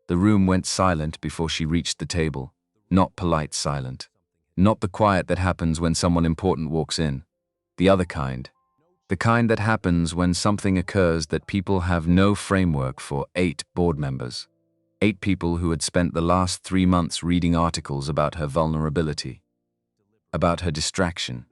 The room went silent before she reached the table. Not polite silent. Not the quiet that happens when someone important walks in. The other kind. The kind that happens when something occurs that people have no framework for. 8 board members. 8 people who had spent the last 3 months reading articles about her vulnerability. About her distraction.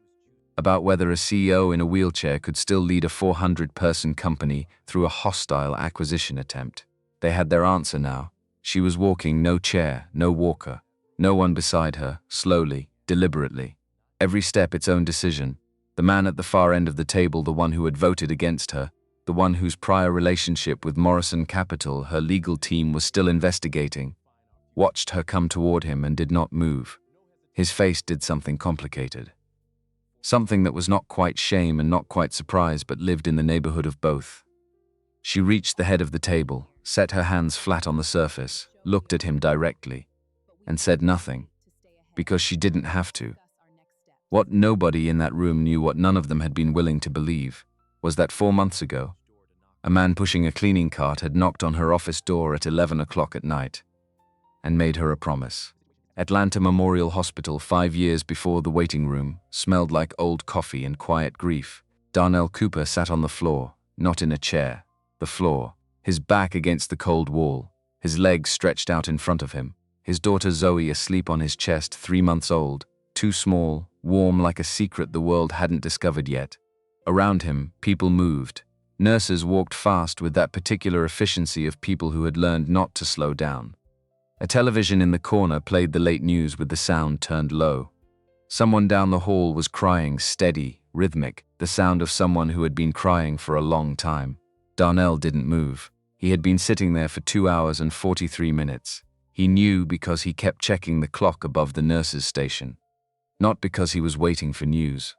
About whether a CEO in a wheelchair could still lead a 400-person company through a hostile acquisition attempt. They had their answer now. She was walking, no chair, no walker. No one beside her, slowly, deliberately. Every step its own decision. The man at the far end of the table, the one who had voted against her, the one whose prior relationship with Morrison Capital her legal team was still investigating, watched her come toward him and did not move. His face did something complicated. Something that was not quite shame and not quite surprise, but lived in the neighborhood of both. She reached the head of the table, set her hands flat on the surface, looked at him directly, and said nothing, because she didn't have to. What nobody in that room knew, what none of them had been willing to believe, was that 4 months ago, a man pushing a cleaning cart had knocked on her office door at 11 o'clock at night and made her a promise. Atlanta Memorial Hospital, 5 years before, the waiting room smelled like old coffee and quiet grief. Darnell Cooper sat on the floor, not in a chair, the floor, his back against the cold wall, his legs stretched out in front of him, his daughter Zoe asleep on his chest, 3 months old, too small, warm like a secret the world hadn't discovered yet. Around him, people moved. Nurses walked fast with that particular efficiency of people who had learned not to slow down. A television in the corner played the late news with the sound turned low. Someone down the hall was crying, steady, rhythmic, the sound of someone who had been crying for a long time. Darnell didn't move. He had been sitting there for 2 hours and 43 minutes. He knew because he kept checking the clock above the nurse's station. Not because he was waiting for news.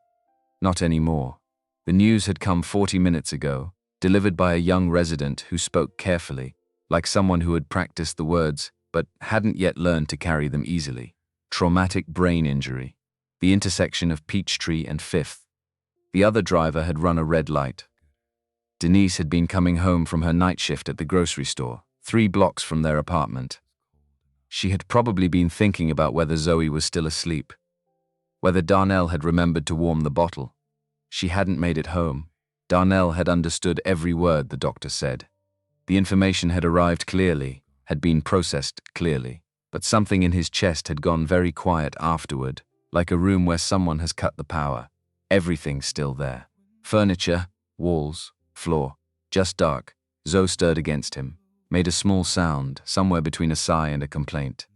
Not anymore. The news had come 40 minutes ago, delivered by a young resident who spoke carefully, like someone who had practiced the words but hadn't yet learned to carry them easily. Traumatic brain injury. The intersection of Peachtree and 5th. The other driver had run a red light. Denise had been coming home from her night shift at the grocery store, 3 blocks from their apartment. She had probably been thinking about whether Zoe was still asleep, whether Darnell had remembered to warm the bottle. She hadn't made it home. Darnell had understood every word the doctor said. The information had arrived clearly, had been processed clearly, but something in his chest had gone very quiet afterward, like a room where someone has cut the power. Everything still there. Furniture, walls, floor, just dark. Zoe stirred against him, made a small sound, somewhere between a sigh and a complaint.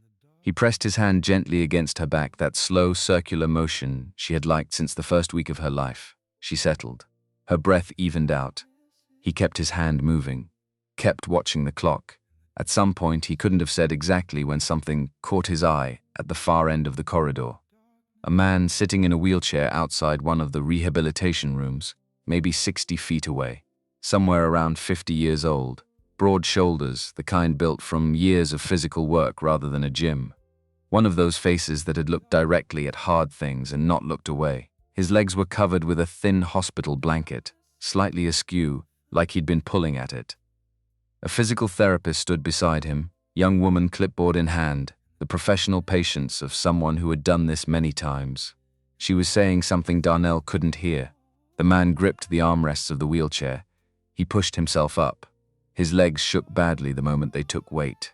He pressed his hand gently against her back, that slow circular motion she had liked since the first week of her life. She settled. Her breath evened out. He kept his hand moving, kept watching the clock. At some point he couldn't have said exactly when something caught his eye at the far end of the corridor. A man sitting in a wheelchair outside one of the rehabilitation rooms, maybe 60 feet away, somewhere around 50 years old. Broad shoulders, the kind built from years of physical work rather than a gym. One of those faces that had looked directly at hard things and not looked away. His legs were covered with a thin hospital blanket, slightly askew, like he'd been pulling at it. A physical therapist stood beside him, young woman clipboard in hand, the professional patience of someone who had done this many times. She was saying something Darnell couldn't hear. The man gripped the armrests of the wheelchair. He pushed himself up. His legs shook badly the moment they took weight.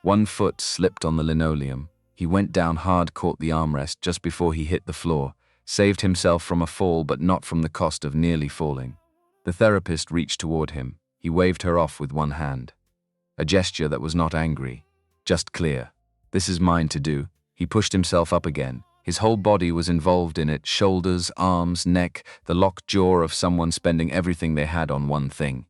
One foot slipped on the linoleum. He went down hard, caught the armrest just before he hit the floor, saved himself from a fall but not from the cost of nearly falling. The therapist reached toward him. He waved her off with one hand. A gesture that was not angry, just clear. This is mine to do. He pushed himself up again. His whole body was involved in it, shoulders, arms, neck, the locked jaw of someone spending everything they had on one thing.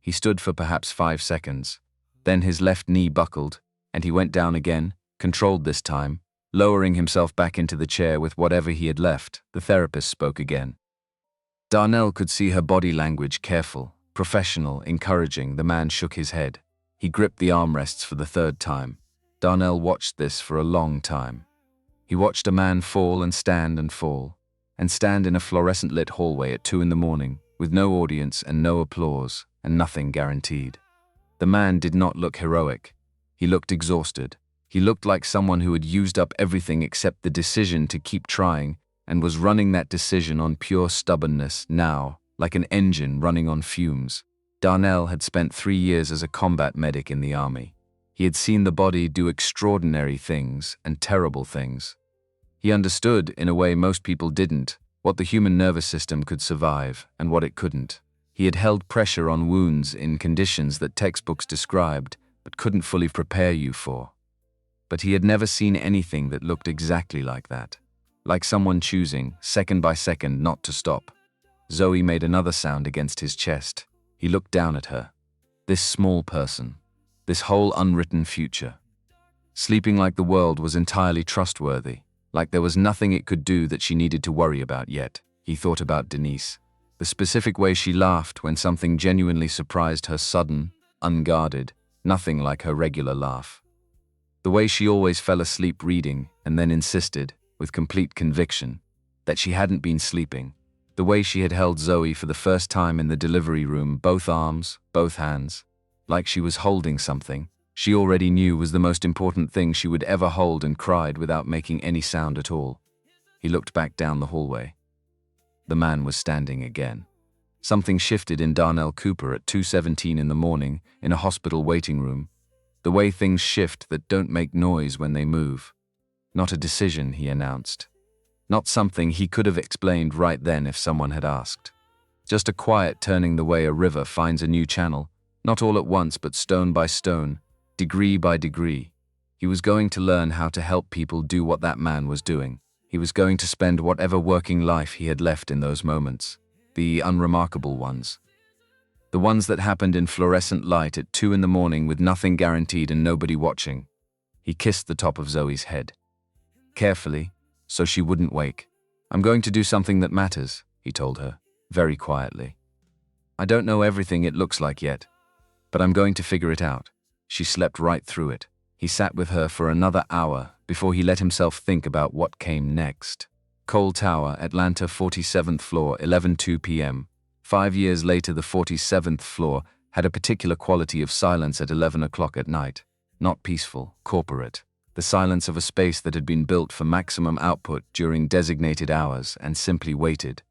He stood for perhaps 5 seconds. Then his left knee buckled, and he went down again, controlled this time, lowering himself back into the chair with whatever he had left. The therapist spoke again. Darnell could see her body language, careful, professional, encouraging. The man shook his head. He gripped the armrests for the 3rd time. Darnell watched this for a long time. He watched a man fall and stand and fall, and stand in a fluorescent-lit hallway at 2 in the morning, with no audience and no applause, and nothing guaranteed. The man did not look heroic. He looked exhausted. He looked like someone who had used up everything except the decision to keep trying and was running that decision on pure stubbornness now, like an engine running on fumes. Darnell had spent 3 years as a combat medic in the army. He had seen the body do extraordinary things and terrible things. He understood, in a way most people didn't, what the human nervous system could survive and what it couldn't. He had held pressure on wounds in conditions that textbooks described but couldn't fully prepare you for. But he had never seen anything that looked exactly like that. Like someone choosing, second by second, not to stop. Zoe made another sound against his chest. He looked down at her. This small person. This whole unwritten future. Sleeping like the world was entirely trustworthy. Like there was nothing it could do that she needed to worry about yet. He thought about Denise. The specific way she laughed when something genuinely surprised her, sudden, unguarded, nothing like her regular laugh. The way she always fell asleep reading and then insisted, with complete conviction, that she hadn't been sleeping. The way she had held Zoe for the first time in the delivery room, both arms, both hands, like she was holding something she already knew was the most important thing she would ever hold, and cried without making any sound at all. He looked back down the hallway. The man was standing again. Something shifted in Darnell Cooper at 2:17 in the morning in a hospital waiting room. The way things shift that don't make noise when they move. Not a decision, he announced. Not something he could have explained right then if someone had asked. Just a quiet turning the way a river finds a new channel, not all at once but stone by stone, degree by degree. He was going to learn how to help people do what that man was doing. He was going to spend whatever working life he had left in those moments, the unremarkable ones. The ones that happened in fluorescent light at 2 in the morning with nothing guaranteed and nobody watching. He kissed the top of Zoe's head. Carefully, so she wouldn't wake. "I'm going to do something that matters," he told her, very quietly. "I don't know everything it looks like yet, but I'm going to figure it out." She slept right through it. He sat with her for another hour before he let himself think about what came next. Cole Tower, Atlanta, 47th floor, 11:02 p.m. 5 years later, the 47th floor had a particular quality of silence at 11 o'clock at night. Not peaceful, corporate. The silence of a space that had been built for maximum output during designated hours and simply waited.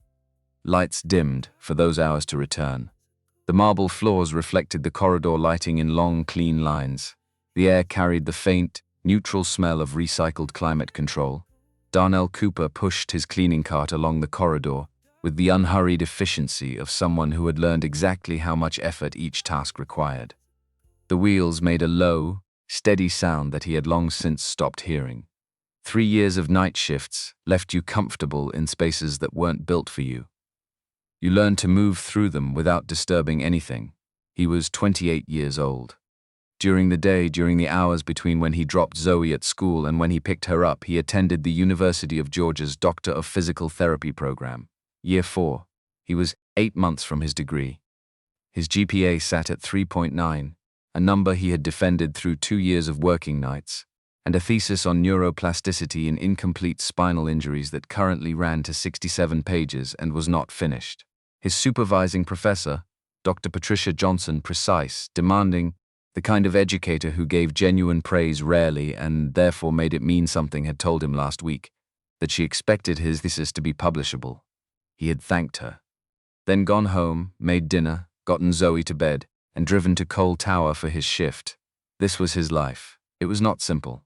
Lights dimmed for those hours to return. The marble floors reflected the corridor lighting in long, clean lines. The air carried the faint, neutral smell of recycled climate control. Darnell Cooper pushed his cleaning cart along the corridor with the unhurried efficiency of someone who had learned exactly how much effort each task required. The wheels made a low, steady sound that he had long since stopped hearing. 3 years of night shifts left you comfortable in spaces that weren't built for you. You learned to move through them without disturbing anything. He was 28 years old. During the day, during the hours between when he dropped Zoe at school and when he picked her up, he attended the University of Georgia's Doctor of Physical Therapy program. Year 4. He was 8 months from his degree. His GPA sat at 3.9, a number he had defended through 2 years of working nights, and a thesis on neuroplasticity in incomplete spinal injuries that currently ran to 67 pages and was not finished. His supervising professor, Dr. Patricia Johnson, precise, demanding, the kind of educator who gave genuine praise rarely and therefore made it mean something, had told him last week that she expected his thesis to be publishable. He had thanked her. Then gone home, made dinner, gotten Zoe to bed, and driven to Cole Tower for his shift. This was his life. It was not simple.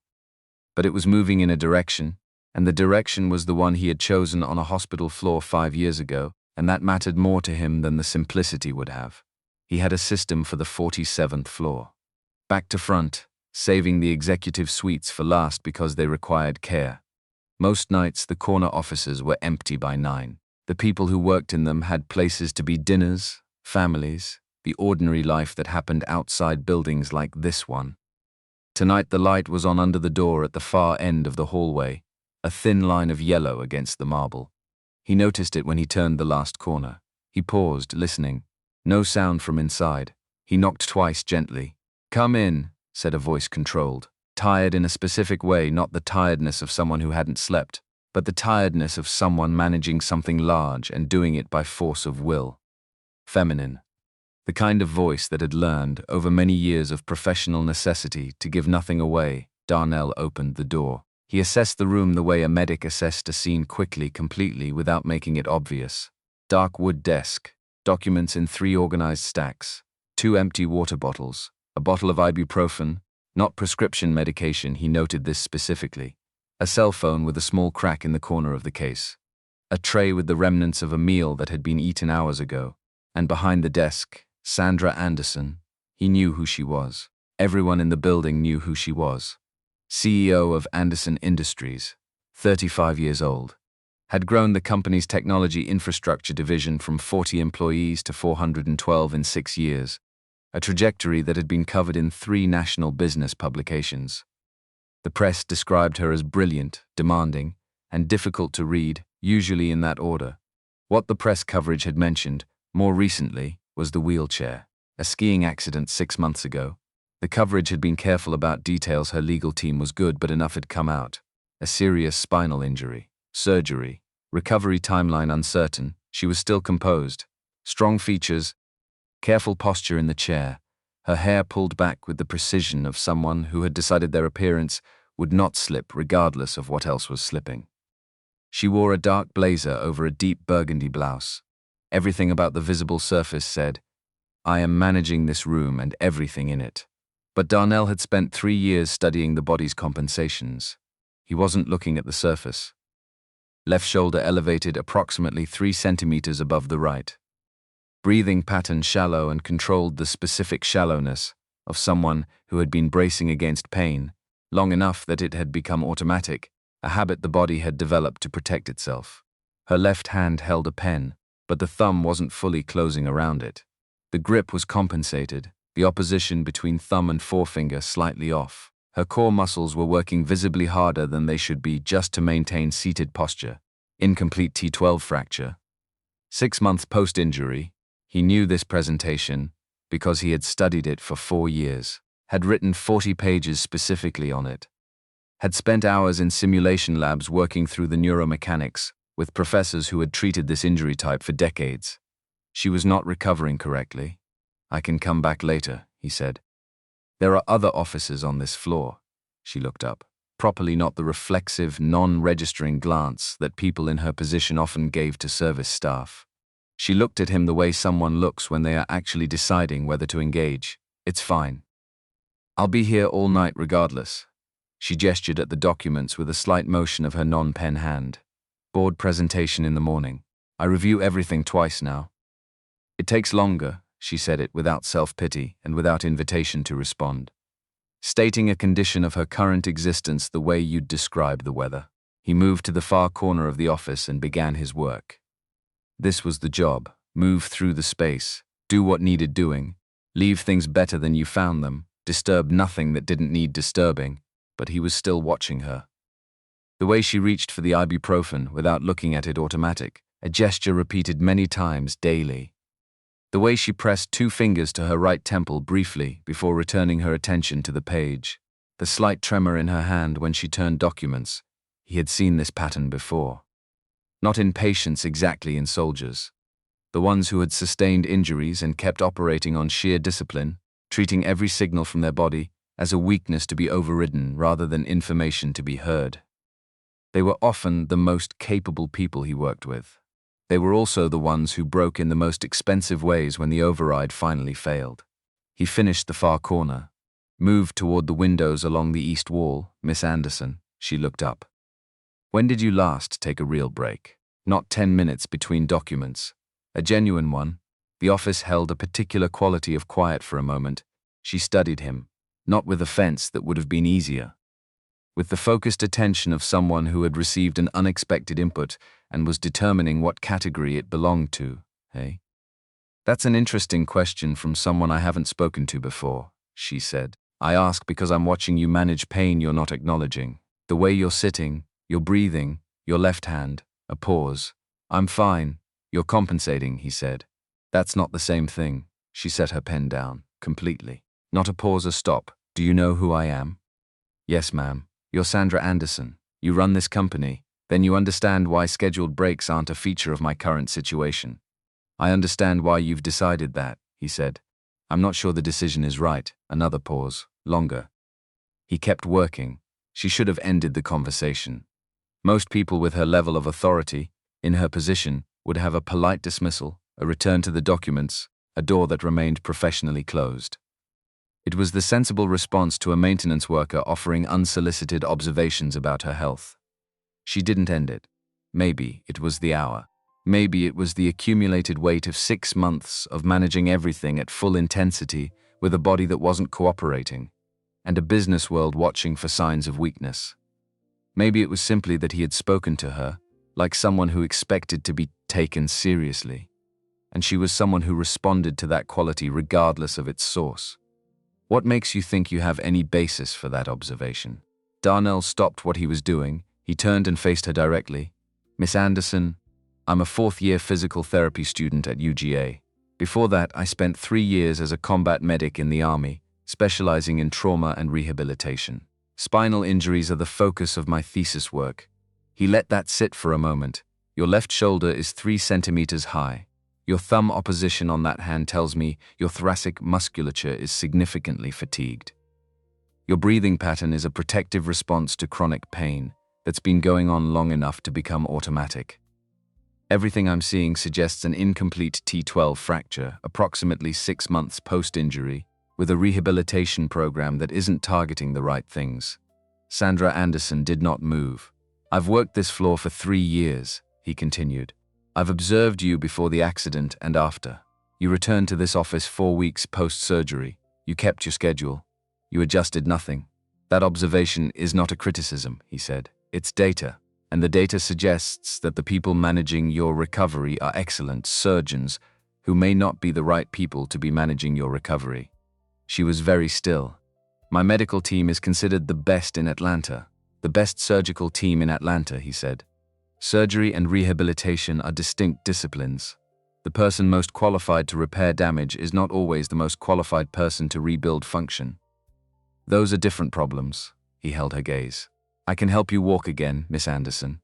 But it was moving in a direction, and the direction was the one he had chosen on a hospital floor 5 years ago, and that mattered more to him than the simplicity would have. He had a system for the 47th floor. Back to front, saving the executive suites for last because they required care. Most nights the corner offices were empty by 9. The people who worked in them had places to be: dinners, families, the ordinary life that happened outside buildings like this one. Tonight the light was on under the door at the far end of the hallway, a thin line of yellow against the marble. He noticed it when he turned the last corner. He paused, listening. No sound from inside. He knocked twice gently. "Come in," said a voice, controlled. Tired in a specific way, not the tiredness of someone who hadn't slept, but the tiredness of someone managing something large and doing it by force of will. Feminine. The kind of voice that had learned, over many years of professional necessity, to give nothing away. Darnell opened the door. He assessed the room the way a medic assessed a scene, quickly, completely, without making it obvious. Dark wood desk, documents in 3 organized stacks, 2 empty water bottles, a bottle of ibuprofen, not prescription medication, he noted this specifically, a cell phone with a small crack in the corner of the case, a tray with the remnants of a meal that had been eaten hours ago, and behind the desk, Sandra Anderson. He knew who she was. Everyone in the building knew who she was. CEO of Anderson Industries, 35 years old, had grown the company's technology infrastructure division from 40 employees to 412 in 6 years, a trajectory that had been covered in 3 national business publications. The press described her as brilliant, demanding, and difficult to read, usually in that order. What the press coverage had mentioned, more recently, was the wheelchair, a skiing accident 6 months ago. The coverage had been careful about details. Her legal team was good, but enough had come out. A serious spinal injury, surgery, recovery timeline uncertain. She was still composed. Strong features, careful posture in the chair, her hair pulled back with the precision of someone who had decided their appearance would not slip regardless of what else was slipping. She wore a dark blazer over a deep burgundy blouse. Everything about the visible surface said, "I am managing this room and everything in it." But Darnell had spent 3 years studying the body's compensations. He wasn't looking at the surface. Left shoulder elevated approximately 3 centimeters above the right. Breathing pattern shallow and controlled, the specific shallowness of someone who had been bracing against pain, long enough that it had become automatic, a habit the body had developed to protect itself. Her left hand held a pen, but the thumb wasn't fully closing around it. The grip was compensated, the opposition between thumb and forefinger slightly off. Her core muscles were working visibly harder than they should be just to maintain seated posture. Incomplete T12 fracture. 6 months post-injury. He knew this presentation because he had studied it for 4 years, had written 40 pages specifically on it, had spent hours in simulation labs working through the neuromechanics with professors who had treated this injury type for decades. She was not recovering correctly. "I can come back later," he said. "There are other officers on this floor." She looked up, properly not the reflexive, non-registering glance that people in her position often gave to service staff. She looked at him the way someone looks when they are actually deciding whether to engage. "It's fine. I'll be here all night regardless." She gestured at the documents with a slight motion of her non-pen hand. "Board presentation in the morning. I review everything twice now." "It takes longer." She said it without self-pity and without invitation to respond, stating a condition of her current existence the way you'd describe the weather. He moved to the far corner of the office and began his work. This was the job: move through the space, do what needed doing, leave things better than you found them, disturb nothing that didn't need disturbing, but he was still watching her. The way she reached for the ibuprofen without looking at it, automatic, a gesture repeated many times daily. The way she pressed 2 fingers to her right temple briefly before returning her attention to the page. The slight tremor in her hand when she turned documents. He had seen this pattern before. Not in patients exactly, in soldiers. The ones who had sustained injuries and kept operating on sheer discipline, treating every signal from their body as a weakness to be overridden rather than information to be heard. They were often the most capable people he worked with. They were also the ones who broke in the most expensive ways when the override finally failed. He finished the far corner, moved toward the windows along the east wall. "Miss Anderson," she looked up. "When did you last take a real break? Not 10 minutes between documents. A genuine one." The office held a particular quality of quiet for a moment. She studied him, not with offense that would have been easier, with the focused attention of someone who had received an unexpected input and was determining what category it belonged to. "Hey? That's an interesting question from someone I haven't spoken to before," she said. "I ask because I'm watching you manage pain you're not acknowledging. The way you're sitting, your breathing, your left hand, a pause. I'm fine. You're compensating," he said. "That's not the same thing." She set her pen down, completely. Not a pause, a stop. "Do you know who I am?" "Yes, ma'am. You're Sandra Anderson. You run this company. Then you understand why scheduled breaks aren't a feature of my current situation. I understand why you've decided that. he said. I'm not sure the decision is right. Another pause. Longer. He kept working. She should have ended the conversation. Most people with her level of authority, in her position, would have a polite dismissal, a return to the documents, a door that remained professionally closed. It was the sensible response to a maintenance worker offering unsolicited observations about her health. She didn't end it. Maybe it was the hour. Maybe it was the accumulated weight of 6 months of managing everything at full intensity with a body that wasn't cooperating, and a business world watching for signs of weakness. Maybe it was simply that he had spoken to her, like someone who expected to be taken seriously, and she was someone who responded to that quality regardless of its source. What makes you think you have any basis for that observation? Darnell stopped what he was doing. He turned and faced her directly. Miss Anderson, I'm a 4th-year physical therapy student at UGA. Before that, I spent 3 years as a combat medic in the Army, specializing in trauma and rehabilitation. Spinal injuries are the focus of my thesis work. He let that sit for a moment. Your left shoulder is 3 centimeters high. Your thumb opposition on that hand tells me your thoracic musculature is significantly fatigued. Your breathing pattern is a protective response to chronic pain that's been going on long enough to become automatic. Everything I'm seeing suggests an incomplete T12 fracture, approximately 6 months post-injury, with a rehabilitation program that isn't targeting the right things. Sandra Anderson did not move. I've worked this floor for 3 years, he continued. I've observed you before the accident and after. You returned to this office 4 weeks post-surgery. You kept your schedule. You adjusted nothing. That observation is not a criticism, he said. It's data. And the data suggests that the people managing your recovery are excellent surgeons who may not be the right people to be managing your recovery. She was very still. My medical team is considered the best in Atlanta. The best surgical team in Atlanta, he said. Surgery and rehabilitation are distinct disciplines. The person most qualified to repair damage is not always the most qualified person to rebuild function. Those are different problems. He held her gaze. I can help you walk again, Miss Anderson.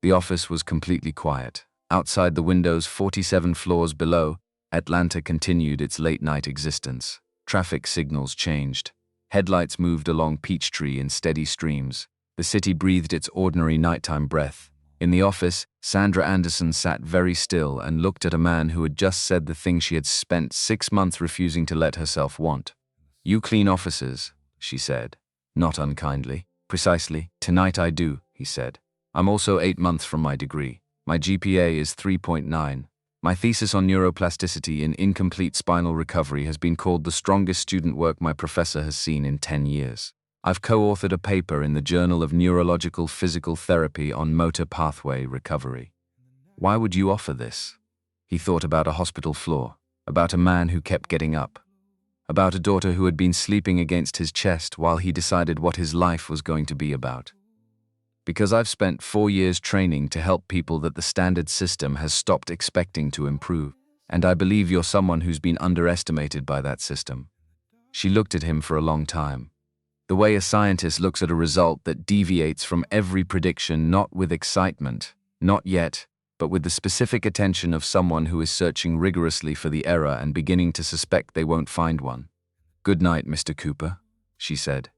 The office was completely quiet. Outside the windows 47 floors below, Atlanta continued its late-night existence. Traffic signals changed. Headlights moved along Peachtree in steady streams. The city breathed its ordinary nighttime breath. In the office, Sandra Anderson sat very still and looked at a man who had just said the thing she had spent 6 months refusing to let herself want. You clean offices, she said, not unkindly. Precisely. Tonight I do, he said. I'm also 8 months from my degree. My GPA is 3.9. My thesis on neuroplasticity in incomplete spinal recovery has been called the strongest student work my professor has seen in 10 years. I've co-authored a paper in the Journal of Neurological Physical Therapy on motor pathway recovery. Why would you offer this? He thought about a hospital floor, about a man who kept getting up, about a daughter who had been sleeping against his chest while he decided what his life was going to be about. Because I've spent 4 years training to help people that the standard system has stopped expecting to improve, and I believe you're someone who's been underestimated by that system. She looked at him for a long time. The way a scientist looks at a result that deviates from every prediction, not with excitement, not yet, but with the specific attention of someone who is searching rigorously for the error and beginning to suspect they won't find one. Good night, Mr. Cooper, she said.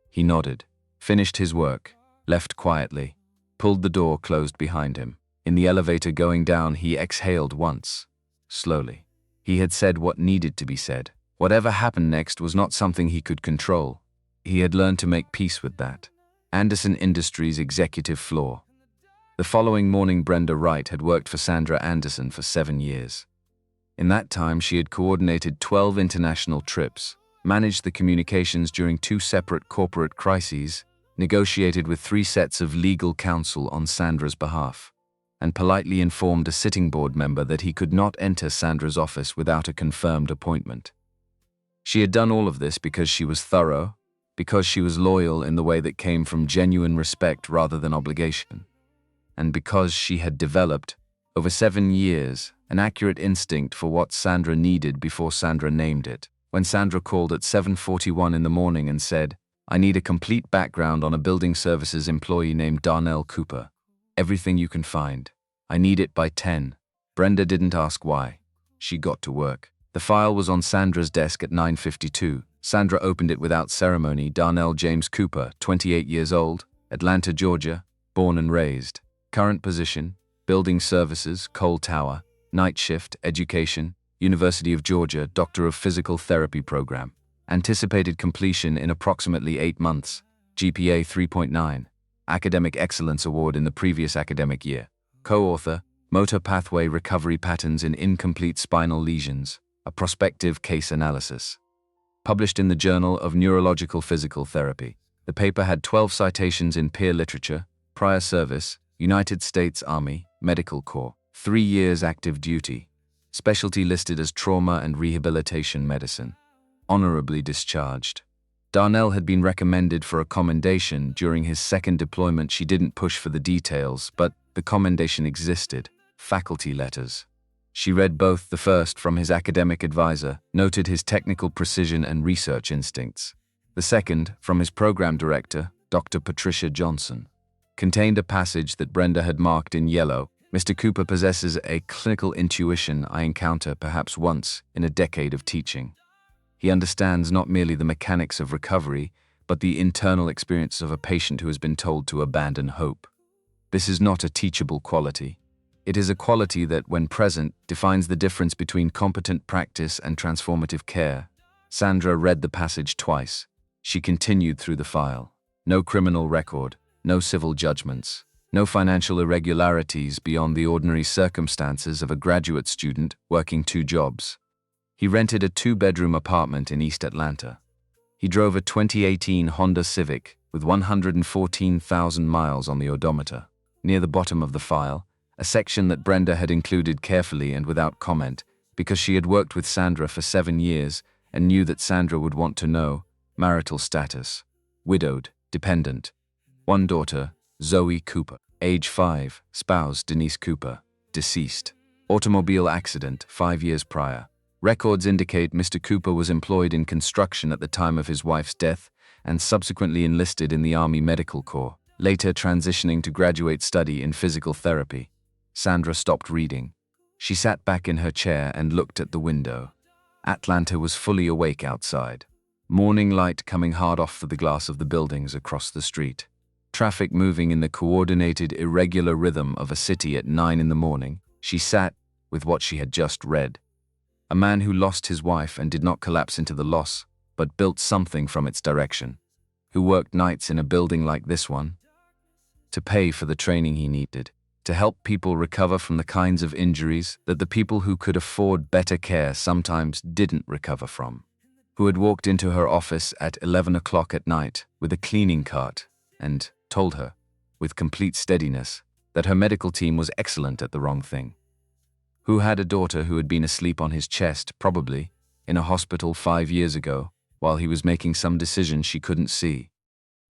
He nodded, finished his work, left quietly, pulled the door closed behind him. In the elevator going down, he exhaled once, slowly. He had said what needed to be said. Whatever happened next was not something he could control. He had learned to make peace with that. Anderson Industries' executive floor. The following morning, Brenda Wright had worked for Sandra Anderson for 7 years. In that time, she had coordinated 12 international trips, managed the communications during 2 separate corporate crises, negotiated with 3 sets of legal counsel on Sandra's behalf, and politely informed a sitting board member that he could not enter Sandra's office without a confirmed appointment. She had done all of this because she was thorough, because she was loyal in the way that came from genuine respect rather than obligation, and because she had developed, over 7 years, an accurate instinct for what Sandra needed before Sandra named it. When Sandra called at 7:41 in the morning and said, I need a complete background on a building services employee named Darnell Cooper. Everything you can find. I need it by 10. Brenda didn't ask why. She got to work. The file was on Sandra's desk at 9:52. Sandra opened it without ceremony. Darnell James Cooper, 28 years old, Atlanta, Georgia, born and raised. Current position, building services, coal tower, night shift, education, University of Georgia, Doctor of Physical Therapy program. Anticipated completion in approximately 8 months. GPA 3.9. Academic Excellence Award in the previous academic year. Co-author, Motor Pathway Recovery Patterns in Incomplete Spinal Lesions, a prospective case analysis. Published in the Journal of Neurological Physical Therapy. The paper had 12 citations in peer literature, prior service, United States Army, Medical Corps, 3 years active duty. Specialty listed as trauma and rehabilitation medicine. Honorably discharged. Darnell had been recommended for a commendation during his second deployment. She didn't push for the details, but the commendation existed. Faculty letters. She read both. The first, from his academic advisor, noted his technical precision and research instincts. The second, from his program director, Dr. Patricia Johnson, contained a passage that Brenda had marked in yellow. Mr. Cooper possesses a clinical intuition I encounter perhaps once in a decade of teaching. He understands not merely the mechanics of recovery, but the internal experience of a patient who has been told to abandon hope. This is not a teachable quality. It is a quality that, when present, defines the difference between competent practice and transformative care. Sandra read the passage twice. She continued through the file. No criminal record, no civil judgments, no financial irregularities beyond the ordinary circumstances of a graduate student working 2 jobs. He rented a 2-bedroom apartment in East Atlanta. He drove a 2018 Honda Civic with 114,000 miles on the odometer. Near the bottom of the file, a section that Brenda had included carefully and without comment, because she had worked with Sandra for 7 years and knew that Sandra would want to know: marital status, widowed, dependent. 1 daughter, Zoe Cooper, age 5, spouse Denise Cooper, deceased. Automobile accident 5 years prior. Records indicate Mr. Cooper was employed in construction at the time of his wife's death and subsequently enlisted in the Army Medical Corps, later transitioning to graduate study in physical therapy. Sandra stopped reading. She sat back in her chair and looked at the window. Atlanta was fully awake outside. Morning light coming hard off the glass of the buildings across the street. Traffic moving in the coordinated, irregular rhythm of a city at 9 in the morning. She sat with what she had just read. A man who lost his wife and did not collapse into the loss, but built something from its direction. Who worked nights in a building like this one to pay for the training he needed, to help people recover from the kinds of injuries that the people who could afford better care sometimes didn't recover from. Who had walked into her office at 11 o'clock at night with a cleaning cart and told her, with complete steadiness, that her medical team was excellent at the wrong thing. Who had a daughter who had been asleep on his chest, probably, in a hospital 5 years ago, while he was making some decision she couldn't see.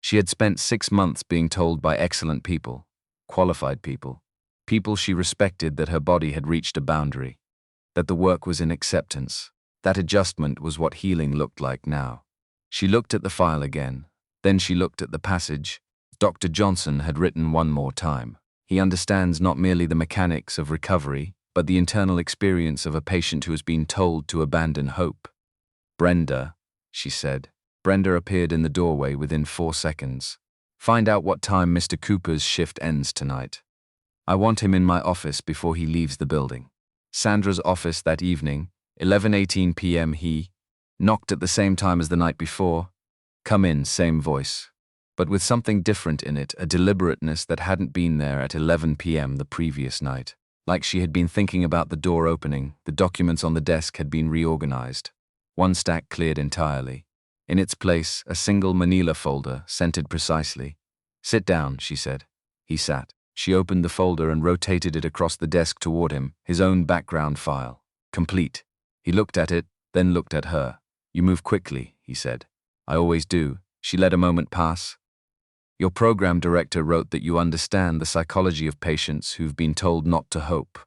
She had spent 6 months being told by excellent people, qualified people, people she respected, that her body had reached a boundary, that the work was in acceptance. That adjustment was what healing looked like now. She looked at the file again. Then she looked at the passage. Dr. Johnson had written one more time. He understands not merely the mechanics of recovery, but the internal experience of a patient who has been told to abandon hope. Brenda, she said. Brenda appeared in the doorway within 4 seconds. Find out what time Mr. Cooper's shift ends tonight. I want him in my office before he leaves the building. Sandra's office that evening, 11:18 p.m. He knocked at the same time as the night before. Come in, same voice, but with something different in it, a deliberateness that hadn't been there at 11 p.m. the previous night. Like she had been thinking about the door opening, the documents on the desk had been reorganized. One stack cleared entirely. In its place, a single manila folder, centered precisely. Sit down, she said. He sat. She opened the folder and rotated it across the desk toward him, his own background file. Complete. He looked at it, then looked at her. You move quickly, he said. I always do. She let a moment pass. Your program director wrote that you understand the psychology of patients who've been told not to hope.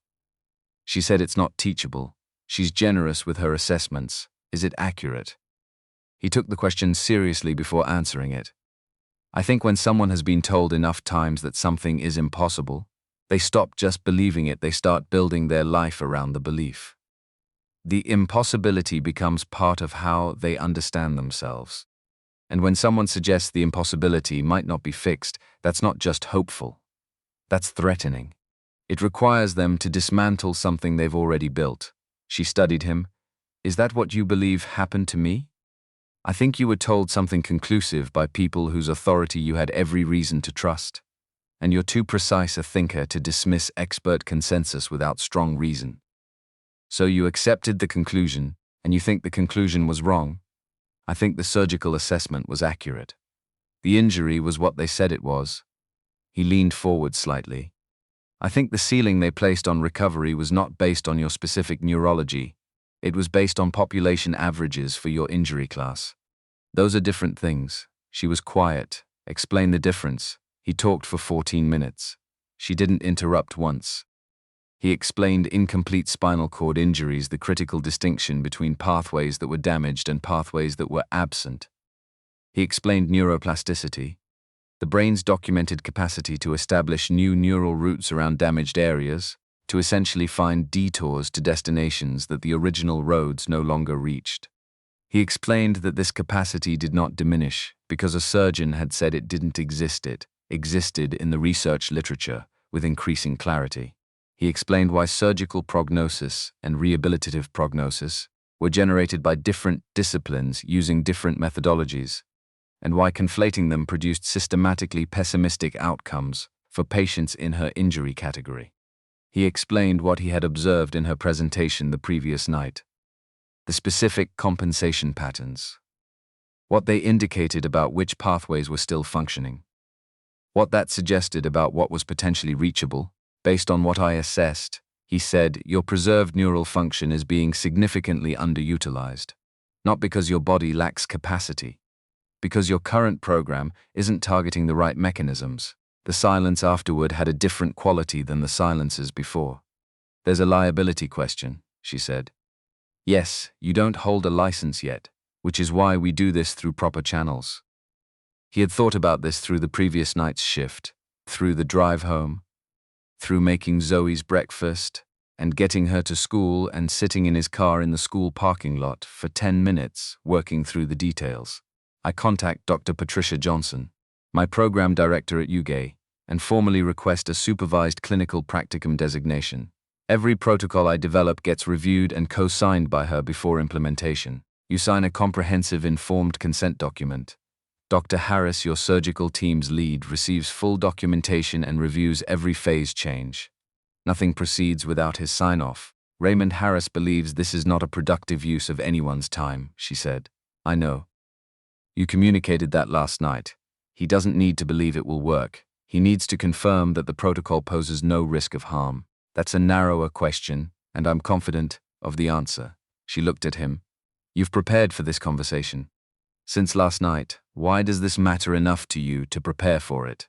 She said it's not teachable. She's generous with her assessments. Is it accurate? He took the question seriously before answering it. I think when someone has been told enough times that something is impossible, they stop just believing it, they start building their life around the belief. The impossibility becomes part of how they understand themselves. And when someone suggests the impossibility might not be fixed, that's not just hopeful. That's threatening. It requires them to dismantle something they've already built. She studied him. Is that what you believe happened to me? I think you were told something conclusive by people whose authority you had every reason to trust. And you're too precise a thinker to dismiss expert consensus without strong reason. So you accepted the conclusion, and you think the conclusion was wrong? I think the surgical assessment was accurate. The injury was what they said it was. He leaned forward slightly. I think the ceiling they placed on recovery was not based on your specific neurology. It was based on population averages for your injury class. Those are different things. She was quiet. Explain the difference. He talked for 14 minutes. She didn't interrupt once. He explained incomplete spinal cord injuries, the critical distinction between pathways that were damaged and pathways that were absent. He explained neuroplasticity, the brain's documented capacity to establish new neural routes around damaged areas, to essentially find detours to destinations that the original roads no longer reached. He explained that this capacity did not diminish because a surgeon had said it didn't exist. It existed in the research literature with increasing clarity. He explained why surgical prognosis and rehabilitative prognosis were generated by different disciplines using different methodologies, and why conflating them produced systematically pessimistic outcomes for patients in her injury category. He explained what he had observed in her presentation the previous night, the specific compensation patterns, what they indicated about which pathways were still functioning, what that suggested about what was potentially reachable. Based on what I assessed, he said, your preserved neural function is being significantly underutilized, not because your body lacks capacity, because your current program isn't targeting the right mechanisms. The silence afterward had a different quality than the silences before. There's a liability question, she said. Yes, you don't hold a license yet, which is why we do this through proper channels. He had thought about this through the previous night's shift, through the drive home, through making Zoe's breakfast and getting her to school and sitting in his car in the school parking lot for 10 minutes working through the details. I contact Dr. Patricia Johnson, my program director at UGA, and formally request a supervised clinical practicum designation. Every protocol I develop gets reviewed and co-signed by her before implementation. You sign a comprehensive informed consent document. Dr. Harris, your surgical team's lead, receives full documentation and reviews every phase change. Nothing proceeds without his sign-off. Raymond Harris believes this is not a productive use of anyone's time, she said. I know. You communicated that last night. He doesn't need to believe it will work. He needs to confirm that the protocol poses no risk of harm. That's a narrower question, and I'm confident of the answer. She looked at him. You've prepared for this conversation. Since last night, why does this matter enough to you to prepare for it?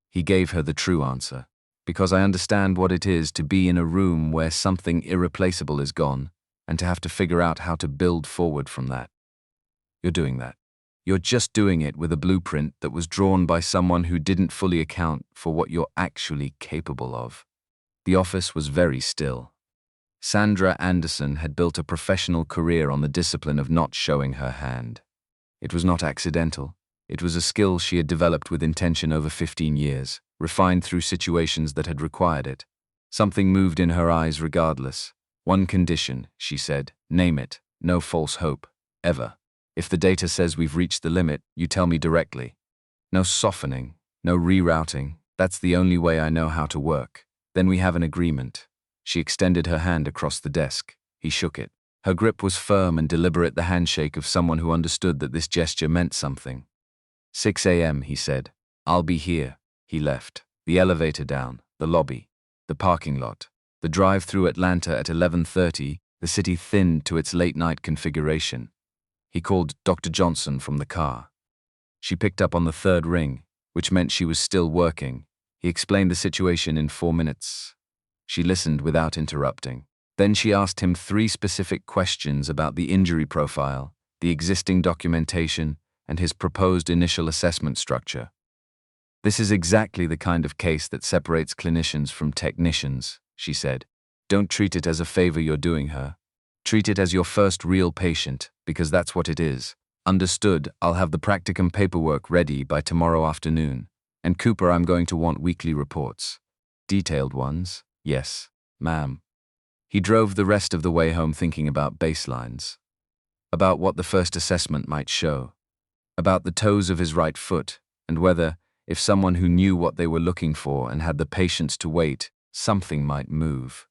He gave her the true answer. Because I understand what it is to be in a room where something irreplaceable is gone, and to have to figure out how to build forward from that. You're doing that. You're just doing it with a blueprint that was drawn by someone who didn't fully account for what you're actually capable of. The office was very still. Sandra Anderson had built a professional career on the discipline of not showing her hand. It was not accidental. It was a skill she had developed with intention over 15 years, refined through situations that had required it. Something moved in her eyes regardless. One condition, she said, name it, no false hope, ever. If the data says we've reached the limit, you tell me directly. No softening, no rerouting. That's the only way I know how to work. Then we have an agreement. She extended her hand across the desk. He shook it. Her grip was firm and deliberate, the handshake of someone who understood that this gesture meant something. 6 a.m., he said. I'll be here. He left. The elevator down, the lobby, the parking lot, the drive through Atlanta at 11:30, the city thinned to its late-night configuration. He called Dr. Johnson from the car. She picked up on the third ring, which meant she was still working. He explained the situation in 4 minutes. She listened without interrupting. Then she asked him 3 specific questions about the injury profile, the existing documentation, and his proposed initial assessment structure. This is exactly the kind of case that separates clinicians from technicians, she said. Don't treat it as a favor you're doing her. Treat it as your first real patient, because that's what it is. Understood, I'll have the practicum paperwork ready by tomorrow afternoon. And Cooper, I'm going to want weekly reports. Detailed ones? Yes, ma'am. He drove the rest of the way home thinking about baselines. About what the first assessment might show. About the toes of his right foot, and whether, if someone who knew what they were looking for and had the patience to wait, something might move.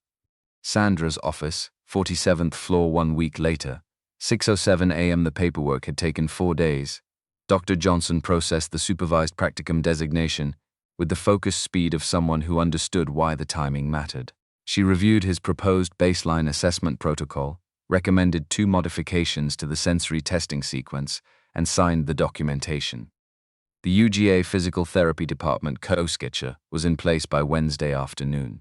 Sandra's office, 47th floor 1 week later. 6:07 a.m. The paperwork had taken 4 days. Dr. Johnson processed the supervised practicum designation with the focused speed of someone who understood why the timing mattered. She reviewed his proposed baseline assessment protocol, recommended 2 modifications to the sensory testing sequence, and signed the documentation. The UGA Physical Therapy Department co-sketcher was in place by Wednesday afternoon.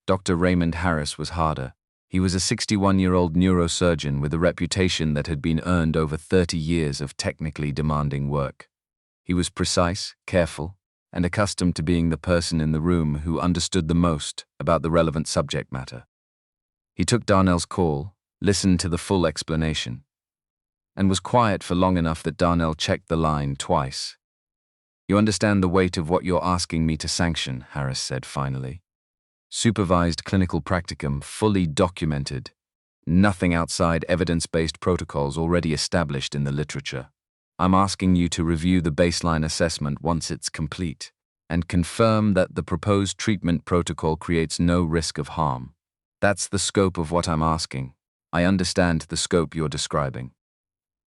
Dr. Raymond Harris was harder. He was a 61-year-old neurosurgeon with a reputation that had been earned over 30 years of technically demanding work. He was precise, careful, and accustomed to being the person in the room who understood the most about the relevant subject matter. He took Darnell's call, listened to the full explanation, and was quiet for long enough that Darnell checked the line twice. "You understand the weight of what you're asking me to sanction," Harris said finally. "Supervised clinical practicum, fully documented. Nothing outside evidence-based protocols already established in the literature. I'm asking you to review the baseline assessment once it's complete, and confirm that the proposed treatment protocol creates no risk of harm. That's the scope of what I'm asking. I understand the scope you're describing.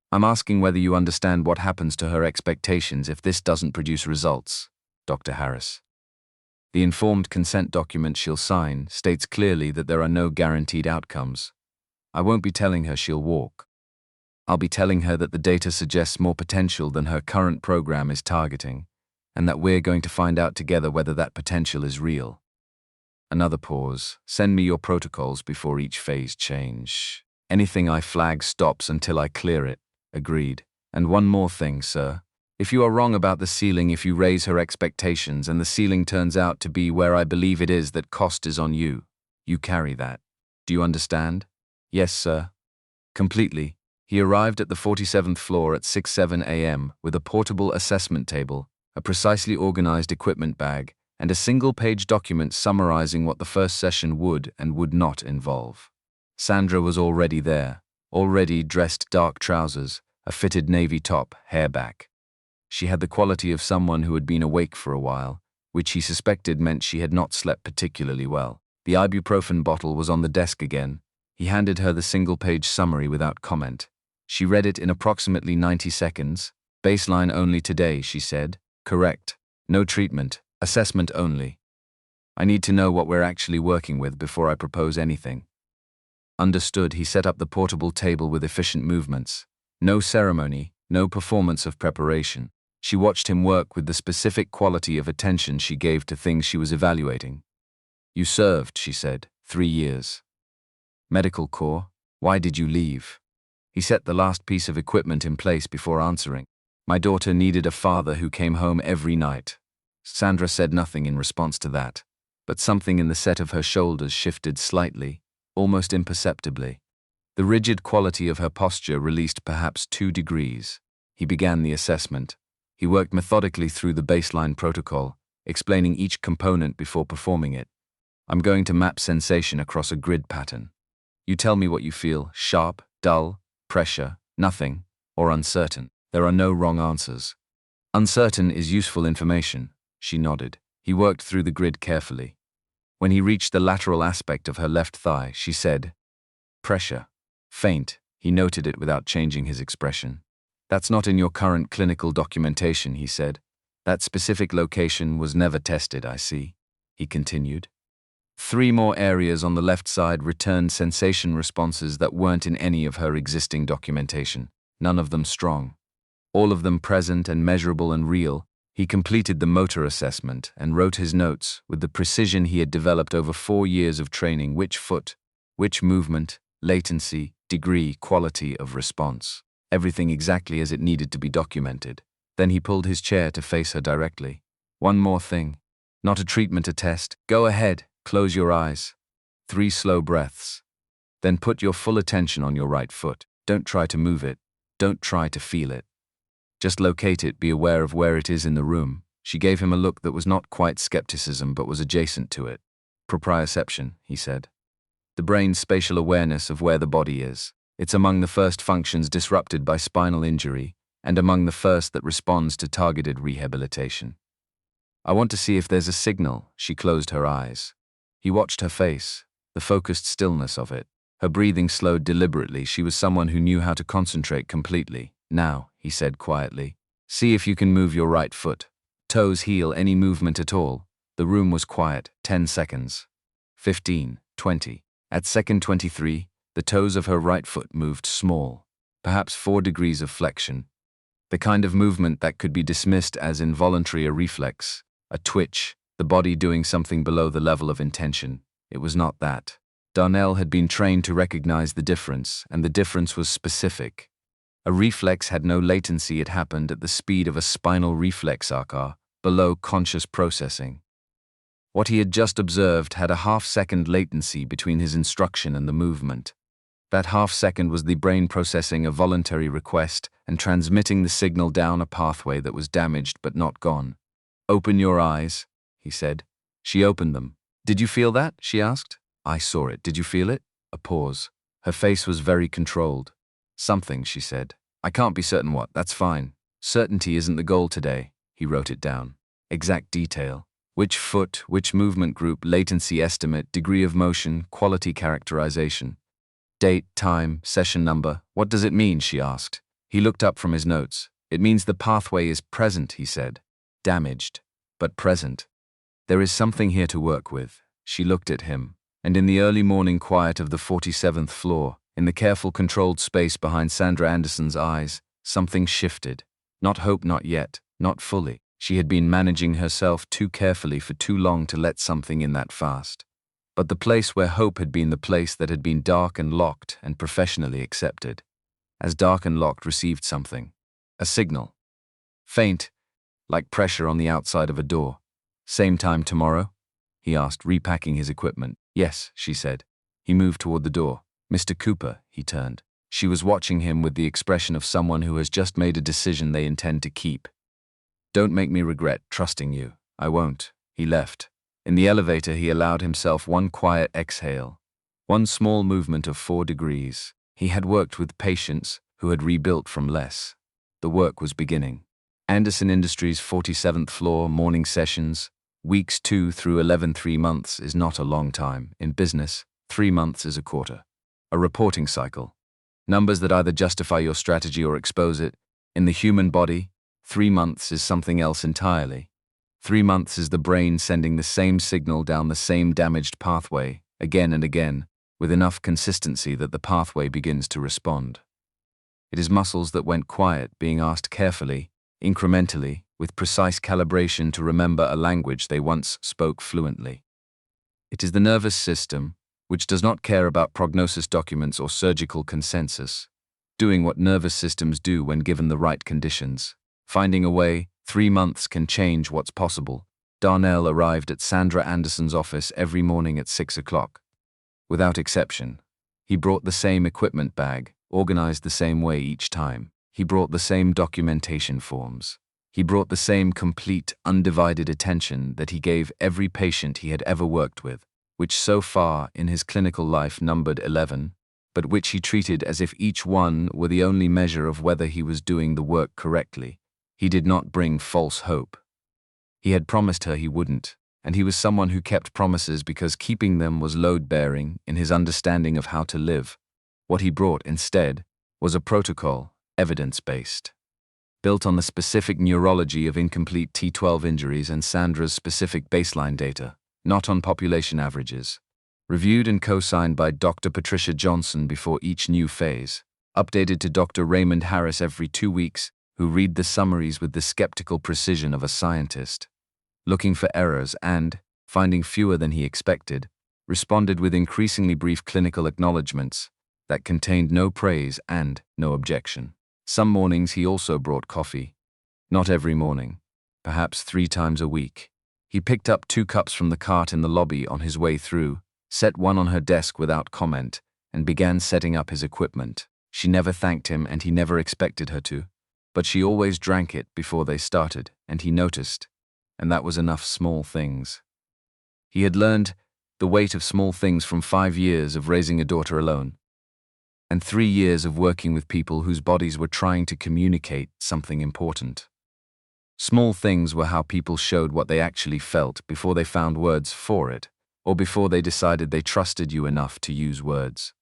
I'm asking whether you understand what happens to her expectations if this doesn't produce results, Dr. Harris. The informed consent document she'll sign states clearly that there are no guaranteed outcomes. I won't be telling her she'll walk. I'll be telling her that the data suggests more potential than her current program is targeting, and that we're going to find out together whether that potential is real." Another pause. "Send me your protocols before each phase change. Anything I flag stops until I clear it." Agreed. "And one more thing, sir. If you are wrong about the ceiling, if you raise her expectations and the ceiling turns out to be where I believe it is, that cost is on you. You carry that. Do you understand?" "Yes, sir." Completely. He arrived at the 47th floor at 6:07 a.m. with a portable assessment table, a precisely organized equipment bag, and a single-page document summarizing what the first session would and would not involve. Sandra was already there, already dressed dark trousers, a fitted navy top, hair back. She had the quality of someone who had been awake for a while, which he suspected meant she had not slept particularly well. The ibuprofen bottle was on the desk again. He handed her the single-page summary without comment. She read it in approximately 90 seconds. "Baseline only today," she said. "Correct. No treatment. Assessment only. I need to know what we're actually working with before I propose anything." Understood. He set up the portable table with efficient movements. No ceremony, no performance of preparation. She watched him work with the specific quality of attention she gave to things she was evaluating. "You served," she said, 3 years. "Medical Corps. Why did you leave?" He set the last piece of equipment in place before answering. "My daughter needed a father who came home every night." Sandra said nothing in response to that, but something in the set of her shoulders shifted slightly, almost imperceptibly. The rigid quality of her posture released perhaps 2 degrees. He began the assessment. He worked methodically through the baseline protocol, explaining each component before performing it. "I'm going to map sensation across a grid pattern. You tell me what you feel: sharp, dull, pressure, nothing, or uncertain. There are no wrong answers. Uncertain is useful information." She nodded. He worked through the grid carefully. When he reached the lateral aspect of her left thigh, she said, "Pressure. Faint." He noted it without changing his expression. "That's not in your current clinical documentation," he said. "That specific location was never tested, I see," he continued. 3 more areas on the left side returned sensation responses that weren't in any of her existing documentation, none of them strong. All of them present and measurable and real. He completed the motor assessment and wrote his notes with the precision he had developed over 4 years of training: which foot, which movement, latency, degree, quality of response. Everything exactly as it needed to be documented. Then he pulled his chair to face her directly. "One more thing. Not a treatment, a test. Go ahead, close your eyes." 3 slow breaths. Then put your full attention on your right foot. Don't try to move it. Don't try to feel it. Just locate it, be aware of where it is in the room. She gave him a look that was not quite skepticism but was adjacent to it. Proprioception, he said. The brain's spatial awareness of where the body is. It's among the first functions disrupted by spinal injury and among the first that responds to targeted rehabilitation. I want to see if there's a signal. She closed her eyes. He watched her face, the focused stillness of it. Her breathing slowed deliberately. She was someone who knew how to concentrate completely. Now, he said quietly, see if you can move your right foot. Toes, heel, any movement at all. The room was quiet. 10 seconds. 15, 20. At second 23, the toes of her right foot moved small, perhaps 4 degrees of flexion. The kind of movement that could be dismissed as involuntary, a reflex, a twitch, the body doing something below the level of intention. It was not that. Darnell had been trained to recognize the difference, and the difference was specific. A reflex had no latency. It happened at the speed of a spinal reflex arc, below conscious processing. What he had just observed had a half-second latency between his instruction and the movement. That half-second was the brain processing a voluntary request and transmitting the signal down a pathway that was damaged but not gone. Open your eyes, he said. She opened them. Did you feel that? She asked. I saw it. Did you feel it? A pause. Her face was very controlled. Something, she said. I can't be certain what. That's fine. Certainty isn't the goal today. He wrote it down. Exact detail. Which foot, which movement group, latency estimate, degree of motion, quality characterization. Date, time, session number. What does it mean? She asked. He looked up from his notes. It means the pathway is present, he said. Damaged, but present. There is something here to work with. She looked at him, and in the early morning quiet of the 47th floor, in the careful controlled space behind Sandra Anderson's eyes, something shifted. Not hope, not yet, not fully. She had been managing herself too carefully for too long to let something in that fast. But the place where hope had been the place that had been dark and locked and professionally accepted. As dark and locked received something. A signal. Faint, like pressure on the outside of a door. Same time tomorrow? He asked, repacking his equipment. Yes, she said. He moved toward the door. Mr. Cooper, he turned. She was watching him with the expression of someone who has just made a decision they intend to keep. Don't make me regret trusting you. I won't. He left. In the elevator, he allowed himself one quiet exhale. One small movement of 4 degrees. He had worked with patients who had rebuilt from less. The work was beginning. Anderson Industries' 47th floor, morning sessions. Weeks 2 through 11. 3 months is not a long time. In business, 3 months is a quarter. A reporting cycle. Numbers that either justify your strategy or expose it. In the human body, 3 months is something else entirely. 3 months is the brain sending the same signal down the same damaged pathway, again and again, with enough consistency that the pathway begins to respond. It is muscles that went quiet, being asked carefully, incrementally, with precise calibration to remember a language they once spoke fluently. It is the nervous system, which does not care about prognosis documents or surgical consensus, doing what nervous systems do when given the right conditions. Finding a way, 3 months can change what's possible. Darnell arrived at Sandra Anderson's office every morning at 6 o'clock. Without exception. He brought the same equipment bag, organized the same way each time. He brought the same documentation forms. He brought the same complete, undivided attention that he gave every patient he had ever worked with, which so far in his clinical life numbered 11, but which he treated as if each one were the only measure of whether he was doing the work correctly. He did not bring false hope. He had promised her he wouldn't, and he was someone who kept promises because keeping them was load-bearing in his understanding of how to live. What he brought instead was a protocol, evidence-based, built on the specific neurology of incomplete T12 injuries and Sandra's specific baseline data, not on population averages. Reviewed and co-signed by Dr. Patricia Johnson before each new phase, updated to Dr. Raymond Harris every 2 weeks, who read the summaries with the skeptical precision of a scientist. Looking for errors and, finding fewer than he expected, responded with increasingly brief clinical acknowledgments that contained no praise and no objection. Some mornings he also brought coffee. Not every morning, perhaps 3 times a week. He picked up 2 cups from the cart in the lobby on his way through, set one on her desk without comment, and began setting up his equipment. She never thanked him and he never expected her to, but she always drank it before they started, and he noticed, and that was enough small things. He had learned the weight of small things from 5 years of raising a daughter alone, and 3 years of working with people whose bodies were trying to communicate something important. Small things were how people showed what they actually felt before they found words for it, or before they decided they trusted you enough to use words.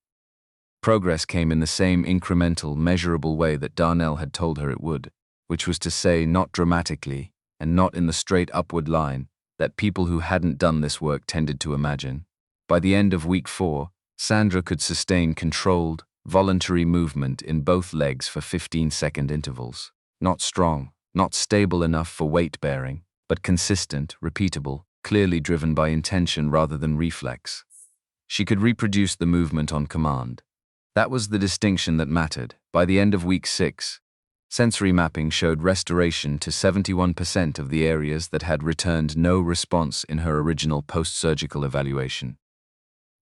Progress came in the same incremental, measurable way that Darnell had told her it would, which was to say, not dramatically, and not in the straight upward line that people who hadn't done this work tended to imagine. By the end of week 4, Sandra could sustain controlled, voluntary movement in both legs for 15-second intervals. Not strong, not stable enough for weight bearing, but consistent, repeatable, clearly driven by intention rather than reflex. She could reproduce the movement on command. That was the distinction that mattered. By the end of week 6, sensory mapping showed restoration to 71% of the areas that had returned no response in her original post-surgical evaluation.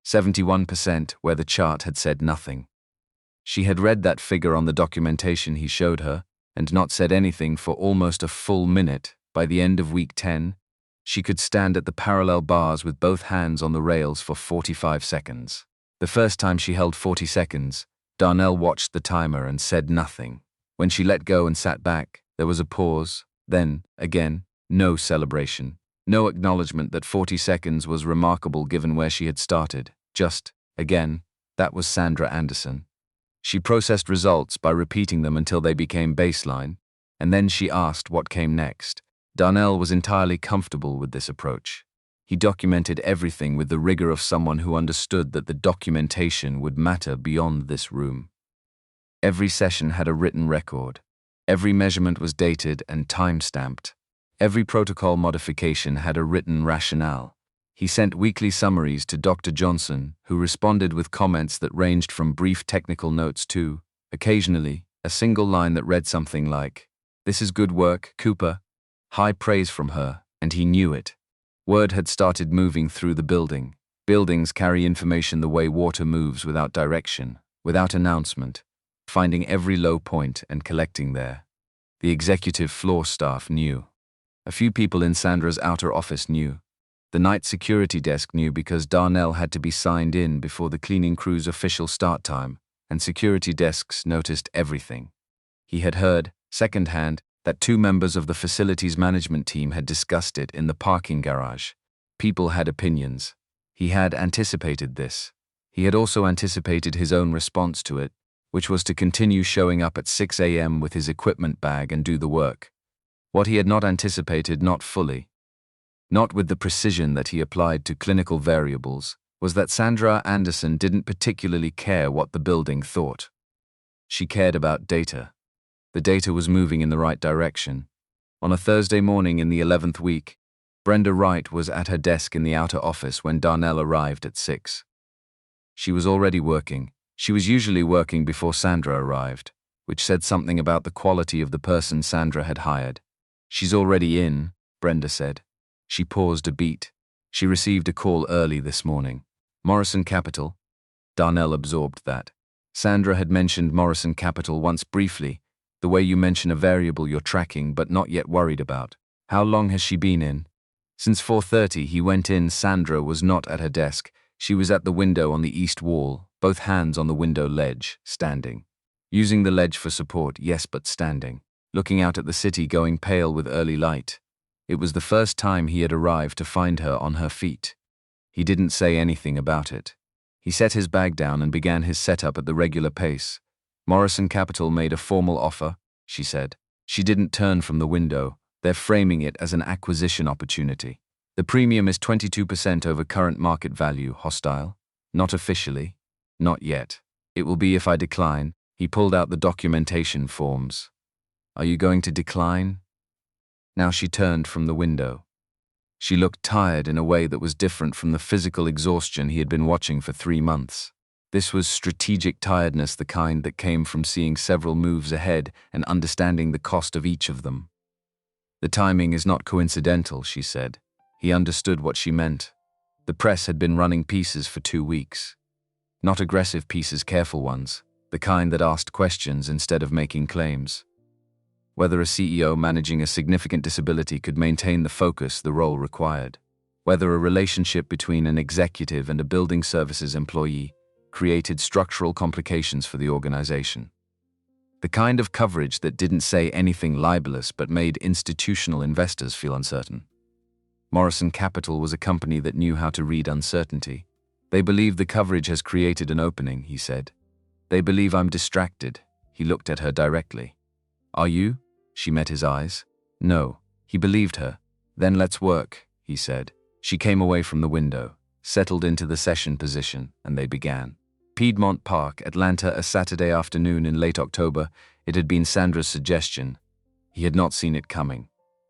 71% where the chart had said nothing. She had read that figure on the documentation he showed her, and not said anything for almost a full minute. By the end of week 10, she could stand at the parallel bars with both hands on the rails for 45 seconds. The first time she held 40 seconds, Darnell watched the timer and said nothing. When she let go and sat back, there was a pause, then, again, no celebration, no acknowledgement that 40 seconds was remarkable given where she had started. Just, again, that was Sandra Anderson. She processed results by repeating them until they became baseline, and then she asked what came next. Darnell was entirely comfortable with this approach. He documented everything with the rigor of someone who understood that the documentation would matter beyond this room. Every session had a written record. Every measurement was dated and time-stamped. Every protocol modification had a written rationale. He sent weekly summaries to Dr. Johnson, who responded with comments that ranged from brief technical notes to, occasionally, a single line that read something like, "This is good work, Cooper." High praise from her, and he knew it. Word had started moving through the building. Buildings carry information the way water moves, without direction, without announcement, finding every low point and collecting there. The executive floor staff knew. A few people in Sandra's outer office knew. The night security desk knew because Darnell had to be signed in before the cleaning crew's official start time, and security desks noticed everything. He had heard, secondhand, that 2 members of the facilities management team had discussed it in the parking garage. People had opinions. He had anticipated this. He had also anticipated his own response to it, which was to continue showing up at 6 a.m. with his equipment bag and do the work. What he had not anticipated, not fully, not with the precision that he applied to clinical variables, was that Sandra Anderson didn't particularly care what the building thought. She cared about data. The data was moving in the right direction. On a Thursday morning in the 11th week, Brenda Wright was at her desk in the outer office when Darnell arrived at 6. She was already working. She was usually working before Sandra arrived, which said something about the quality of the person Sandra had hired. "She's already in," Brenda said. She paused a beat. She received a call early this morning. Morrison Capital. Darnell absorbed that. Sandra had mentioned Morrison Capital once briefly, the way you mention a variable you're tracking but not yet worried about. How long has she been in? Since 4:30 he went in. Sandra was not at her desk. She was at the window on the east wall, both hands on the window ledge, standing. Using the ledge for support, yes, but standing. Looking out at the city going pale with early light. It was the first time he had arrived to find her on her feet. He didn't say anything about it. He set his bag down and began his setup at the regular pace. Morrison Capital made a formal offer, she said. She didn't turn from the window. They're framing it as an acquisition opportunity. The premium is 22% over current market value, hostile. Not officially. Not yet. It will be if I decline. He pulled out the documentation forms. Are you going to decline? Now she turned from the window. She looked tired in a way that was different from the physical exhaustion he had been watching for 3 months. This was strategic tiredness, the kind that came from seeing several moves ahead and understanding the cost of each of them. The timing is not coincidental, she said. He understood what she meant. The press had been running pieces for 2 weeks. Not aggressive pieces, careful ones, the kind that asked questions instead of making claims. Whether a CEO managing a significant disability could maintain the focus the role required. Whether a relationship between an executive and a building services employee created structural complications for the organization. The kind of coverage that didn't say anything libelous but made institutional investors feel uncertain. Morrison Capital was a company that knew how to read uncertainty. They believe the coverage has created an opening, he said. They believe I'm distracted. He looked at her directly. Are you? She met his eyes. No. He believed her. Then let's work, he said. She came away from the window, settled into the session position, and they began. Piedmont Park, Atlanta, a Saturday afternoon in late October. It had been Sandra's suggestion. He had not seen it coming.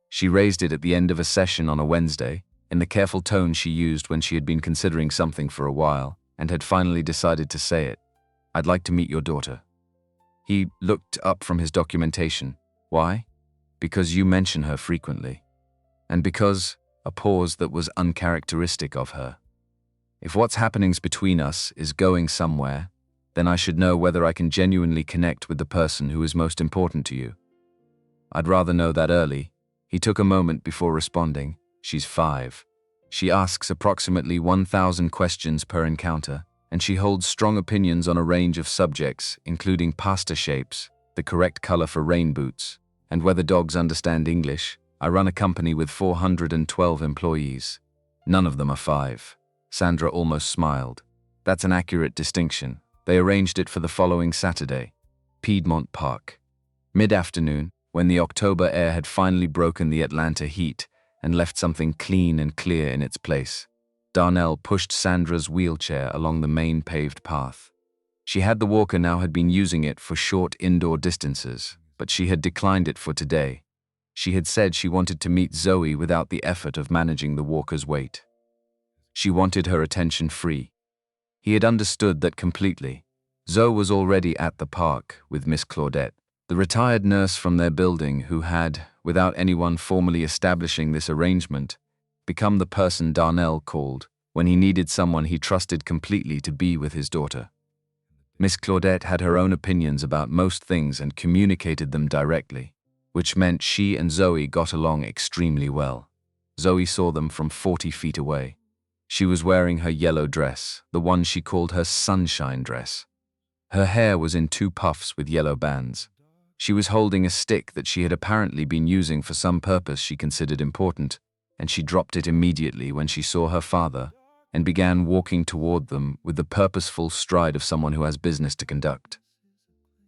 She raised it at the end of a session on a Wednesday, in the careful tone she used when she had been considering something for a while, and had finally decided to say it. I'd like to meet your daughter. He looked up from his documentation. Why? Because you mention her frequently. And because, a pause that was uncharacteristic of her. If what's happening between us is going somewhere, then I should know whether I can genuinely connect with the person who is most important to you. I'd rather know that early. He took a moment before responding. She's 5. She asks approximately 1,000 questions per encounter, and she holds strong opinions on a range of subjects, including pasta shapes, the correct color for rain boots, and whether dogs understand English. I run a company with 412 employees. None of them are 5. Sandra almost smiled. That's an accurate distinction. They arranged it for the following Saturday. Piedmont Park. Mid-afternoon, when the October air had finally broken the Atlanta heat and left something clean and clear in its place. Darnell pushed Sandra's wheelchair along the main paved path. She had the walker now had been using it for short indoor distances, but she had declined it for today. She had said she wanted to meet Zoe without the effort of managing the walker's weight. She wanted her attention free. He had understood that completely. Zoe was already at the park with Miss Claudette, the retired nurse from their building who had, without anyone formally establishing this arrangement, become the person Darnell called when he needed someone he trusted completely to be with his daughter. Miss Claudette had her own opinions about most things and communicated them directly, which meant she and Zoe got along extremely well. Zoe saw them from 40 feet away. She was wearing her yellow dress, the one she called her sunshine dress. Her hair was in 2 puffs with yellow bands. She was holding a stick that she had apparently been using for some purpose she considered important, and she dropped it immediately when she saw her father and began walking toward them with the purposeful stride of someone who has business to conduct.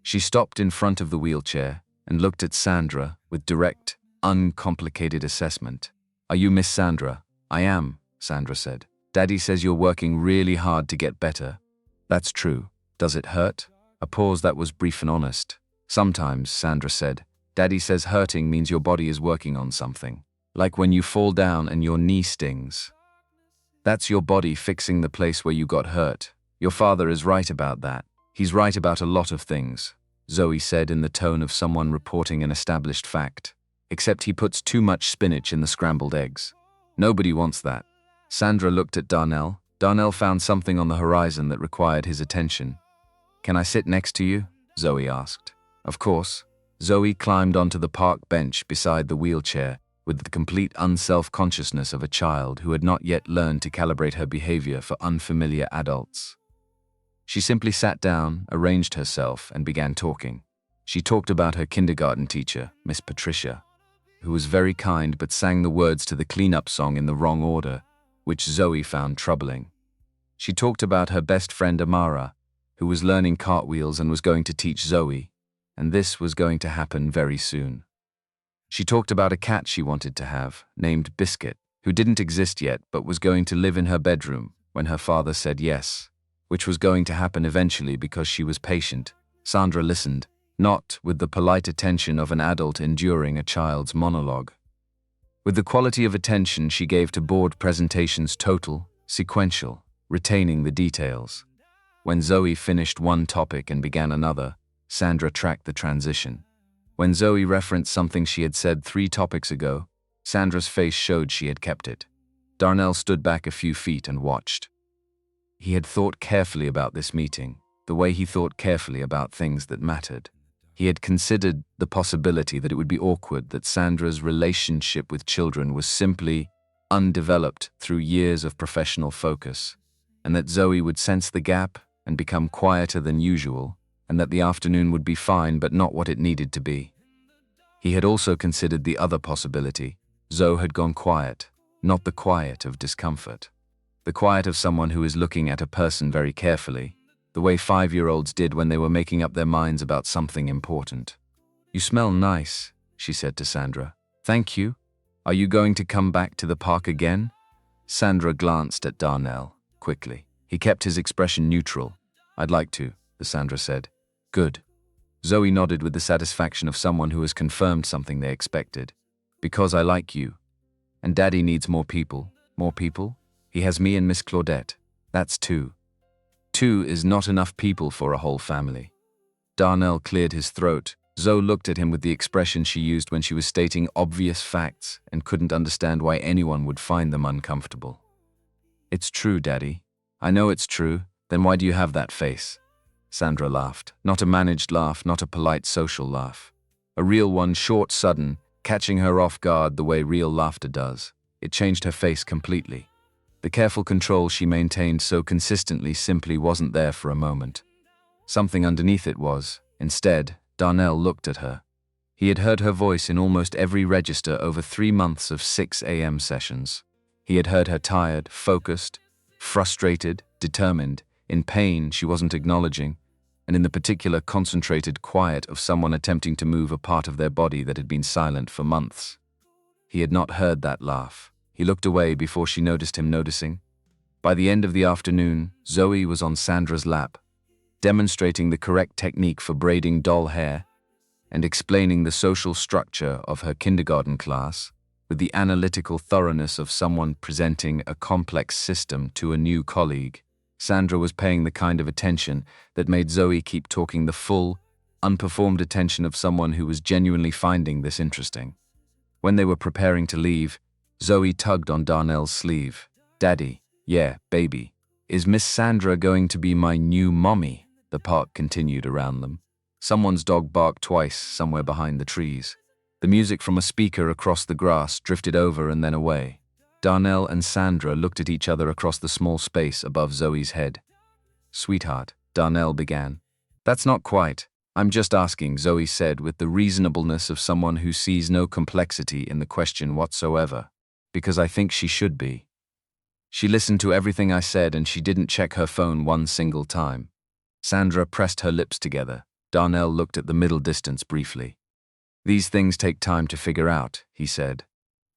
She stopped in front of the wheelchair and looked at Sandra with direct, uncomplicated assessment. Are you Miss Sandra? I am, Sandra said. Daddy says you're working really hard to get better. That's true. Does it hurt? A pause that was brief and honest. Sometimes, Sandra said. Daddy says hurting means your body is working on something. Like when you fall down and your knee stings. That's your body fixing the place where you got hurt. Your father is right about that. He's right about a lot of things, Zoe said in the tone of someone reporting an established fact. Except he puts too much spinach in the scrambled eggs. Nobody wants that. Sandra looked at Darnell. Darnell found something on the horizon that required his attention. Can I sit next to you? Zoe asked. Of course. Zoe climbed onto the park bench beside the wheelchair with the complete unself-consciousness of a child who had not yet learned to calibrate her behavior for unfamiliar adults. She simply sat down, arranged herself, and began talking. She talked about her kindergarten teacher, Miss Patricia, who was very kind but sang the words to the cleanup song in the wrong order, which Zoe found troubling. She talked about her best friend Amara, who was learning cartwheels and was going to teach Zoe, and this was going to happen very soon. She talked about a cat she wanted to have, named Biscuit, who didn't exist yet but was going to live in her bedroom when her father said yes, which was going to happen eventually because she was patient. Sandra listened, not with the polite attention of an adult enduring a child's monologue. With the quality of attention she gave to board presentations total, sequential, retaining the details. When Zoe finished one topic and began another, Sandra tracked the transition. When Zoe referenced something she had said 3 topics ago, Sandra's face showed she had kept it. Darnell stood back a few feet and watched. He had thought carefully about this meeting, the way he thought carefully about things that mattered. He had considered the possibility that it would be awkward, that Sandra's relationship with children was simply undeveloped through years of professional focus, and that Zoe would sense the gap and become quieter than usual, and that the afternoon would be fine but not what it needed to be. He had also considered the other possibility. Zoe had gone quiet, not the quiet of discomfort. The quiet of someone who is looking at a person very carefully, the way 5-year-olds did when they were making up their minds about something important. "You smell nice," she said to Sandra. "Thank you. Are you going to come back to the park again?" Sandra glanced at Darnell quickly. He kept his expression neutral. "I'd like to," Sandra said. "Good." Zoe nodded with the satisfaction of someone who has confirmed something they expected. "Because I like you. And Daddy needs more people." "More people? He has me and Miss Claudette. That's 2. 2 is not enough people for a whole family." Darnell cleared his throat. Zoe looked at him with the expression she used when she was stating obvious facts and couldn't understand why anyone would find them uncomfortable. "It's true, Daddy. I know it's true. Then why do you have that face?" Sandra laughed. Not a managed laugh, not a polite social laugh. A real one, short, sudden, catching her off guard the way real laughter does. It changed her face completely. The careful control she maintained so consistently simply wasn't there for a moment. Something underneath it was. Instead, Darnell looked at her. He had heard her voice in almost every register over 3 months of 6 a.m. sessions. He had heard her tired, focused, frustrated, determined, in pain she wasn't acknowledging, and in the particular concentrated quiet of someone attempting to move a part of their body that had been silent for months. He had not heard that laugh. He looked away before she noticed him noticing. By the end of the afternoon, Zoe was on Sandra's lap, demonstrating the correct technique for braiding doll hair and explaining the social structure of her kindergarten class with the analytical thoroughness of someone presenting a complex system to a new colleague. Sandra was paying the kind of attention that made Zoe keep talking, the full, unperformed attention of someone who was genuinely finding this interesting. When they were preparing to leave, Zoe tugged on Darnell's sleeve. "Daddy, yeah, baby, is Miss Sandra going to be my new mommy?" The park continued around them. Someone's dog barked twice somewhere behind the trees. The music from a speaker across the grass drifted over and then away. Darnell and Sandra looked at each other across the small space above Zoe's head. "Sweetheart," Darnell began. "That's not quite. I'm just asking," Zoe said with the reasonableness of someone who sees no complexity in the question whatsoever. "Because I think she should be." She listened to everything I said and she didn't check her phone one single time. Sandra pressed her lips together. Darnell looked at the middle distance briefly. "These things take time to figure out," he said.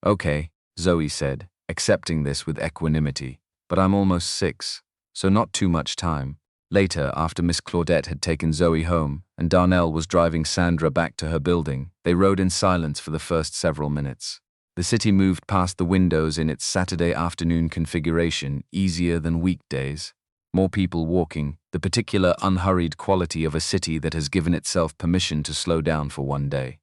"Okay," Zoe said, accepting this with equanimity. "But I'm almost 6, so not too much time." Later, after Miss Claudette had taken Zoe home and Darnell was driving Sandra back to her building, they rode in silence for the first several minutes. The city moved past the windows in its Saturday afternoon configuration, easier than weekdays. More people walking, the particular unhurried quality of a city that has given itself permission to slow down for one day.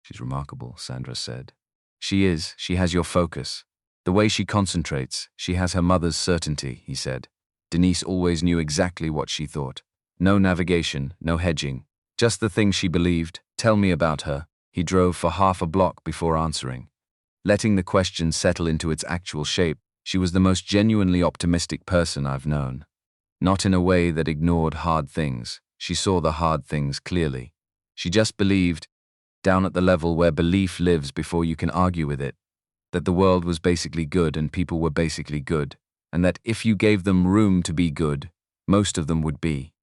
"She's remarkable," Sandra said. "She is. She has your focus. The way she concentrates, she has her mother's certainty," he said. Denise always knew exactly what she thought. No navigation, no hedging. Just the thing she believed. "Tell me about her." He drove for half a block before answering. Letting the question settle into its actual shape, she was the most genuinely optimistic person I've known. Not in a way that ignored hard things. She saw the hard things clearly. She just believed, down at the level where belief lives before you can argue with it, that the world was basically good and people were basically good, and that if you gave them room to be good, most of them would be.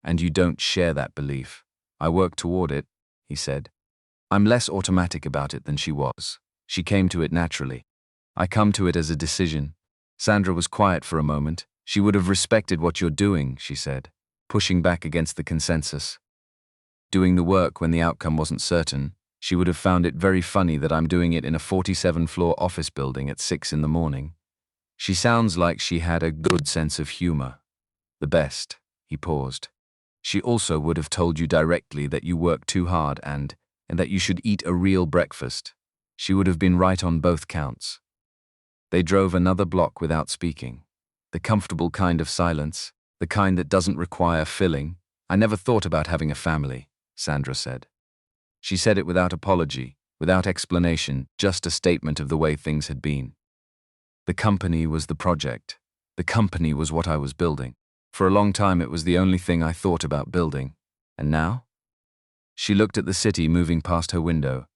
And you don't share that belief. "I work toward it," he said. "I'm less automatic about it than she was. She came to it naturally. I come to it as a decision." Sandra was quiet for a moment. "She would have respected what you're doing," she said, pushing back against the consensus. "Doing the work when the outcome wasn't certain. She would have found it very funny that I'm doing it in a 47-floor office building at 6 in the morning. She sounds like she had a good sense of humor. The best." He paused. "She also would have told you directly that you work too hard and that you should eat a real breakfast. She would have been right on both counts." They drove another block without speaking. The comfortable kind of silence, the kind that doesn't require filling. I never thought about having a family, Sandra said. She said it without apology, without explanation, just a statement of the way things had been. The company was the project. The company was what I was building. For a long time it was the only thing I thought about building. And now? She looked at the city moving past her window.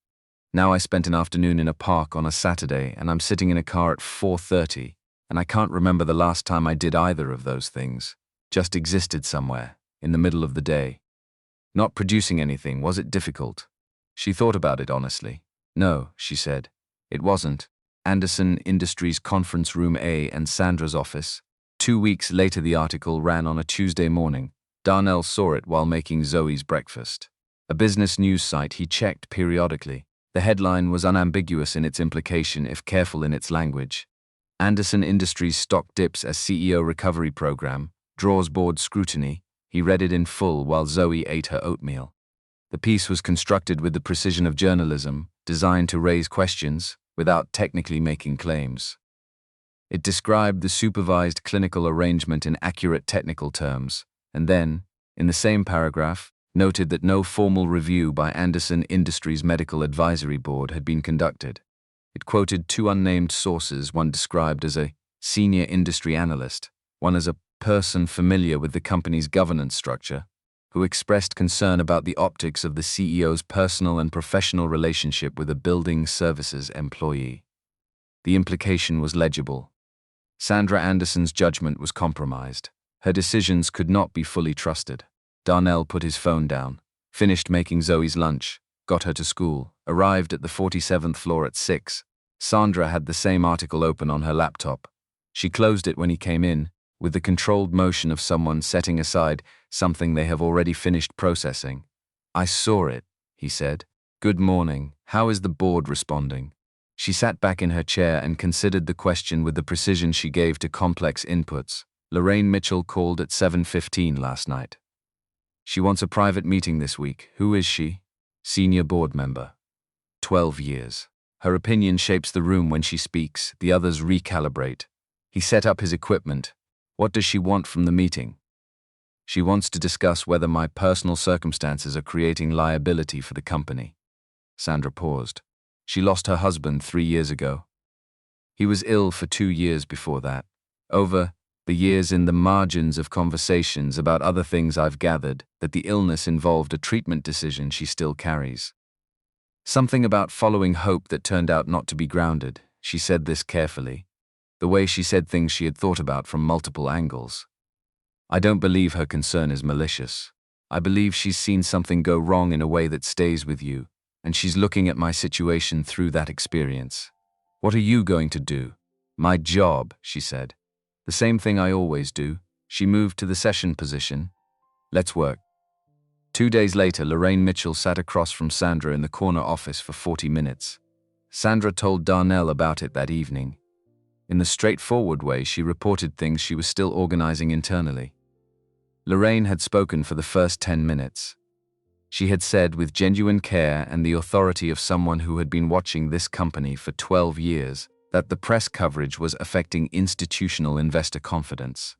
Now I spent an afternoon in a park on a Saturday, and I'm sitting in a car at 4:30, and I can't remember the last time I did either of those things. Just existed somewhere, in the middle of the day. Not producing anything, was it difficult? She thought about it honestly. No, she said. It wasn't. Anderson Industries Conference Room A and Sandra's office. 2 weeks later the article ran on a Tuesday morning. Darnell saw it while making Zoe's breakfast. A business news site he checked periodically. The headline was unambiguous in its implication if careful in its language. Anderson Industries stock dips as CEO recovery program, draws board scrutiny. He read it in full while Zoe ate her oatmeal. The piece was constructed with the precision of journalism, designed to raise questions without technically making claims. It described the supervised clinical arrangement in accurate technical terms, and then, in the same paragraph, noted that no formal review by Anderson Industries Medical Advisory Board had been conducted. It quoted two unnamed sources, one described as a senior industry analyst, one as a person familiar with the company's governance structure, who expressed concern about the optics of the CEO's personal and professional relationship with a building services employee. The implication was legible. Sandra Anderson's judgment was compromised. Her decisions could not be fully trusted. Darnell put his phone down, finished making Zoe's lunch, got her to school, arrived at the 47th floor at 6. Sandra had the same article open on her laptop. She closed it when he came in, with the controlled motion of someone setting aside something they have already finished processing. I saw it, he said. Good morning. How is the board responding? She sat back in her chair and considered the question with the precision she gave to complex inputs. Lorraine Mitchell called at 7:15 last night. She wants a private meeting this week. Who is she? Senior board member. 12 years. Her opinion shapes the room when she speaks, the others recalibrate. He set up his equipment. What does she want from the meeting? She wants to discuss whether my personal circumstances are creating liability for the company. Sandra paused. She lost her husband 3 years ago. He was ill for 2 years before that. Over the years, in the margins of conversations about other things, I've gathered that the illness involved a treatment decision she still carries. Something about following hope that turned out not to be grounded. She said this carefully. The way she said things she had thought about from multiple angles. I don't believe her concern is malicious. I believe she's seen something go wrong in a way that stays with you, and she's looking at my situation through that experience. What are you going to do? My job, she said. The same thing I always do. She moved to the session position. Let's work. 2 days later, Lorraine Mitchell sat across from Sandra in the corner office for 40 minutes. Sandra told Darnell about it that evening. In the straightforward way, she reported things she was still organizing internally. Lorraine had spoken for the first 10 minutes. She had said, with genuine care and the authority of someone who had been watching this company for 12 years, that the press coverage was affecting institutional investor confidence,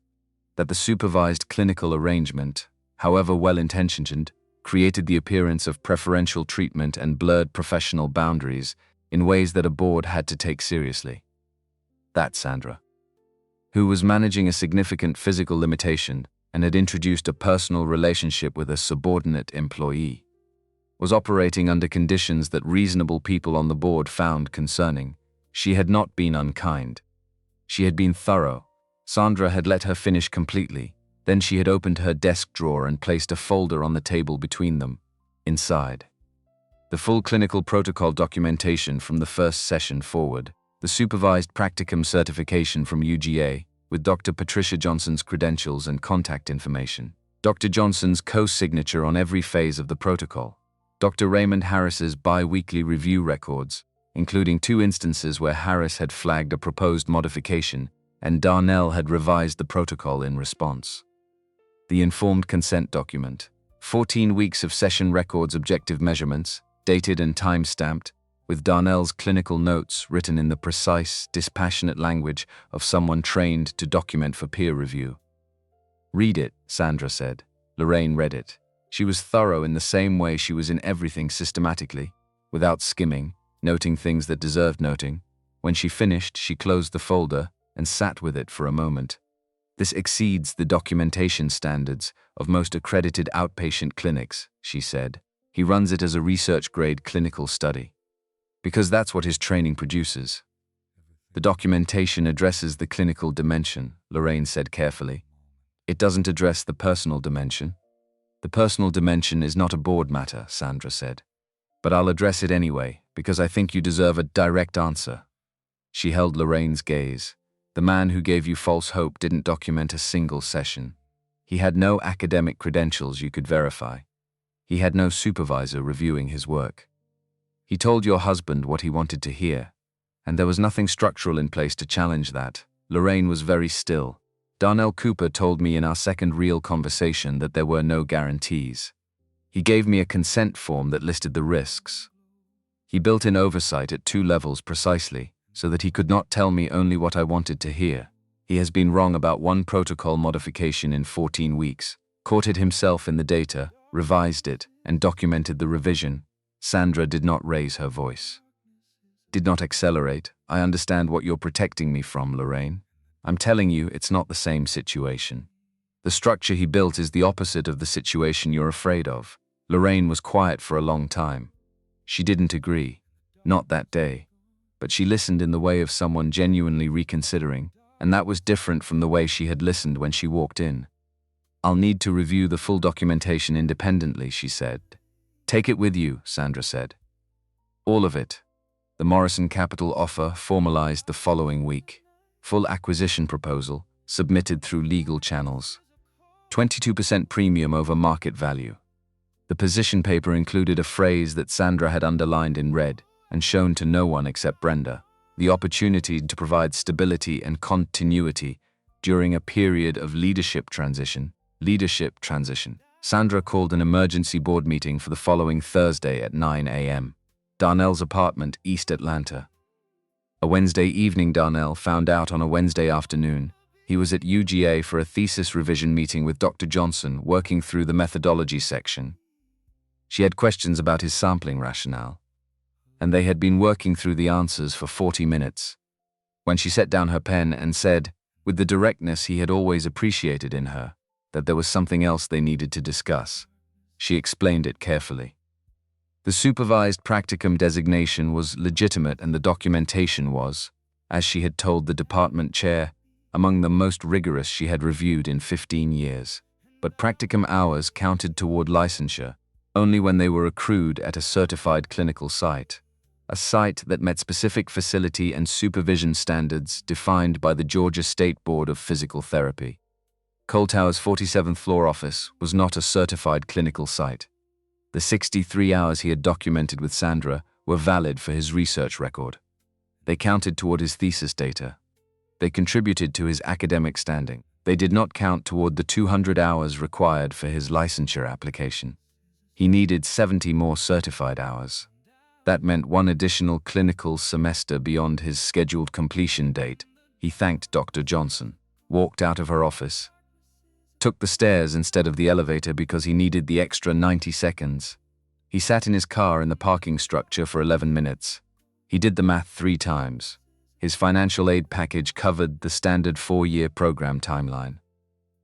that the supervised clinical arrangement, however well-intentioned, created the appearance of preferential treatment and blurred professional boundaries in ways that a board had to take seriously. That Sandra, who was managing a significant physical limitation and had introduced a personal relationship with a subordinate employee, was operating under conditions that reasonable people on the board found concerning. She had not been unkind. She had been thorough. Sandra had let her finish completely. Then she had opened her desk drawer and placed a folder on the table between them. Inside, the full clinical protocol documentation from the first session forward, the supervised practicum certification from UGA, with Dr. Patricia Johnson's credentials and contact information, Dr. Johnson's co-signature on every phase of the protocol, Dr. Raymond Harris's bi-weekly review records, including 2 instances where Harris had flagged a proposed modification and Darnell had revised the protocol in response. The informed consent document, 14 weeks of session records, objective measurements, dated and time-stamped, with Darnell's clinical notes written in the precise, dispassionate language of someone trained to document for peer review. "Read it," Sandra said. Lorraine read it. She was thorough in the same way she was in everything systematically, without skimming, noting things that deserved noting. When she finished, she closed the folder and sat with it for a moment. "This exceeds the documentation standards of most accredited outpatient clinics," she said. "He runs it as a research-grade clinical study, because that's what his training produces." "The documentation addresses the clinical dimension," Lorraine said carefully. "It doesn't address the personal dimension." "The personal dimension is not a board matter," Sandra said. "But I'll address it anyway, because I think you deserve a direct answer." She held Lorraine's gaze. "The man who gave you false hope didn't document a single session. He had no academic credentials you could verify. He had no supervisor reviewing his work. He told your husband what he wanted to hear, and there was nothing structural in place to challenge that." Lorraine was very still. "Darnell Cooper told me in our second real conversation that there were no guarantees. He gave me a consent form that listed the risks. He built in oversight at 2 levels precisely, so that he could not tell me only what I wanted to hear. He has been wrong about 1 protocol modification in 14 weeks, caught it himself in the data, revised it, and documented the revision." Sandra did not raise her voice. "Did not accelerate. I understand what you're protecting me from, Lorraine. I'm telling you, it's not the same situation. The structure he built is the opposite of the situation you're afraid of." Lorraine was quiet for a long time. She didn't agree. Not that day. But she listened in the way of someone genuinely reconsidering, and that was different from the way she had listened when she walked in. "I'll need to review the full documentation independently," she said. "Take it with you," Sandra said. "All of it." The Morrison Capital offer formalized the following week. Full acquisition proposal, submitted through legal channels. 22% premium over market value. The position paper included a phrase that Sandra had underlined in red and shown to no one except Brenda: the opportunity to provide stability and continuity during a period of leadership transition. Sandra called an emergency board meeting for the following Thursday at 9 a.m. Darnell's apartment, East Atlanta. A Wednesday evening, Darnell found out on a Wednesday afternoon. He was at UGA for a thesis revision meeting with Dr. Johnson, working through the methodology section. She had questions about his sampling rationale, and they had been working through the answers for 40 minutes. When she set down her pen and said, with the directness he had always appreciated in her, that there was something else they needed to discuss, she explained it carefully. The supervised practicum designation was legitimate, and the documentation was, as she had told the department chair, among the most rigorous she had reviewed in 15 years. But practicum hours counted toward licensure only when they were accrued at a certified clinical site, a site that met specific facility and supervision standards defined by the Georgia State Board of Physical Therapy. Coltower's 47th floor office was not a certified clinical site. The 63 hours he had documented with Sandra were valid for his research record. They counted toward his thesis data. They contributed to his academic standing. They did not count toward the 200 hours required for his licensure application. He needed 70 more certified hours. That meant 1 additional clinical semester beyond his scheduled completion date. He thanked Dr. Johnson, walked out of her office, took the stairs instead of the elevator because he needed the extra 90 seconds. He sat in his car in the parking structure for 11 minutes. He did the math 3 times. His financial aid package covered the standard 4-year program timeline.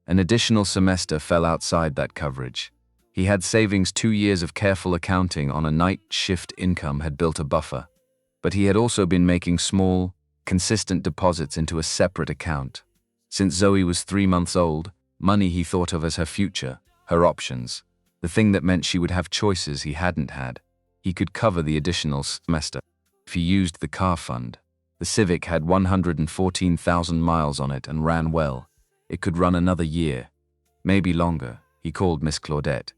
An additional semester fell outside that coverage. He had savings. 2 years of careful accounting on a night shift income had built a buffer. But he had also been making small, consistent deposits into a separate account. Since Zoe was 3 months old, money he thought of as her future, her options, the thing that meant she would have choices he hadn't had. He could cover the additional semester if he used the car fund. The Civic had 114,000 miles on it and ran well. It could run another year, maybe longer. He called Miss Claudette,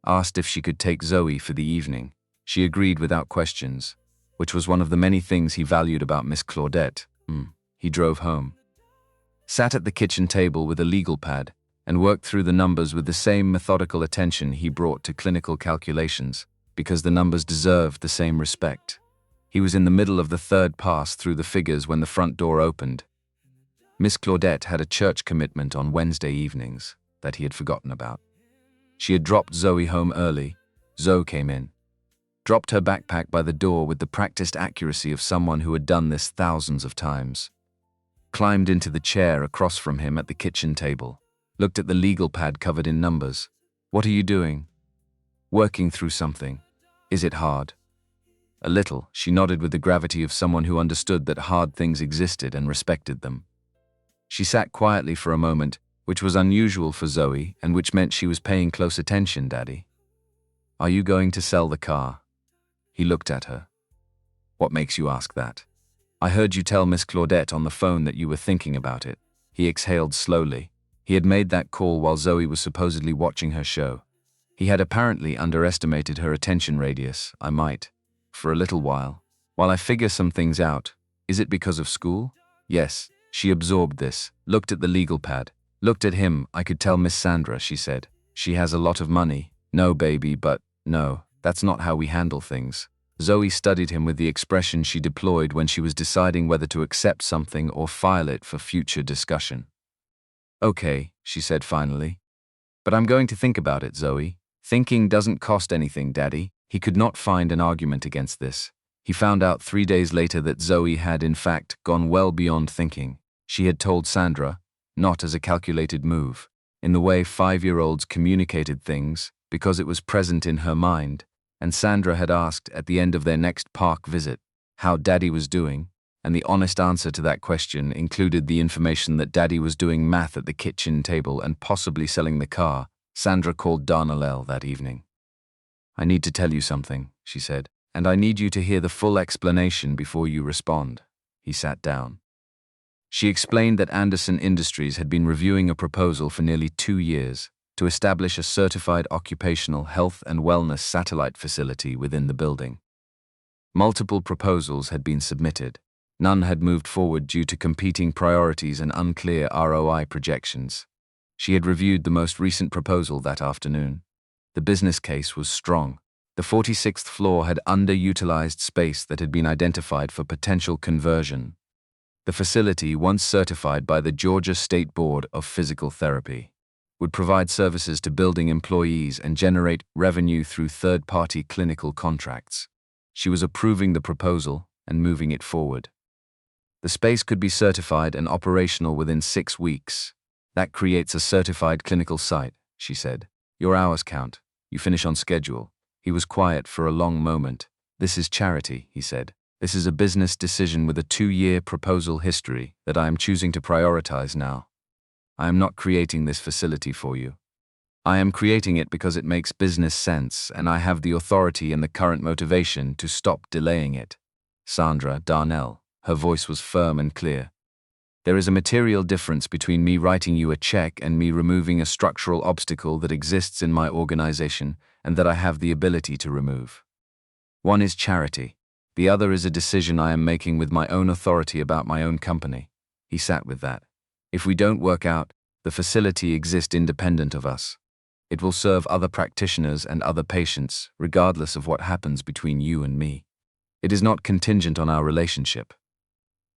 asked if she could take Zoe for the evening. She agreed without questions, which was one of the many things he valued about Miss Claudette. He drove home, sat at the kitchen table with a legal pad, and worked through the numbers with the same methodical attention he brought to clinical calculations, because the numbers deserved the same respect. He was in the middle of the third pass through the figures when the front door opened. Miss Claudette had a church commitment on Wednesday evenings that he had forgotten about. She had dropped Zoe home early. Zoe came in, dropped her backpack by the door with the practiced accuracy of someone who had done this thousands of times, climbed into the chair across from him at the kitchen table, looked at the legal pad covered in numbers. "What are you doing?" "Working through something." "Is it hard?" "A little," she nodded with the gravity of someone who understood that hard things existed and respected them. She sat quietly for a moment, which was unusual for Zoe and which meant she was paying close attention, Daddy. "Are you going to sell the car?" He looked at her. "What makes you ask that?" "I heard you tell Miss Claudette on the phone that you were thinking about it." He exhaled slowly. He had made that call while Zoe was supposedly watching her show. He had apparently underestimated her attention radius. "I might. For a little while. While I figure some things out." "Is it because of school?" "Yes." She absorbed this, looked at the legal pad, looked at him. "I could tell Miss Sandra," she said. "She has a lot of money." "No, baby, but no, that's not how we handle things." Zoe studied him with the expression she deployed when she was deciding whether to accept something or file it for future discussion. "Okay," she said finally. "But I'm going to think about it, Zoe." "Thinking doesn't cost anything, Daddy." He could not find an argument against this. He found out 3 days later that Zoe had, in fact, gone well beyond thinking. She had told Sandra, not as a calculated move, in the way 5-year-olds communicated things, because it was present in her mind, and Sandra had asked at the end of their next park visit how Daddy was doing, and the honest answer to that question included the information that Daddy was doing math at the kitchen table and possibly selling the car. Sandra called Darnell that evening. "I need to tell you something," she said, "and I need you to hear the full explanation before you respond." He sat down. She explained that Anderson Industries had been reviewing a proposal for nearly 2 years to establish a certified occupational health and wellness satellite facility within the building. Multiple proposals had been submitted. None had moved forward due to competing priorities and unclear ROI projections. She had reviewed the most recent proposal that afternoon. The business case was strong. The 46th floor had underutilized space that had been identified for potential conversion. The facility, once certified by the Georgia State Board of Physical Therapy, would provide services to building employees and generate revenue through third-party clinical contracts. She was approving the proposal and moving it forward. The space could be certified and operational within 6 weeks. "That creates a certified clinical site," she said. "Your hours count. You finish on schedule." He was quiet for a long moment. "This is charity," he said. "This is a business decision with a 2-year proposal history that I am choosing to prioritize now. I am not creating this facility for you. I am creating it because it makes business sense and I have the authority and the current motivation to stop delaying it." "Sandra, Darnell." Her voice was firm and clear. "There is a material difference between me writing you a check and me removing a structural obstacle that exists in my organization and that I have the ability to remove. One is charity. The other is a decision I am making with my own authority about my own company." He sat with that. "If we don't work out, the facility exists independent of us. It will serve other practitioners and other patients, regardless of what happens between you and me. It is not contingent on our relationship."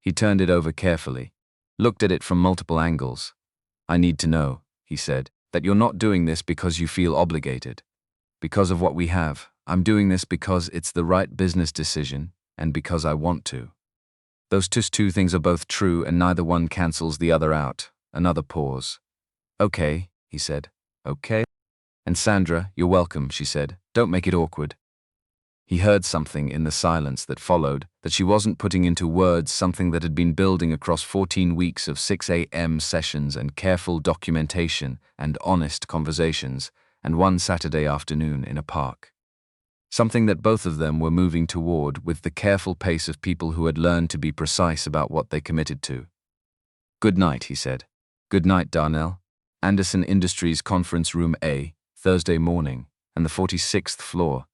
He turned it over carefully, looked at it from multiple angles. "I need to know," he said, "that you're not doing this because you feel obligated. Because of what we have, I'm doing this because it's the right business decision and because I want to." Those two things are both true and neither one cancels the other out. Another pause. "Okay," he said. "Okay." "And Sandra, you're welcome," she said. "Don't make it awkward." He heard something in the silence that followed, that she wasn't putting into words, something that had been building across 14 weeks of 6 a.m. sessions and careful documentation and honest conversations, and one Saturday afternoon in a park. Something that both of them were moving toward with the careful pace of people who had learned to be precise about what they committed to. "Good night," he said. "Good night, Darnell." Anderson Industries Conference Room A, Thursday morning, and the 46th floor.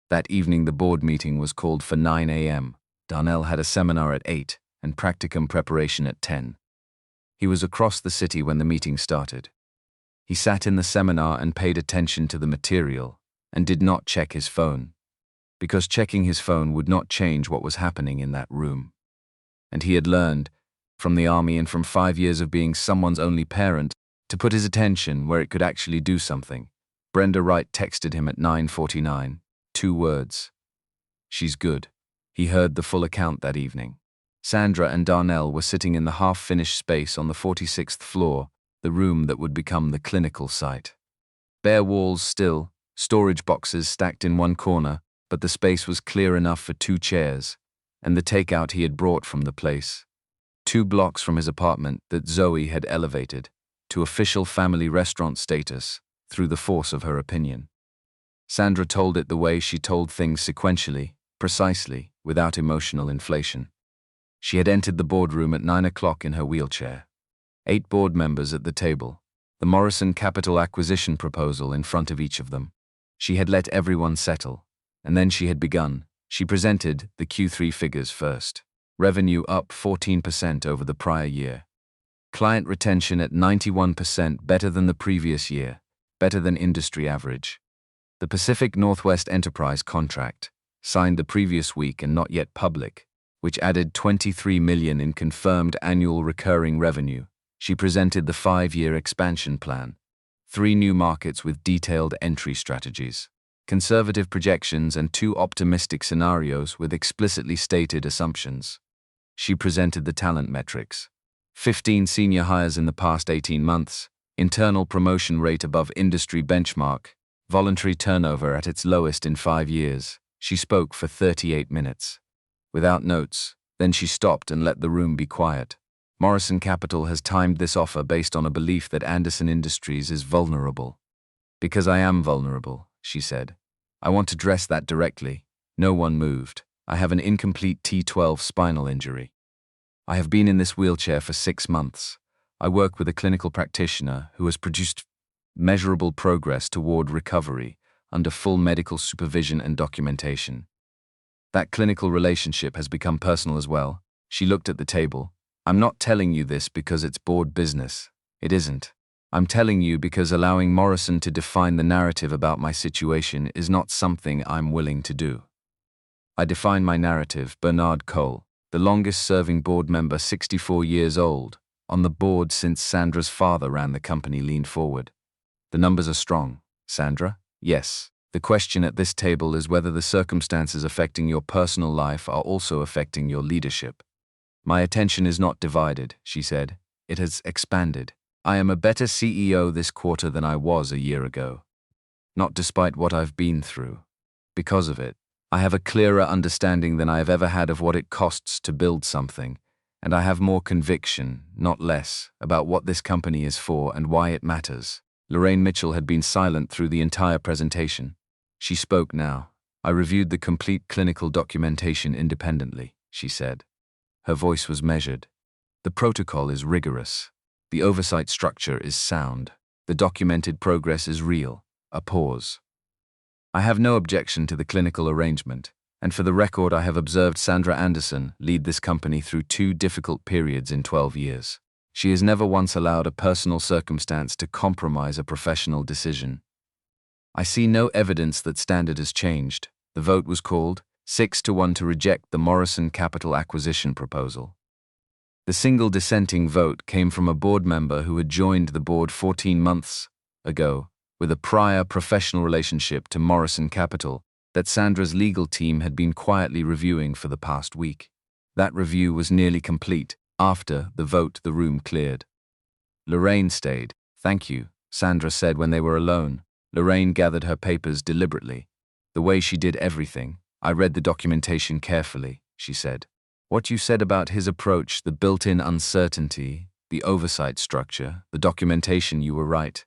That evening the board meeting was called for 9 a.m. Darnell had a seminar at 8 and practicum preparation at 10. He was across the city when the meeting started. He sat in the seminar and paid attention to the material, and did not check his phone. because checking his phone would not change what was happening in that room. And he had learned, from the army and from 5 years of being someone's only parent, to put his attention where it could actually do something. Brenda Wright texted him at 9:49, 2 words. She's good. He heard the full account that evening. Sandra and Darnell were sitting in the half-finished space on the 46th floor, the room that would become the clinical site. Bare walls still, storage boxes stacked in one corner, but the space was clear enough for 2 chairs, and the takeout he had brought from the place. 2 blocks from his apartment that Zoe had elevated to official family restaurant status through the force of her opinion. Sandra told it the way she told things sequentially, precisely, without emotional inflation. She had entered the boardroom at 9 o'clock in her wheelchair. 8 board members at the table, the Morrison Capital acquisition proposal in front of each of them. She had let everyone settle, and then she had begun. She presented the Q3 figures first. Revenue up 14% over the prior year. Client retention at 91%, better than the previous year, better than industry average. The Pacific Northwest Enterprise contract, signed the previous week and not yet public, which added $23 million in confirmed annual recurring revenue. She presented the 5-year expansion plan. 3 new markets with detailed entry strategies, conservative projections, and 2 optimistic scenarios with explicitly stated assumptions. She presented the talent metrics. 15 senior hires in the past 18 months, internal promotion rate above industry benchmark, voluntary turnover at its lowest in 5 years. She spoke for 38 minutes. Without notes, then she stopped and let the room be quiet. Morrison Capital has timed this offer based on a belief that Anderson Industries is vulnerable. Because I am vulnerable, she said. I want to address that directly. No one moved. I have an incomplete T12 spinal injury. I have been in this wheelchair for 6 months. I work with a clinical practitioner who has produced measurable progress toward recovery under full medical supervision and documentation. That clinical relationship has become personal as well. She looked at the table. I'm not telling you this because it's board business. It isn't. I'm telling you because allowing Morrison to define the narrative about my situation is not something I'm willing to do. I define my narrative. Bernard Cole, the longest-serving board member, 64 years old, on the board since Sandra's father ran the company, leaned forward. The numbers are strong. Sandra? Yes. The question at this table is whether the circumstances affecting your personal life are also affecting your leadership. My attention is not divided, she said. It has expanded. I am a better CEO this quarter than I was a year ago. Not despite what I've been through. Because of it, I have a clearer understanding than I have ever had of what it costs to build something, and I have more conviction, not less, about what this company is for and why it matters. Lorraine Mitchell had been silent through the entire presentation. She spoke now. I reviewed the complete clinical documentation independently, she said. Her voice was measured. The protocol is rigorous. The oversight structure is sound. The documented progress is real. A pause. I have no objection to the clinical arrangement, and for the record I have observed Sandra Anderson lead this company through 2 difficult periods in 12 years. She has never once allowed a personal circumstance to compromise a professional decision. I see no evidence that standard has changed. The vote was called 6-1 to reject the Morrison Capital acquisition proposal. The single dissenting vote came from a board member who had joined the board 14 months ago, with a prior professional relationship to Morrison Capital that Sandra's legal team had been quietly reviewing for the past week. That review was nearly complete. After the vote, the room cleared. Lorraine stayed. Thank you, Sandra said when they were alone. Lorraine gathered her papers deliberately. The way she did everything. I read the documentation carefully, she said. What you said about his approach, the built-in uncertainty, the oversight structure, the documentation, you were right.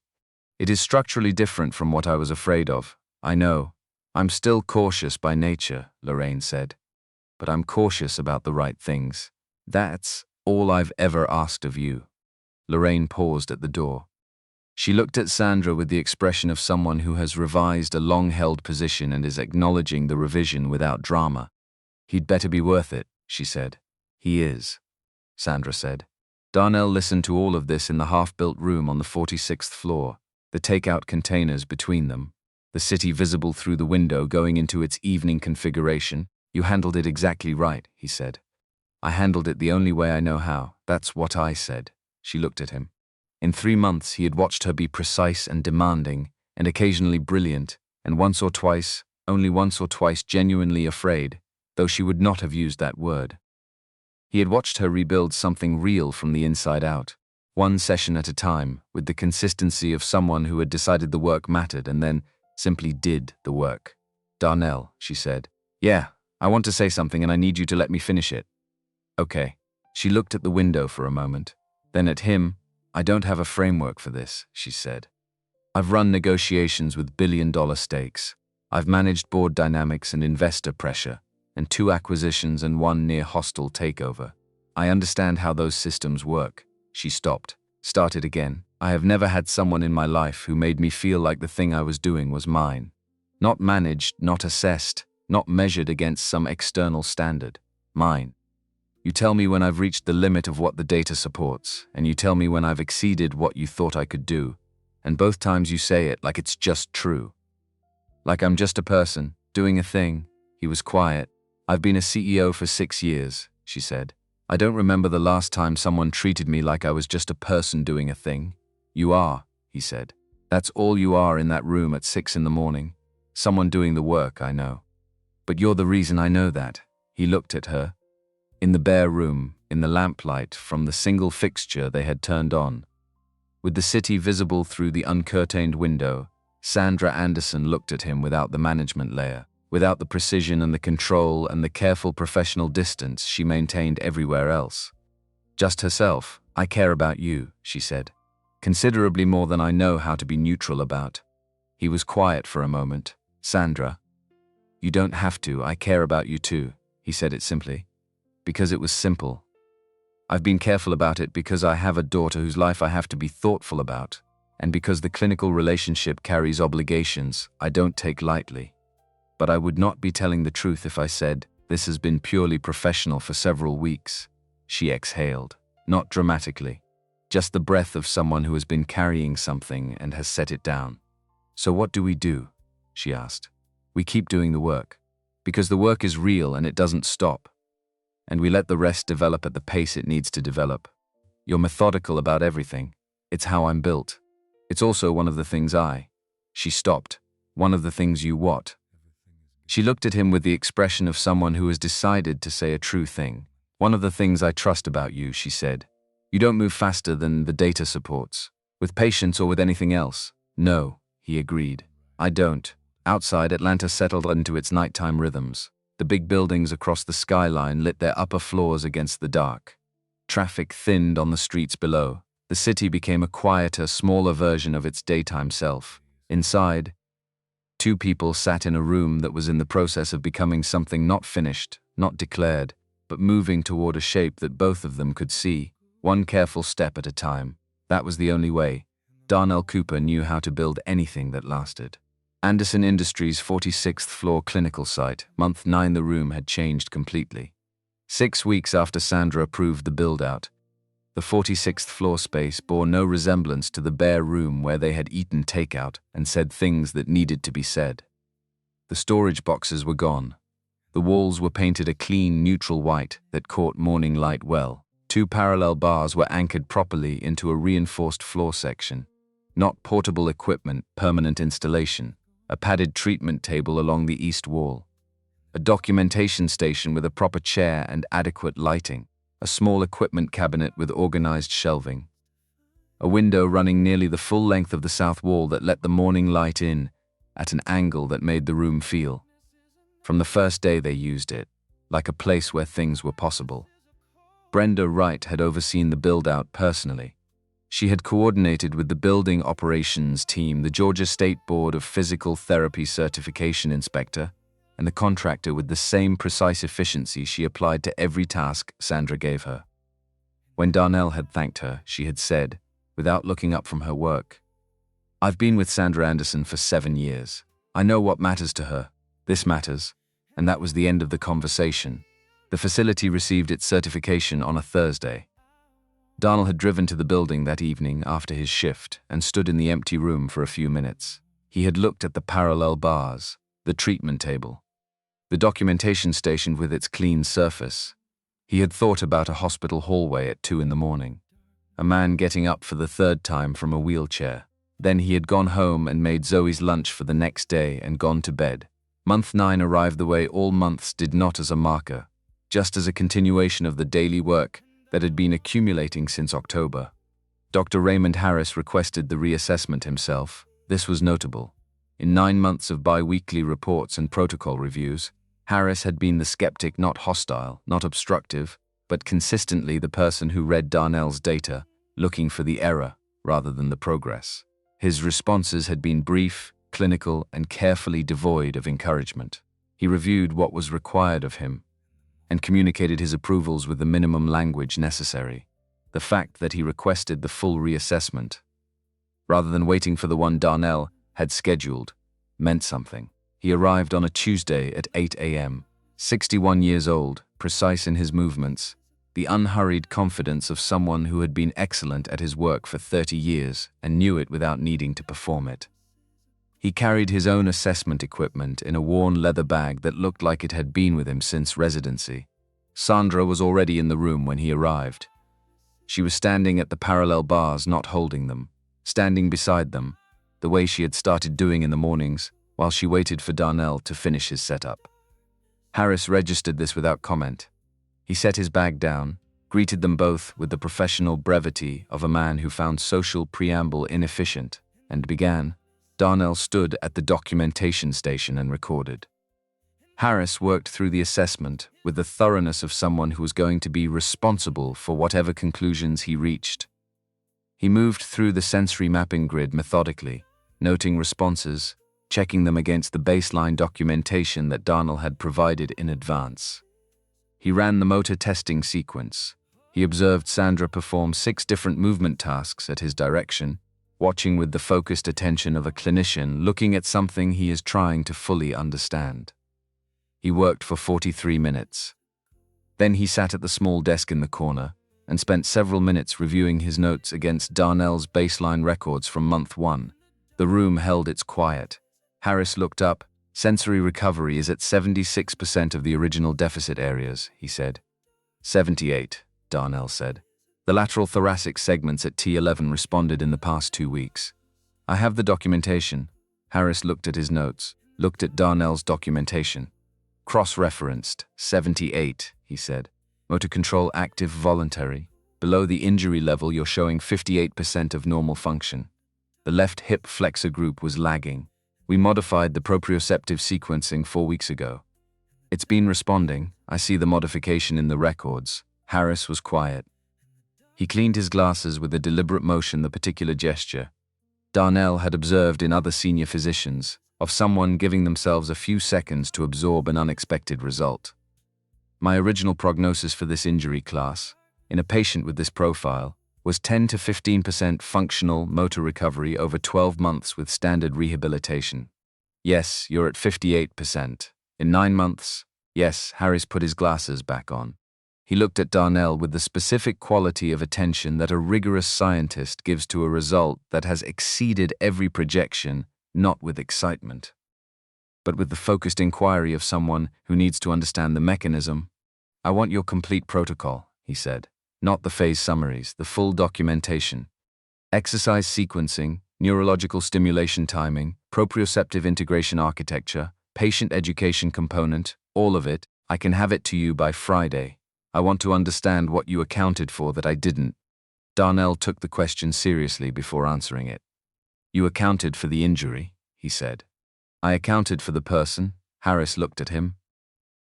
It is structurally different from what I was afraid of. I know. I'm still cautious by nature, Lorraine said. But I'm cautious about the right things. That's all I've ever asked of you. Lorraine paused at the door. She looked at Sandra with the expression of someone who has revised a long-held position and is acknowledging the revision without drama. He'd better be worth it, she said. He is, Sandra said. Darnell listened to all of this in the half-built room on the 46th floor, the takeout containers between them. the city visible through the window going into its evening configuration. "You handled it exactly right," he said. "I handled it the only way I know how. That's what I said." She looked at him. In 3 months, he had watched her be precise and demanding, and occasionally brilliant, and once or twice, only once or twice, genuinely afraid, though she would not have used that word. He had watched her rebuild something real from the inside out, one session at a time, with the consistency of someone who had decided the work mattered and then simply did the work. "Darnell," she said. "Yeah, I want to say something and I need you to let me finish it." "Okay." She looked at the window for a moment, then at him. "I don't have a framework for this," she said. "I've run negotiations with billion-dollar stakes. I've managed board dynamics and investor pressure, and 2 acquisitions and 1 near hostile takeover. I understand how those systems work." She stopped, started again. "I have never had someone in my life who made me feel like the thing I was doing was mine. Not managed, not assessed, not measured against some external standard. Mine. You tell me when I've reached the limit of what the data supports, and you tell me when I've exceeded what you thought I could do, and both times you say it like it's just true. Like I'm just a person, doing a thing." He was quiet. "I've been a CEO for 6 years," she said. "I don't remember the last time someone treated me like I was just a person doing a thing." "You are," he said. "That's all you are in that room at 6 in the morning. Someone doing the work, I know. But you're the reason I know that." He looked at her. In the bare room, in the lamplight from the single fixture they had turned on, with the city visible through the uncurtained window, Sandra Anderson looked at him without the management layer, without the precision and the control and the careful professional distance she maintained everywhere else. Just herself. "I care about you," she said. "Considerably more than I know how to be neutral about." He was quiet for a moment. "Sandra, you don't have to. I care about you too." He said it simply. Because it was simple. "I've been careful about it because I have a daughter whose life I have to be thoughtful about, and because the clinical relationship carries obligations I don't take lightly. But I would not be telling the truth if I said this has been purely professional for several weeks." She exhaled, not dramatically, just the breath of someone who has been carrying something and has set it down. "So what do we do?" she asked. "We keep doing the work, because the work is real and it doesn't stop. And we let the rest develop at the pace it needs to develop. You're methodical about everything. It's how I'm built. It's also one of the things She stopped. "One of the things you what?" She looked at him with the expression of someone who has decided to say a true thing. "One of the things I trust about you," she said. "You don't move faster than the data supports. With patience or with anything else." "No," he agreed. "I don't." Outside, Atlanta settled into its nighttime rhythms. The big buildings across the skyline lit their upper floors against the dark. Traffic thinned on the streets below. The city became a quieter, smaller version of its daytime self. Inside, 2 people sat in a room that was in the process of becoming something not finished, not declared, but moving toward a shape that both of them could see, one careful step at a time. That was the only way. Darnell Cooper knew how to build anything that lasted. Anderson Industries' 46th floor clinical site, month 9. The room had changed completely. 6 weeks after Sandra approved the build-out, the 46th floor space bore no resemblance to the bare room where they had eaten takeout and said things that needed to be said. The storage boxes were gone. The walls were painted a clean, neutral white that caught morning light well. 2 parallel bars were anchored properly into a reinforced floor section. Not portable equipment, permanent installation. A padded treatment table along the east wall. A documentation station with a proper chair and adequate lighting. A small equipment cabinet with organized shelving. A window running nearly the full length of the south wall that let the morning light in at an angle that made the room feel. From the first day they used it, like a place where things were possible. Brenda Wright had overseen the build-out personally. She had coordinated with the building operations team, the Georgia State Board of Physical Therapy Certification Inspector, and the contractor with the same precise efficiency she applied to every task Sandra gave her. When Darnell had thanked her, she had said, without looking up from her work, "I've been with Sandra Anderson for 7 years. I know what matters to her. This matters." And that was the end of the conversation. The facility received its certification on a Thursday. Darnell had driven to the building that evening after his shift and stood in the empty room for a few minutes. He had looked at the parallel bars, the treatment table, the documentation station with its clean surface. He had thought about a hospital hallway at 2 in the morning, a man getting up for the third time from a wheelchair. Then he had gone home and made Zoe's lunch for the next day and gone to bed. Month 9 arrived the way all months did, not as a marker, just as a continuation of the daily work that had been accumulating since October. Dr. Raymond Harris requested the reassessment himself. This was notable. In 9 months of bi-weekly reports and protocol reviews, Harris had been the skeptic, not hostile, not obstructive, but consistently the person who read Darnell's data, looking for the error rather than the progress. His responses had been brief, clinical, and carefully devoid of encouragement. He reviewed what was required of him and communicated his approvals with the minimum language necessary. The fact that he requested the full reassessment, rather than waiting for the one Darnell had scheduled, meant something. He arrived on a Tuesday at 8 a.m., 61 years old, precise in his movements, the unhurried confidence of someone who had been excellent at his work for 30 years and knew it without needing to perform it. He carried his own assessment equipment in a worn leather bag that looked like it had been with him since residency. Sandra was already in the room when he arrived. She was standing at the parallel bars, not holding them, standing beside them, the way she had started doing in the mornings, while she waited for Darnell to finish his setup. Harris registered this without comment. He set his bag down, greeted them both with the professional brevity of a man who found social preamble inefficient, and began. Darnell stood at the documentation station and recorded. Harris worked through the assessment with the thoroughness of someone who was going to be responsible for whatever conclusions he reached. He moved through the sensory mapping grid methodically, noting responses, checking them against the baseline documentation that Darnell had provided in advance. He ran the motor testing sequence. He observed Sandra perform 6 different movement tasks at his direction, watching with the focused attention of a clinician looking at something he is trying to fully understand. He worked for 43 minutes. Then he sat at the small desk in the corner and spent several minutes reviewing his notes against Darnell's baseline records from month 1. The room held its quiet. Harris looked up. Sensory recovery is at 76% of the original deficit areas, he said. 78, Darnell said. The lateral thoracic segments at T11 responded in the past 2 weeks. I have the documentation. Harris looked at his notes, looked at Darnell's documentation. Cross-referenced, 78, he said. Motor control active voluntary. Below the injury level, you're showing 58% of normal function. The left hip flexor group was lagging. We modified the proprioceptive sequencing 4 weeks ago. It's been responding. I see the modification in the records. Harris was quiet. He cleaned his glasses with a deliberate motion, the particular gesture Darnell had observed in other senior physicians, of someone giving themselves a few seconds to absorb an unexpected result. My original prognosis for this injury class, in a patient with this profile, was 10 to 15% functional motor recovery over 12 months with standard rehabilitation. Yes, you're at 58%. In 9 months? Yes, Harris put his glasses back on. He looked at Darnell with the specific quality of attention that a rigorous scientist gives to a result that has exceeded every projection, not with excitement, but with the focused inquiry of someone who needs to understand the mechanism. I want your complete protocol, he said. Not the phase summaries, the full documentation. Exercise sequencing, neurological stimulation timing, proprioceptive integration architecture, patient education component, all of it. I can have it to you by Friday. I want to understand what you accounted for that I didn't. Darnell took the question seriously before answering it. You accounted for the injury, he said. I accounted for the person. Harris looked at him.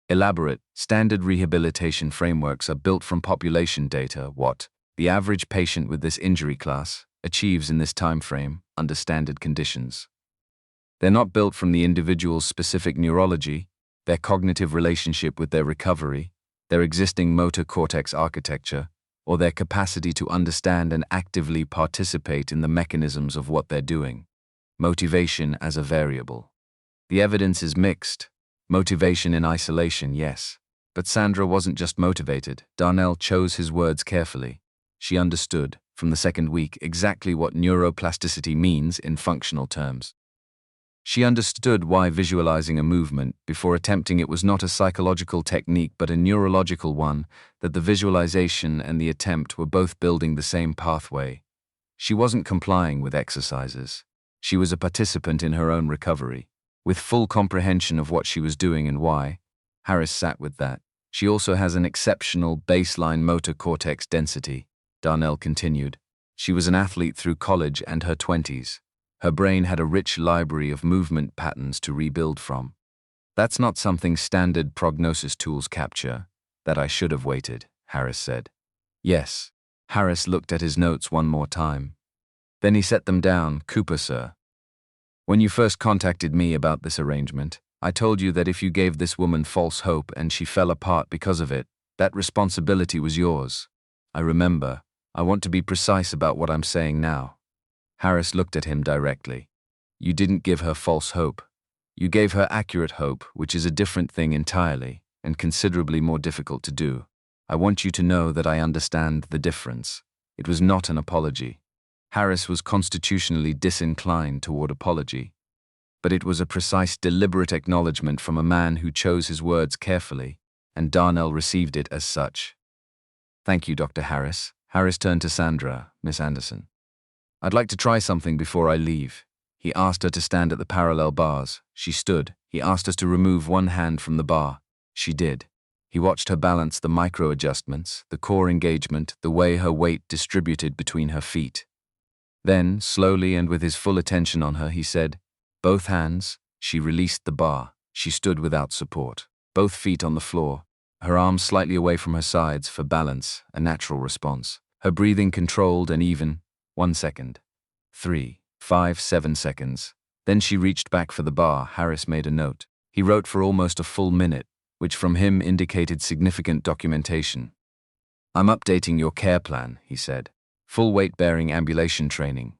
Elaborate, standard rehabilitation frameworks are built from population data, what the average patient with this injury class achieves in this time frame under standard conditions. They're not built from the individual's specific neurology, their cognitive relationship with their recovery, their existing motor cortex architecture, or their capacity to understand and actively participate in the mechanisms of what they're doing. Motivation as a variable. The evidence is mixed. Motivation in isolation, yes. But Sandra wasn't just motivated. Darnell chose his words carefully. She understood, from the second week, exactly what neuroplasticity means in functional terms. She understood why visualizing a movement before attempting it was not a psychological technique but a neurological one, that the visualization and the attempt were both building the same pathway. She wasn't complying with exercises. She was a participant in her own recovery, with full comprehension of what she was doing and why. Harris sat with that. She also has an exceptional baseline motor cortex density, Darnell continued. She was an athlete through college and her 20s. Her brain had a rich library of movement patterns to rebuild from. That's not something standard prognosis tools capture. That I should have waited, Harris said. Yes. Harris looked at his notes one more time. Then he set them down. Cooper, sir. When you first contacted me about this arrangement, I told you that if you gave this woman false hope and she fell apart because of it, that responsibility was yours. I remember. I want to be precise about what I'm saying now. Harris looked at him directly. You didn't give her false hope. You gave her accurate hope, which is a different thing entirely, and considerably more difficult to do. I want you to know that I understand the difference. It was not an apology. Harris was constitutionally disinclined toward apology. But it was a precise, deliberate acknowledgement from a man who chose his words carefully, and Darnell received it as such. Thank you, Dr. Harris. Harris turned to Sandra, Miss Anderson. I'd like to try something before I leave. He asked her to stand at the parallel bars. She stood. He asked us to remove one hand from the bar. She did. He watched her balance the micro-adjustments, the core engagement, the way her weight distributed between her feet. Then, slowly and with his full attention on her, he said, both hands. She released the bar. She stood without support, both feet on the floor, her arms slightly away from her sides for balance, a natural response. Her breathing controlled and even. 1 second. 3, 5, 7 seconds. Then she reached back for the bar. Harris made a note. He wrote for almost a full minute, which from him indicated significant documentation. I'm updating your care plan, he said. Full weight-bearing ambulation training.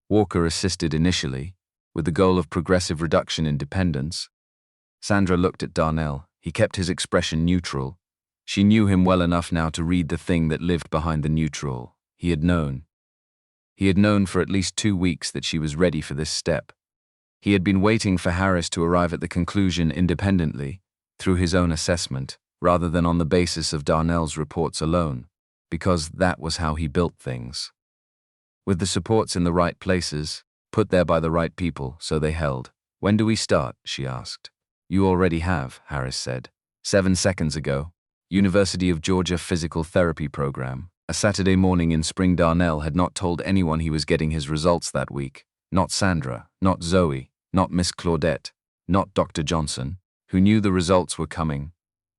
Walker assisted initially, with the goal of progressive reduction in dependence. Sandra looked at Darnell. He kept his expression neutral. She knew him well enough now to read the thing that lived behind the neutral. He had known. He had known for at least 2 weeks that she was ready for this step. He had been waiting for Harris to arrive at the conclusion independently, through his own assessment, rather than on the basis of Darnell's reports alone, because that was how he built things. With the supports in the right places, put there by the right people, so they held. When do we start? She asked. You already have, Harris said. 7 seconds ago. University of Georgia Physical Therapy Program. A Saturday morning in spring. Darnell had not told anyone he was getting his results that week. Not Sandra, not Zoe, not Miss Claudette, not Dr. Johnson, who knew the results were coming,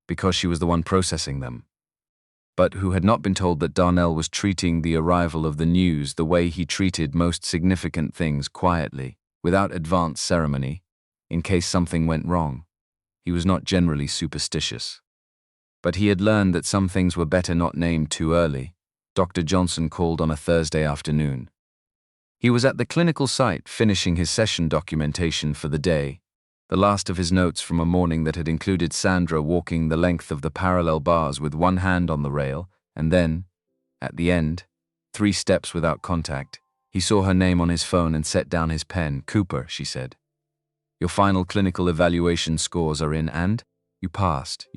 because she was the one processing them. But who had not been told that Darnell was treating the arrival of the news the way he treated most significant things, quietly, without advanced ceremony, in case something went wrong. He was not generally superstitious. But he had learned that some things were better not named too early. Dr. Johnson called on a Thursday afternoon. He was at the clinical site finishing his session documentation for the day, the last of his notes from a morning that had included Sandra walking the length of the parallel bars with one hand on the rail, and then, at the end, 3 steps without contact, he saw her name on his phone and set down his pen. Cooper, she said. Your final clinical evaluation scores are in and you passed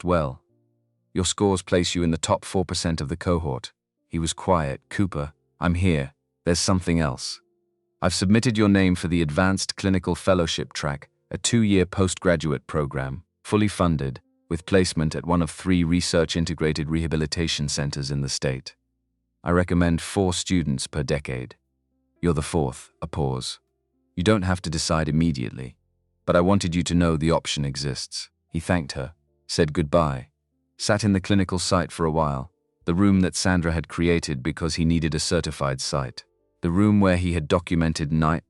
well. Your scores place you in the top 4% of the cohort. He was quiet. Cooper, I'm here. There's something else. I've submitted your name for the Advanced Clinical Fellowship track, a 2-year postgraduate program, fully funded, with placement at one of 3 research-integrated rehabilitation centers in the state. I recommend 4 students per decade. You're the 4th. A pause. You don't have to decide immediately, but I wanted you to know the option exists. He thanked her, said goodbye, sat in the clinical site for a while, the room that Sandra had created because he needed a certified site, the room where he had documented 9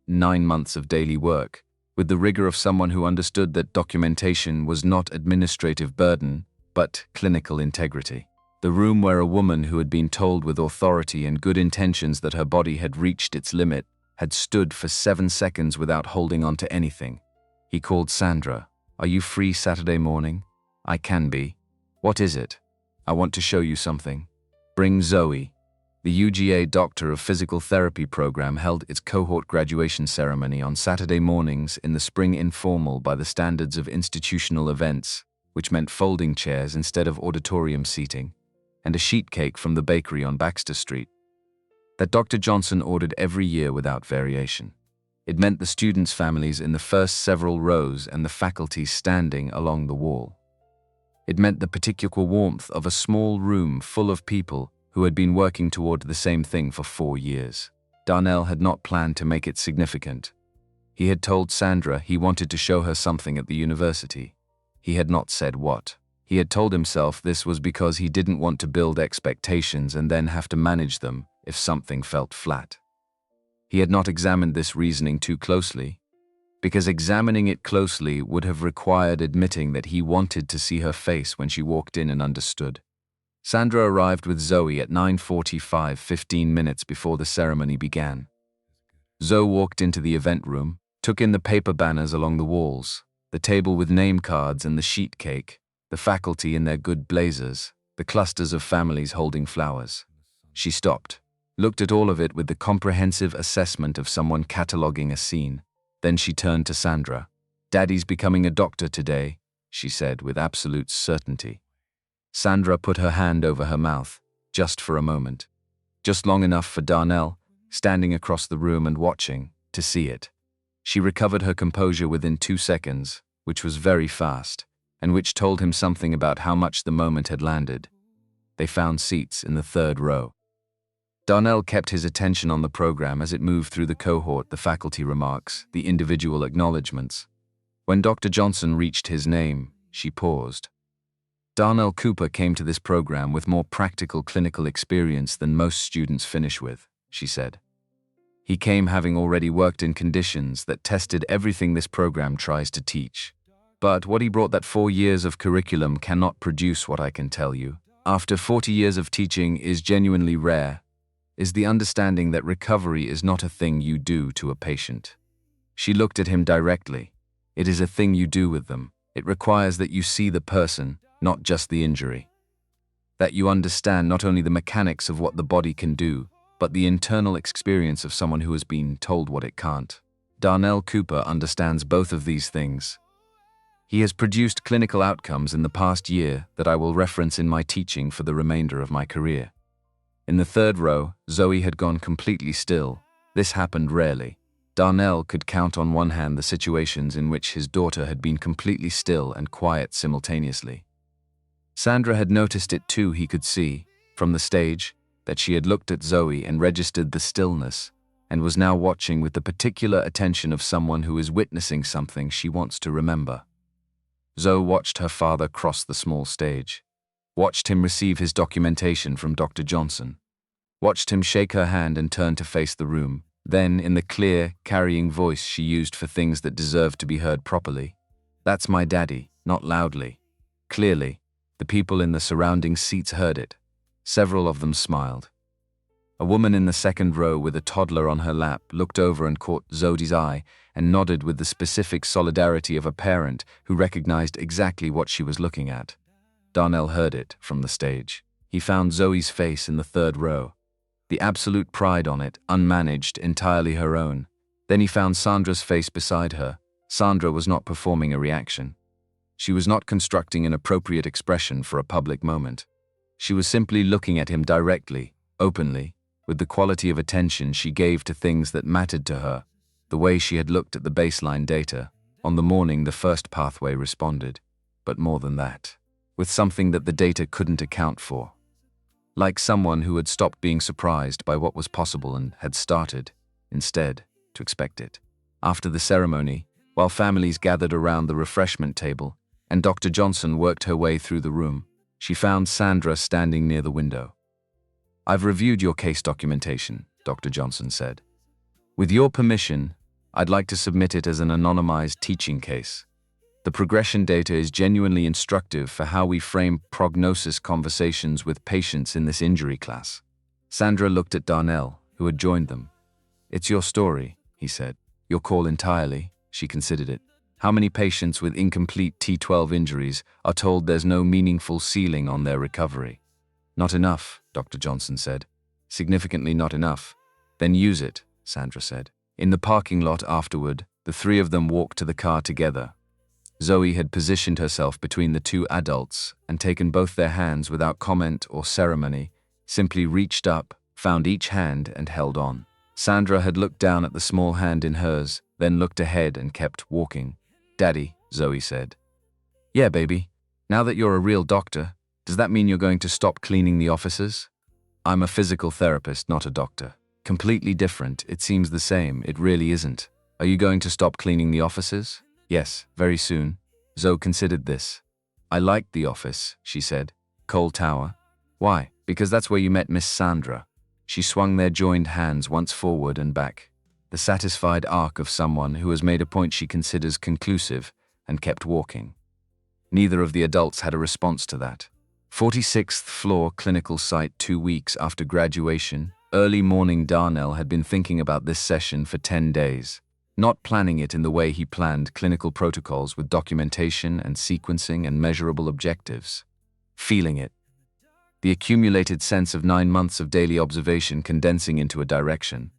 months of daily work, with the rigor of someone who understood that documentation was not administrative burden, but clinical integrity. The room where a woman who had been told with authority and good intentions that her body had reached its limit had stood for 7 seconds without holding on to anything. He called Sandra. Are you free Saturday morning? I can be. What is it? I want to show you something. Bring Zoe. The UGA Doctor of Physical Therapy program held its cohort graduation ceremony on Saturday mornings in the spring informal by the standards of institutional events, which meant folding chairs instead of auditorium seating, and a sheet cake from the bakery on Baxter Street that Dr. Johnson ordered every year without variation. It meant the students' families in the first several rows and the faculty standing along the wall. It meant the particular warmth of a small room full of people who had been working toward the same thing for 4 years. Darnell had not planned to make it significant. He had told Sandra he wanted to show her something at the university. He had not said what. He had told himself this was because he didn't want to build expectations and then have to manage them if something felt flat. He had not examined this reasoning too closely, because examining it closely would have required admitting that he wanted to see her face when she walked in and understood. Sandra arrived with Zoe at 9:45, 15 minutes before the ceremony began. Zoe walked into the event room, took in the paper banners along the walls, the table with name cards and the sheet cake, the faculty in their good blazers, the clusters of families holding flowers. She stopped, looked at all of it with the comprehensive assessment of someone cataloging a scene. Then she turned to Sandra. "Daddy's becoming a doctor today," she said with absolute certainty. Sandra put her hand over her mouth, just for a moment. Just long enough for Darnell, standing across the room and watching, to see it. She recovered her composure within 2 seconds, which was very fast, and which told him something about how much the moment had landed. They found seats in the 3rd row. Darnell kept his attention on the program as it moved through the cohort, the faculty remarks, the individual acknowledgements. When Dr. Johnson reached his name, she paused. Darnell Cooper came to this program with more practical clinical experience than most students finish with, she said. He came having already worked in conditions that tested everything this program tries to teach. But what he brought, that 4 years of curriculum cannot produce, what I can tell you, after 40 years of teaching, is genuinely rare, is the understanding that recovery is not a thing you do to a patient. She looked at him directly. It is a thing you do with them. It requires that you see the person, not just the injury. That you understand not only the mechanics of what the body can do, but the internal experience of someone who has been told what it can't. Darnell Cooper understands both of these things. He has produced clinical outcomes in the past year that I will reference in my teaching for the remainder of my career. In the 3rd row, Zoe had gone completely still. This happened rarely. Darnell could count on one hand the situations in which his daughter had been completely still and quiet simultaneously. Sandra had noticed it too. He could see, from the stage, that she had looked at Zoe and registered the stillness, and was now watching with the particular attention of someone who is witnessing something she wants to remember. Zoe watched her father cross the small stage, watched him receive his documentation from Dr. Johnson, watched him shake her hand and turn to face the room. Then, in the clear, carrying voice she used for things that deserved to be heard properly, "That's my daddy," not loudly, clearly. The people in the surrounding seats heard it. Several of them smiled. A woman in the 2nd row with a toddler on her lap looked over and caught Zoe's eye and nodded with the specific solidarity of a parent who recognized exactly what she was looking at. Darnell heard it from the stage. He found Zoe's face in the 3rd row. The absolute pride on it, unmanaged, entirely her own. Then he found Sandra's face beside her. Sandra was not performing a reaction. She was not constructing an appropriate expression for a public moment. She was simply looking at him directly, openly, with the quality of attention she gave to things that mattered to her, the way she had looked at the baseline data, on the morning the first pathway responded, but more than that, with something that the data couldn't account for. Like someone who had stopped being surprised by what was possible and had started, instead, to expect it. After the ceremony, while families gathered around the refreshment table, and Dr. Johnson worked her way through the room, she found Sandra standing near the window. "I've reviewed your case documentation," Dr. Johnson said. "With your permission, I'd like to submit it as an anonymized teaching case. The progression data is genuinely instructive for how we frame prognosis conversations with patients in this injury class." Sandra looked at Darnell, who had joined them. "It's your story," he said. "Your call entirely." She considered it. How many patients with incomplete T12 injuries are told there's no meaningful ceiling on their recovery? "Not enough," Dr. Johnson said. Significantly not enough. Then use it, Sandra said. In the parking lot afterward, the three of them walked to the car together. Zoe had positioned herself between the two adults and taken both their hands without comment or ceremony, simply reached up, found each hand and held on. Sandra had looked down at the small hand in hers, then looked ahead and kept walking. "Daddy," Zoe said. "Yeah, baby. Now that you're a real doctor, does that mean you're going to stop cleaning the offices?" "I'm a physical therapist, not a doctor." "Completely different. It seems the same. It really isn't. Are you going to stop cleaning the offices?" "Yes, very soon." Zoe considered this. "I liked the office," she said. "Cole Tower." "Why?" "Because that's where you met Miss Sandra." She swung their joined hands once forward and back, the satisfied arc of someone who has made a point she considers conclusive, and kept walking. Neither of the adults had a response to that. 46th floor clinical site 2 weeks after graduation, early morning. Darnell had been thinking about this session for 10 days. Not planning it in the way he planned clinical protocols with documentation and sequencing and measurable objectives. Feeling it. The accumulated sense of 9 months of daily observation condensing into a direction.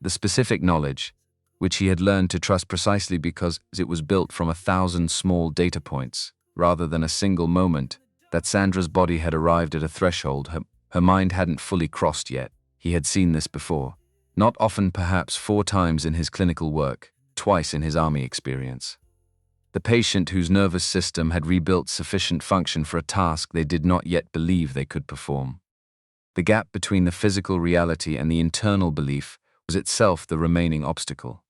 The specific knowledge, which he had learned to trust precisely because it was built from 1,000 small data points, rather than a single moment, that Sandra's body had arrived at a threshold her mind hadn't fully crossed yet. He had seen this before. Not often, perhaps 4 times in his clinical work, twice in his army experience. The patient whose nervous system had rebuilt sufficient function for a task they did not yet believe they could perform. The gap between the physical reality and the internal belief was itself the remaining obstacle.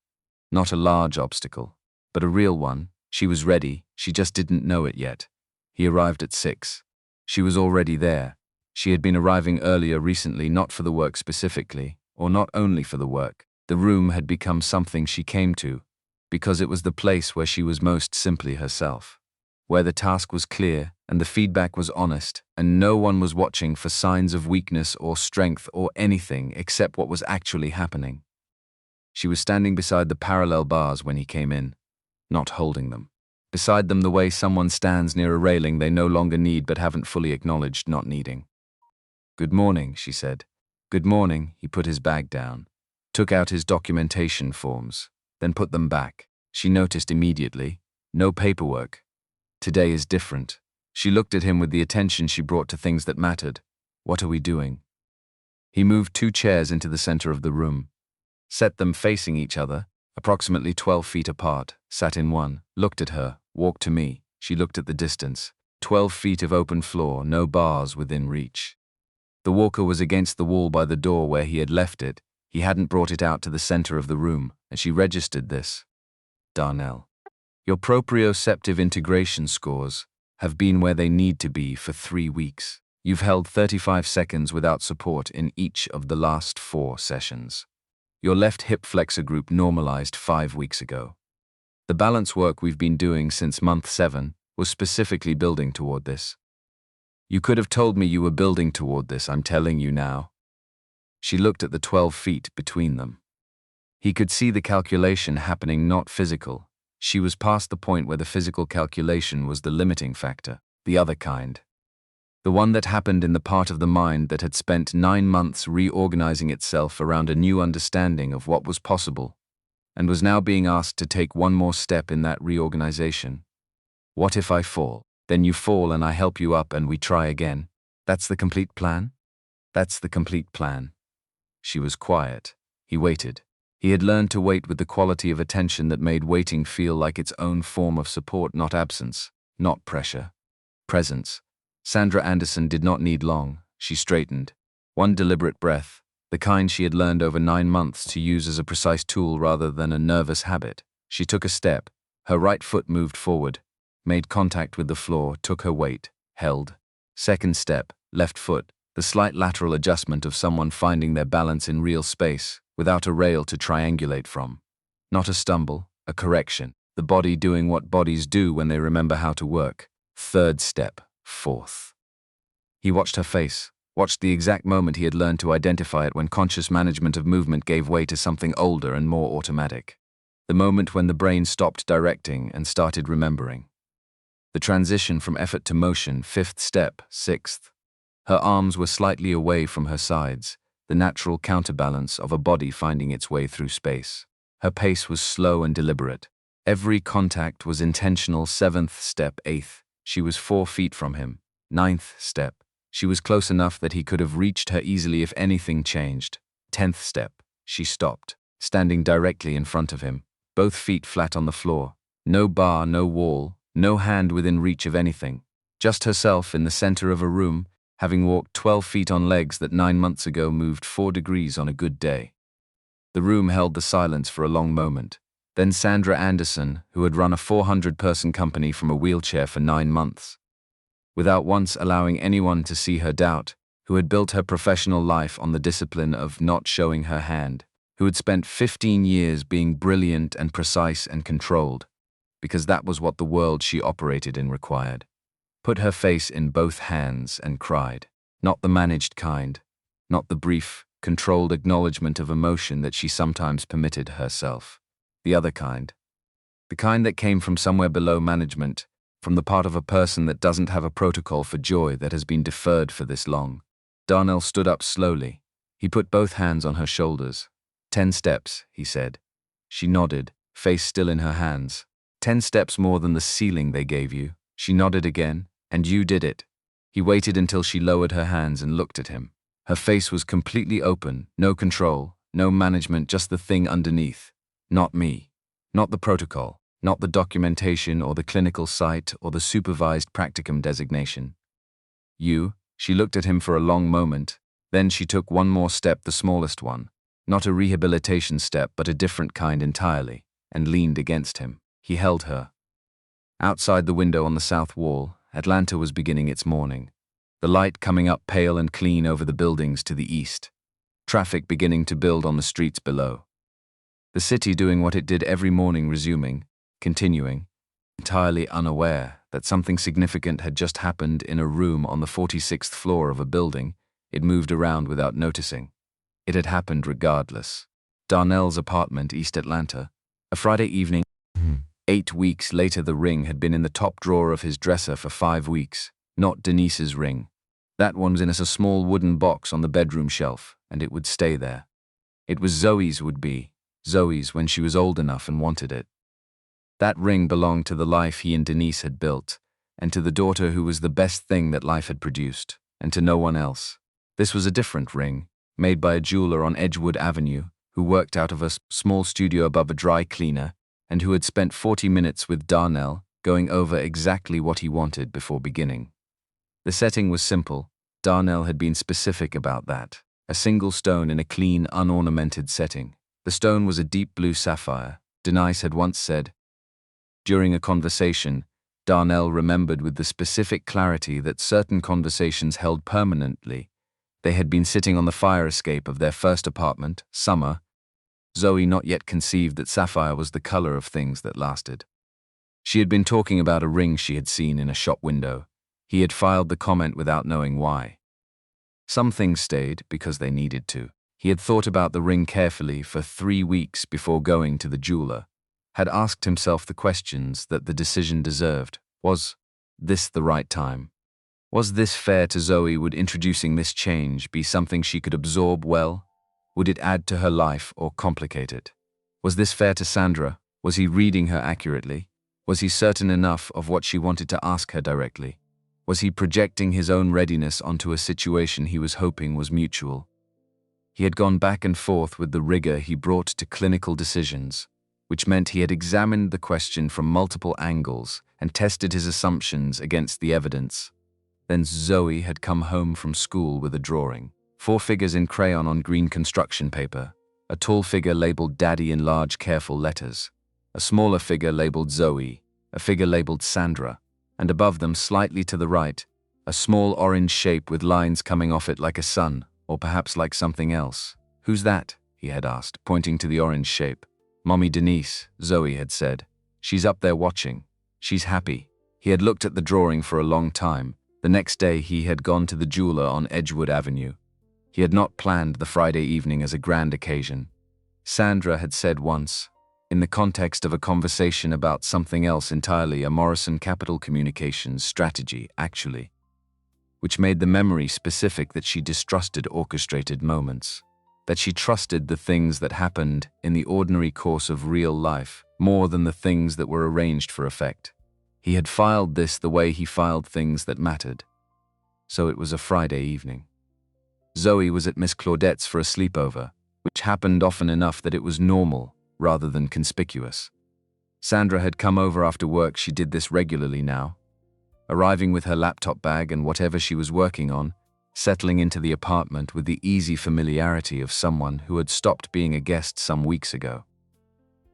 Not a large obstacle, but a real one. She was ready, she just didn't know it yet. He arrived at 6. She was already there. She had been arriving earlier recently, not for the work specifically, or not only for the work. The room had become something she came to, because it was the place where she was most simply herself, where the task was clear and the feedback was honest, and no one was watching for signs of weakness or strength or anything except what was actually happening. She was standing beside the parallel bars when he came in, not holding them. Beside them the way someone stands near a railing they no longer need but haven't fully acknowledged not needing. "Good morning," she said. "Good morning." He put his bag down, took out his documentation forms, then put them back. She noticed immediately. No paperwork. Today is different. She looked at him with the attention she brought to things that mattered. "What are we doing?" He moved 2 chairs into the center of the room, set them facing each other, approximately 12 feet apart, sat in one, looked at her, walked to me. She looked at the distance. 12 feet of open floor, no bars within reach. The walker was against the wall by the door where he had left it. He hadn't brought it out to the center of the room, and she registered this. "Darnell, your proprioceptive integration scores have been where they need to be for 3 weeks. You've held 35 seconds without support in each of the last 4 sessions. Your left hip flexor group normalized 5 weeks ago. The balance work we've been doing since month 7 was specifically building toward this. You could have told me you were building toward this, I'm telling you now." She looked at the 12 feet between them. He could see the calculation happening, not physical. She was past the point where the physical calculation was the limiting factor, the other kind. The one that happened in the part of the mind that had spent 9 months reorganizing itself around a new understanding of what was possible, and was now being asked to take one more step in that reorganization. "What if I fall?" "Then you fall and I help you up and we try again. That's the complete plan?" "That's the complete plan." She was quiet. He waited. He had learned to wait with the quality of attention that made waiting feel like its own form of support, not absence, not pressure. Presence. Sandra Anderson did not need long. She straightened. One deliberate breath, the kind she had learned over 9 months to use as a precise tool rather than a nervous habit. She took a step. Her right foot moved forward, made contact with the floor, took her weight, held. Second step, left foot, the slight lateral adjustment of someone finding their balance in real space, without a rail to triangulate from. Not a stumble, a correction, the body doing what bodies do when they remember how to work. Third step, fourth. He watched her face, watched the exact moment he had learned to identify it when conscious management of movement gave way to something older and more automatic. The moment when the brain stopped directing and started remembering. The transition from effort to motion, 5th step, 6th. Her arms were slightly away from her sides, the natural counterbalance of a body finding its way through space. Her pace was slow and deliberate. Every contact was intentional. 7th step, 8th, she was 4 feet from him. 9th step, she was close enough that he could have reached her easily if anything changed. 10th step, she stopped, standing directly in front of him, both feet flat on the floor. No bar, no wall, no hand within reach of anything. Just herself in the center of a room, having walked 12 feet on legs that 9 months ago moved 4 degrees on a good day. The room held the silence for a long moment. Then Sandra Anderson, who had run a 400-person company from a wheelchair for 9 months, without once allowing anyone to see her doubt, who had built her professional life on the discipline of not showing her hand, who had spent 15 years being brilliant and precise and controlled, because that was what the world she operated in required, put her face in both hands and cried. Not the managed kind, not the brief, controlled acknowledgement of emotion that she sometimes permitted herself. The other kind. The kind that came from somewhere below management, from the part of a person that doesn't have a protocol for joy that has been deferred for this long. Darnell stood up slowly. He put both hands on her shoulders. 10 steps, he said. She nodded, face still in her hands. 10 steps more than the ceiling they gave you. She nodded again, and you did it. He waited until she lowered her hands and looked at him. Her face was completely open, no control, no management, just the thing underneath. Not me. Not the protocol. Not the documentation or the clinical site or the supervised practicum designation. You. She looked at him for a long moment. Then she took one more step, the smallest one. Not a rehabilitation step, but a different kind entirely, and leaned against him. He held her. Outside the window on the south wall, Atlanta was beginning its morning. The light coming up pale and clean over the buildings to the east. Traffic beginning to build on the streets below. The city doing what it did every morning, resuming, continuing, entirely unaware that something significant had just happened in a room on the 46th floor of a building. It moved around without noticing. It had happened regardless. Darnell's apartment, East Atlanta. A Friday evening. 8 weeks later, the ring had been in the top drawer of his dresser for 5 weeks. Not Denise's ring. That one was in a small wooden box on the bedroom shelf, and it would stay there. It was Zoe's would be. Zoe's when she was old enough and wanted it. That ring belonged to the life he and Denise had built, and to the daughter who was the best thing that life had produced, and to no one else. This was a different ring, made by a jeweler on Edgewood Avenue, who worked out of a small studio above a dry cleaner, and who had spent 40 minutes with Darnell, going over exactly what he wanted before beginning. The setting was simple. Darnell had been specific about that. A single stone in a clean, unornamented setting. The stone was a deep blue sapphire, Denise had once said. During a conversation, Darnell remembered with the specific clarity that certain conversations held permanently. They had been sitting on the fire escape of their first apartment, summer. Zoe not yet conceived that sapphire was the color of things that lasted. She had been talking about a ring she had seen in a shop window. He had filed the comment without knowing why. Some things stayed because they needed to. He had thought about the ring carefully for 3 weeks before going to the jeweler, had asked himself the questions that the decision deserved. Was this the right time? Was this fair to Zoe? Would introducing this change be something she could absorb well? Would it add to her life or complicate it? Was this fair to Sandra? Was he reading her accurately? Was he certain enough of what she wanted to ask her directly? Was he projecting his own readiness onto a situation he was hoping was mutual? He had gone back and forth with the rigor he brought to clinical decisions, which meant he had examined the question from multiple angles and tested his assumptions against the evidence. Then Zoe had come home from school with a drawing. 4 figures in crayon on green construction paper. A tall figure labeled Daddy in large, careful letters. A smaller figure labeled Zoe. A figure labeled Sandra. And above them, slightly to the right, a small orange shape with lines coming off it like a sun, or perhaps like something else. "Who's that?" he had asked, pointing to the orange shape. "Mommy Denise," Zoe had said. "She's up there watching. She's happy." He had looked at the drawing for a long time. The next day he had gone to the jeweler on Edgewood Avenue. He had not planned the Friday evening as a grand occasion. Sandra had said once, in the context of a conversation about something else entirely, a Morrison Capital Communications strategy, actually. which made the memory specific that she distrusted orchestrated moments, that she trusted the things that happened in the ordinary course of real life more than the things that were arranged for effect. He had filed this the way he filed things that mattered. So it was a Friday evening. Zoe was at Miss Claudette's for a sleepover, which happened often enough that it was normal rather than conspicuous. Sandra had come over after work. She did this regularly now, arriving with her laptop bag and whatever she was working on, settling into the apartment with the easy familiarity of someone who had stopped being a guest some weeks ago.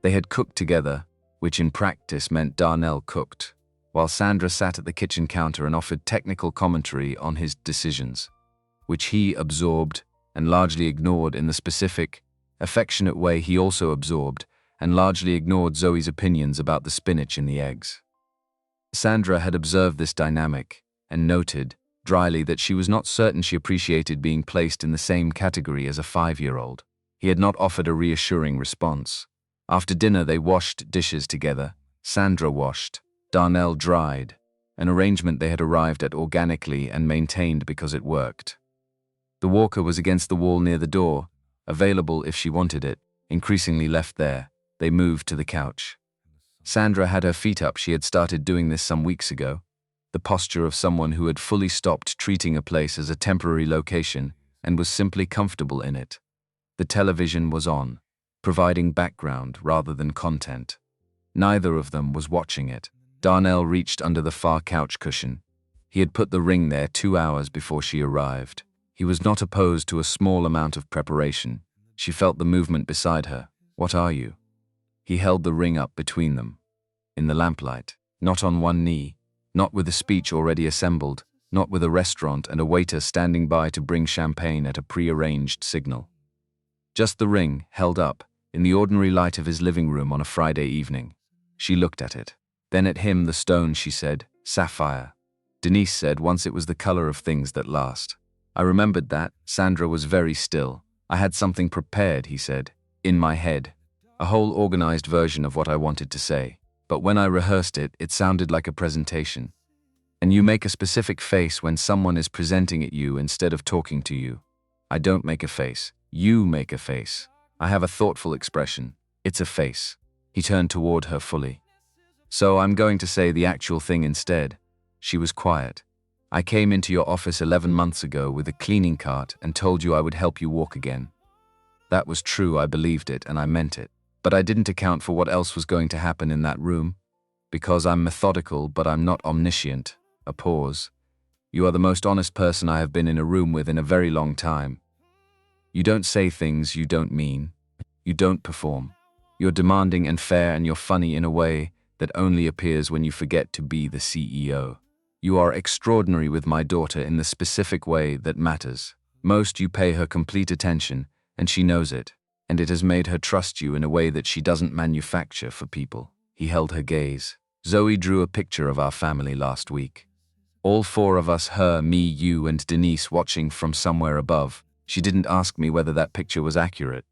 They had cooked together, which in practice meant Darnell cooked, while Sandra sat at the kitchen counter and offered technical commentary on his decisions, which he absorbed and largely ignored in the specific, affectionate way he also absorbed and largely ignored Zoe's opinions about the spinach in the eggs. Sandra had observed this dynamic and noted, dryly, that she was not certain she appreciated being placed in the same category as a 5-year-old. He had not offered a reassuring response. After dinner they washed dishes together. Sandra washed, Darnell dried, an arrangement they had arrived at organically and maintained because it worked. The walker was against the wall near the door, available if she wanted it, increasingly left there. They moved to the couch. Sandra had her feet up. She had started doing this some weeks ago, the posture of someone who had fully stopped treating a place as a temporary location and was simply comfortable in it. The television was on, providing background rather than content. Neither of them was watching it. Darnell reached under the far couch cushion. He had put the ring there 2 hours before she arrived. He was not opposed to a small amount of preparation. She felt the movement beside her. "What are you?" He held the ring up between them, in the lamplight, not on one knee, not with a speech already assembled, not with a restaurant and a waiter standing by to bring champagne at a pre-arranged signal. Just the ring, held up, in the ordinary light of his living room on a Friday evening. She looked at it. Then at him. "The stone," she said. "Sapphire." Denise said once it was the color of things that last. I remembered that. Sandra was very still. "I had something prepared," he said, "in my head. A whole organized version of what I wanted to say. But when I rehearsed it, it sounded like a presentation. And you make a specific face when someone is presenting at you instead of talking to you. I don't make a face. You make a face. I have a thoughtful expression. It's a face." He turned toward her fully. "So I'm going to say the actual thing instead." She was quiet. "I came into your office 11 months ago with a cleaning cart and told you I would help you walk again. That was true. I believed it and I meant it. But I didn't account for what else was going to happen in that room. Because I'm methodical, but I'm not omniscient." A pause. "You are the most honest person I have been in a room with in a very long time. You don't say things you don't mean. You don't perform. You're demanding and fair, and you're funny in a way that only appears when you forget to be the CEO. You are extraordinary with my daughter in the specific way that matters. Most. You pay her complete attention, and she knows it. And it has made her trust you in a way that she doesn't manufacture for people." He held her gaze. "Zoe drew a picture of our family last week. All 4 of us, her, me, you, and Denise, watching from somewhere above. She didn't ask me whether that picture was accurate.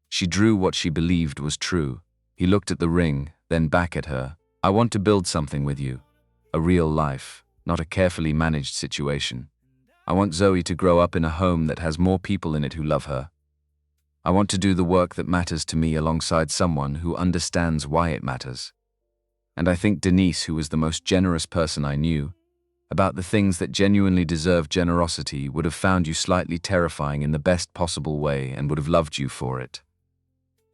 She drew what she believed was true." He looked at the ring, then back at her. "I want to build something with you. A real life, not a carefully managed situation. I want Zoe to grow up in a home that has more people in it who love her. I want to do the work that matters to me alongside someone who understands why it matters. And I think Denise, who was the most generous person I knew, about the things that genuinely deserve generosity, would have found you slightly terrifying in the best possible way and would have loved you for it."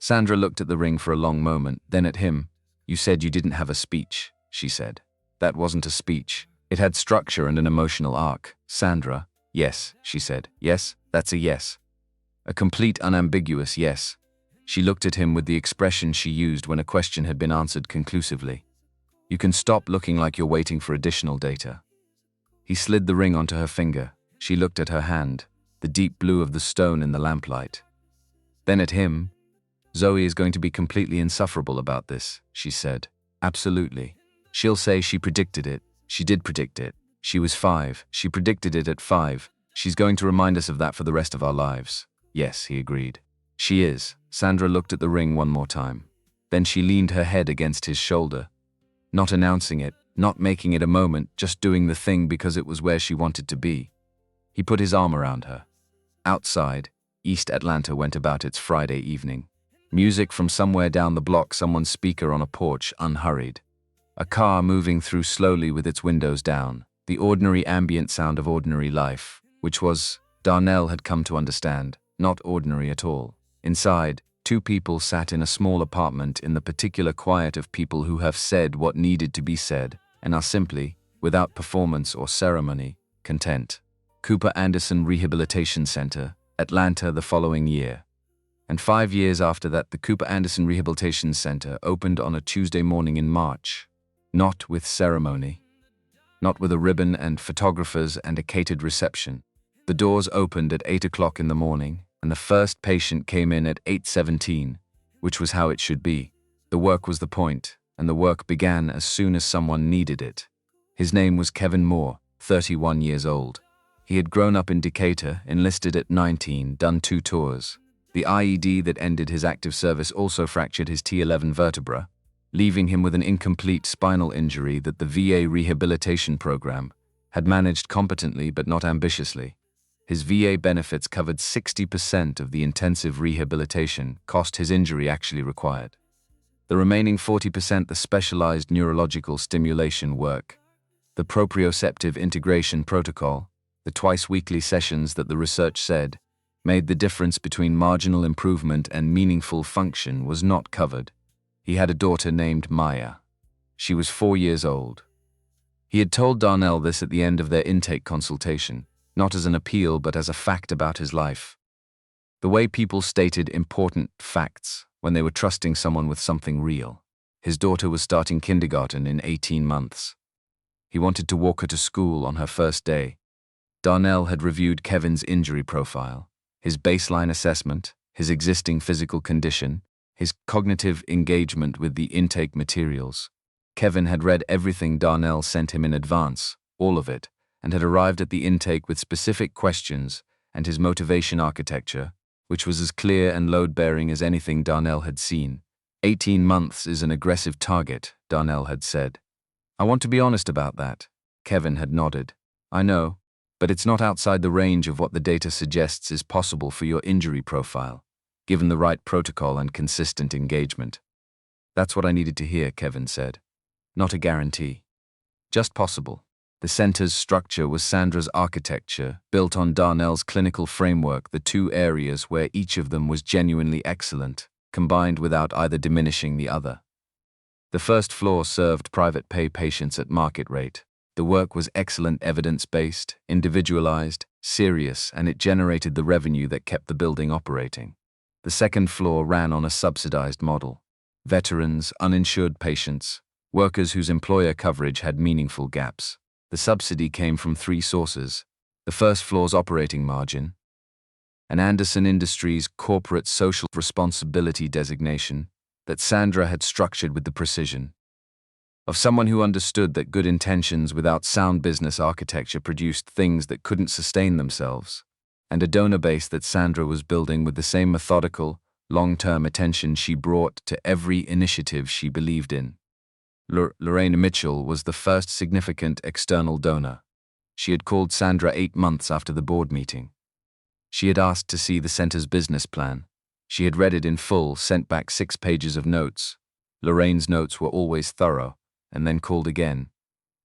Sandra looked at the ring for a long moment, then at him. "You said you didn't have a speech," she said. "That wasn't a speech. It had structure and an emotional arc." Sandra. "Yes," she said. "Yes, that's a yes. A complete, unambiguous yes." She looked at him with the expression she used when a question had been answered conclusively. "You can stop looking like you're waiting for additional data." He slid the ring onto her finger. She looked at her hand, the deep blue of the stone in the lamplight. Then at him. "Zoe is going to be completely insufferable about this," she said. "Absolutely. She'll say she predicted it. She did predict it. She was 5. She predicted it at 5. She's going to remind us of that for the rest of our lives." "Yes," he agreed. "She is." Sandra looked at the ring one more time. Then she leaned her head against his shoulder. Not announcing it, not making it a moment, just doing the thing because it was where she wanted to be. He put his arm around her. Outside, East Atlanta went about its Friday evening. Music from somewhere down the block, someone's speaker on a porch, unhurried. A car moving through slowly with its windows down. The ordinary ambient sound of ordinary life, which was, Darnell had come to understand, not ordinary at all. Inside, two people sat in a small apartment in the particular quiet of people who have said what needed to be said and are simply, without performance or ceremony, content. Cooper Anderson Rehabilitation Center, Atlanta, the following year. And 5 years after that, the Cooper Anderson Rehabilitation Center opened on a Tuesday morning in March. Not with ceremony. Not with a ribbon and photographers and a catered reception. The doors opened at 8 o'clock in the morning, and the first patient came in at 8:17, which was how it should be. The work was the point, and the work began as soon as someone needed it. His name was Kevin Moore, 31 years old. He had grown up in Decatur, enlisted at 19, done 2 tours. The IED that ended his active service also fractured his T11 vertebra, leaving him with an incomplete spinal injury that the VA rehabilitation program had managed competently but not ambitiously. His VA benefits covered 60% of the intensive rehabilitation cost his injury actually required. The remaining 40% the specialized neurological stimulation work, the proprioceptive integration protocol, the twice-weekly sessions that the research said made the difference between marginal improvement and meaningful function was not covered. He had a daughter named Maya. She was 4 years old. He had told Darnell this at the end of their intake consultation, not as an appeal but as a fact about his life. The way people stated important facts when they were trusting someone with something real. His daughter was starting kindergarten in 18 months. He wanted to walk her to school on her first day. Darnell had reviewed Kevin's injury profile, his baseline assessment, his existing physical condition, his cognitive engagement with the intake materials. Kevin had read everything Darnell sent him in advance, all of it, and had arrived at the intake with specific questions and his motivation architecture, which was as clear and load-bearing as anything Darnell had seen. 18 months is an aggressive target, Darnell had said. I want to be honest about that. Kevin had nodded. I know, but it's not outside the range of what the data suggests is possible for your injury profile, given the right protocol and consistent engagement. That's what I needed to hear, Kevin said. Not a guarantee. Just possible. The center's structure was Sandra's architecture, built on Darnell's clinical framework, the 2 areas where each of them was genuinely excellent, combined without either diminishing the other. The first floor served private pay patients at market rate. The work was excellent, evidence-based, individualized, serious, and it generated the revenue that kept the building operating. The second floor ran on a subsidized model. Veterans, uninsured patients, workers whose employer coverage had meaningful gaps. The subsidy came from 3 sources: the first floor's operating margin, an Anderson Industries corporate social responsibility designation that Sandra had structured with the precision of someone who understood that good intentions without sound business architecture produced things that couldn't sustain themselves, and a donor base that Sandra was building with the same methodical, long-term attention she brought to every initiative she believed in. Lorraine Mitchell was the first significant external donor. She had called Sandra 8 months after the board meeting. She had asked to see the center's business plan. She had read it in full, sent back 6 pages of notes. Lorraine's notes were always thorough, and then called again.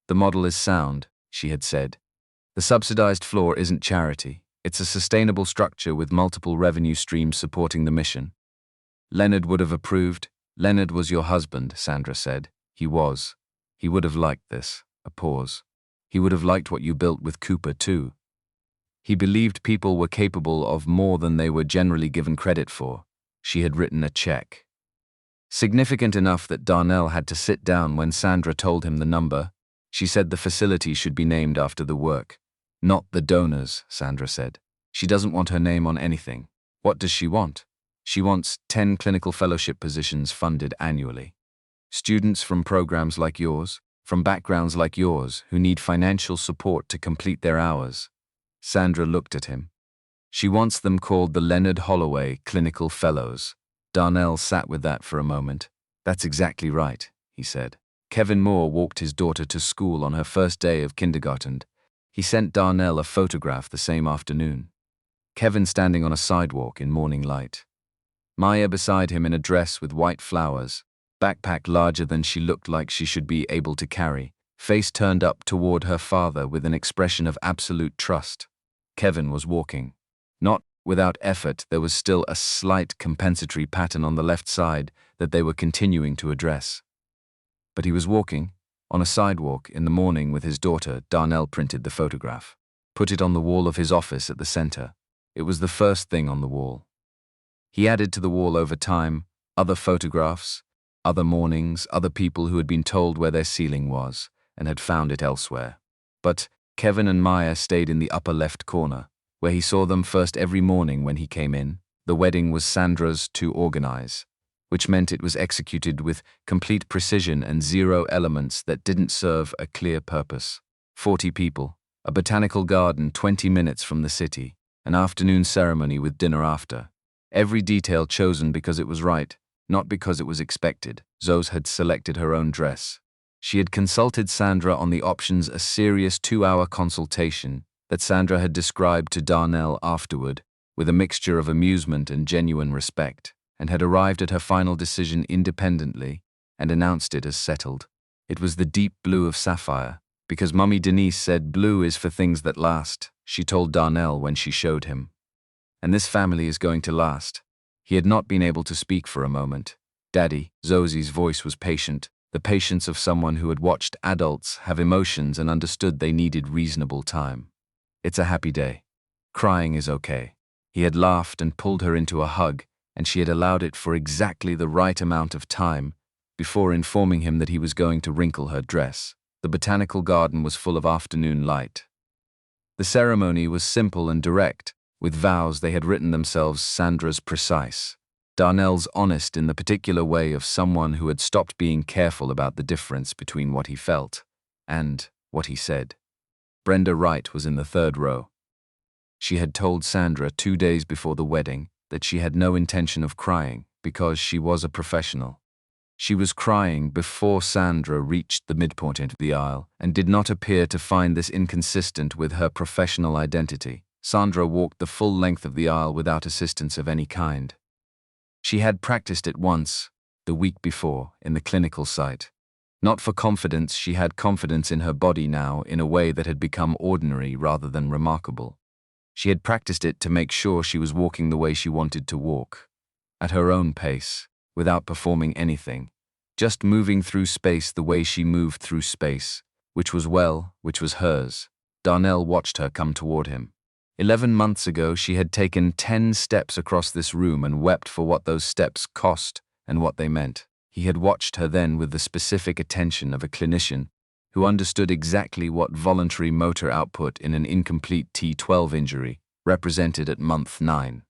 The model is sound, she had said. The subsidized floor isn't charity. It's a sustainable structure with multiple revenue streams supporting the mission. Leonard would have approved. Leonard was your husband, Sandra said. He was. He would have liked this. A pause. He would have liked what you built with Cooper, too. He believed people were capable of more than they were generally given credit for. She had written a check. Significant enough that Darnell had to sit down when Sandra told him the number. She said the facility should be named after the work. Not the donors, Sandra said. She doesn't want her name on anything. What does she want? She wants 10 clinical fellowship positions funded annually. Students from programs like yours, from backgrounds like yours, who need financial support to complete their hours. Sandra looked at him. She wants them called the Leonard Holloway Clinical Fellows. Darnell sat with that for a moment. That's exactly right, he said. Kevin Moore walked his daughter to school on her first day of kindergarten. He sent Darnell a photograph the same afternoon. Kevin standing on a sidewalk in morning light. Maya beside him in a dress with white flowers, backpack larger than she looked like she should be able to carry, face turned up toward her father with an expression of absolute trust. Kevin was walking. Not without effort, there was still a slight compensatory pattern on the left side that they were continuing to address. But he was walking, on a sidewalk in the morning with his daughter. Darnell printed the photograph, put it on the wall of his office at the center. It was the first thing on the wall. He added to the wall over time, other photographs, other mornings, other people who had been told where their ceiling was and had found it elsewhere. But Kevin and Maya stayed in the upper left corner, where he saw them first every morning when he came in. The wedding was Sandra's to organize, which meant it was executed with complete precision and zero elements that didn't serve a clear purpose. 40 people, a botanical garden 20 minutes from the city, an afternoon ceremony with dinner after. Every detail chosen because it was right, not because it was expected. Zoe had selected her own dress. She had consulted Sandra on the options, a serious 2-hour consultation that Sandra had described to Darnell afterward, with a mixture of amusement and genuine respect, and had arrived at her final decision independently and announced it as settled. It was the deep blue of sapphire, because Mummy Denise said blue is for things that last, she told Darnell when she showed him. And this family is going to last. He had not been able to speak for a moment. Daddy, Zoe's voice was patient, the patience of someone who had watched adults have emotions and understood they needed reasonable time. It's a happy day. Crying is okay. He had laughed and pulled her into a hug, and she had allowed it for exactly the right amount of time before informing him that he was going to wrinkle her dress. The botanical garden was full of afternoon light. The ceremony was simple and direct, with vows they had written themselves. Sandra's precise, Darnell's honest in the particular way of someone who had stopped being careful about the difference between what he felt and what he said. Brenda Wright was in the third row. She had told Sandra 2 days before the wedding that she had no intention of crying because she was a professional. She was crying before Sandra reached the midpoint of the aisle and did not appear to find this inconsistent with her professional identity. Sandra walked the full length of the aisle without assistance of any kind. She had practiced it once, the week before, in the clinical site. Not for confidence, she had confidence in her body now in a way that had become ordinary rather than remarkable. She had practiced it to make sure she was walking the way she wanted to walk, at her own pace, without performing anything, just moving through space the way she moved through space, which was hers. Darnell watched her come toward him. 11 months ago, she had taken 10 steps across this room and wept for what those steps cost and what they meant. He had watched her then with the specific attention of a clinician who understood exactly what voluntary motor output in an incomplete T12 injury represented at month 9.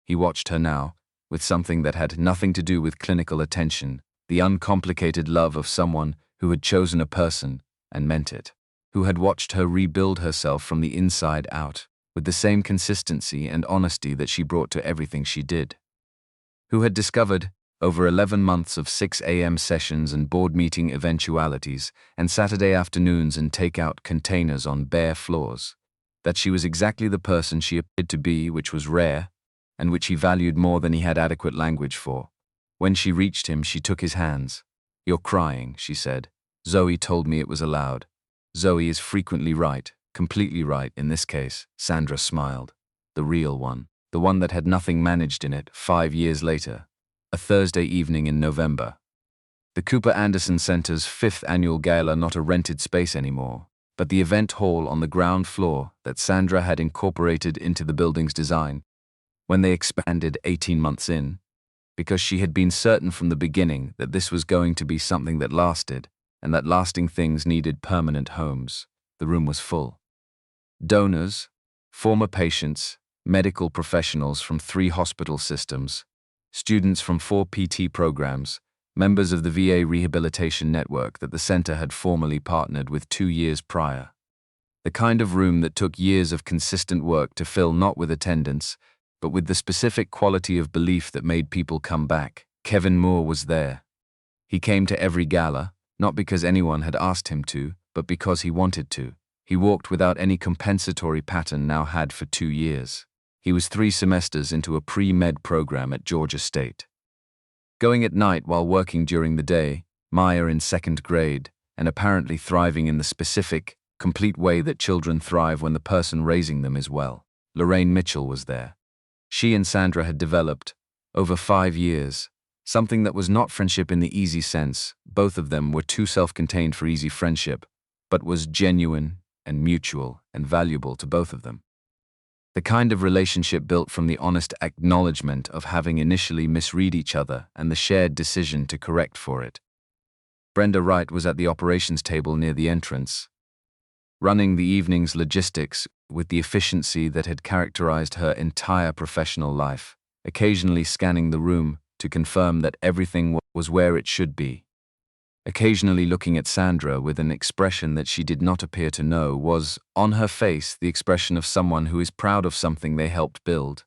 He watched her now, with something that had nothing to do with clinical attention, the uncomplicated love of someone who had chosen a person and meant it, who had watched her rebuild herself from the inside out, with the same consistency and honesty that she brought to everything she did, who had discovered, over 11 months of 6 a.m. sessions and board meeting eventualities and Saturday afternoons and takeout containers on bare floors, that she was exactly the person she appeared to be, which was rare, and which he valued more than he had adequate language for. When she reached him, she took his hands. "You're crying," she said. "Zoe told me it was allowed." Zoe is frequently right, completely right in this case. Sandra smiled. The real one. The one that had nothing managed in it. 5 years later. A Thursday evening in November. The Cooper Anderson Center's 5th annual gala, not a rented space anymore, but the event hall on the ground floor that Sandra had incorporated into the building's design when they expanded 18 months in, because she had been certain from the beginning that this was going to be something that lasted, and that lasting things needed permanent homes. The room was full. Donors, former patients, medical professionals from 3 hospital systems, students from 4 PT programs, members of the VA rehabilitation network that the center had formally partnered with 2 years prior. The kind of room that took years of consistent work to fill, not with attendance, but with the specific quality of belief that made people come back. Kevin Moore was there. He came to every gala, Not because anyone had asked him to, but because he wanted to. He walked without any compensatory pattern now had for 2 years. He was 3 semesters into a pre-med program at Georgia State. Going at night while working during the day, Maya in 2nd grade, and apparently thriving in the specific, complete way that children thrive when the person raising them is well. Lorraine Mitchell was there. She and Sandra had developed, over 5 years, something that was not friendship in the easy sense. Both of them were too self-contained for easy friendship, but was genuine and mutual and valuable to both of them. The kind of relationship built from the honest acknowledgement of having initially misread each other and the shared decision to correct for it. Brenda Wright was at the operations table near the entrance, running the evening's logistics with the efficiency that had characterized her entire professional life, occasionally scanning the room to confirm that everything was where it should be. Occasionally looking at Sandra with an expression that she did not appear to know was, on her face, the expression of someone who is proud of something they helped build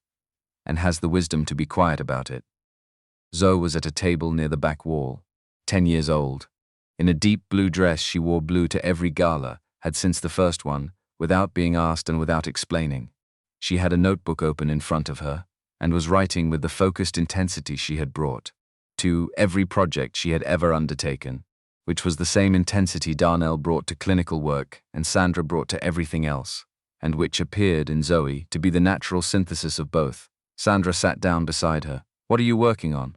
and has the wisdom to be quiet about it. Zoe was at a table near the back wall, 10 years old. In a deep blue dress she wore blue to every gala, had since the first one, without being asked and without explaining. She had a notebook open in front of her and was writing with the focused intensity she had brought to every project she had ever undertaken, which was the same intensity Darnell brought to clinical work and Sandra brought to everything else, and which appeared in Zoe to be the natural synthesis of both. Sandra sat down beside her. "What are you working on?"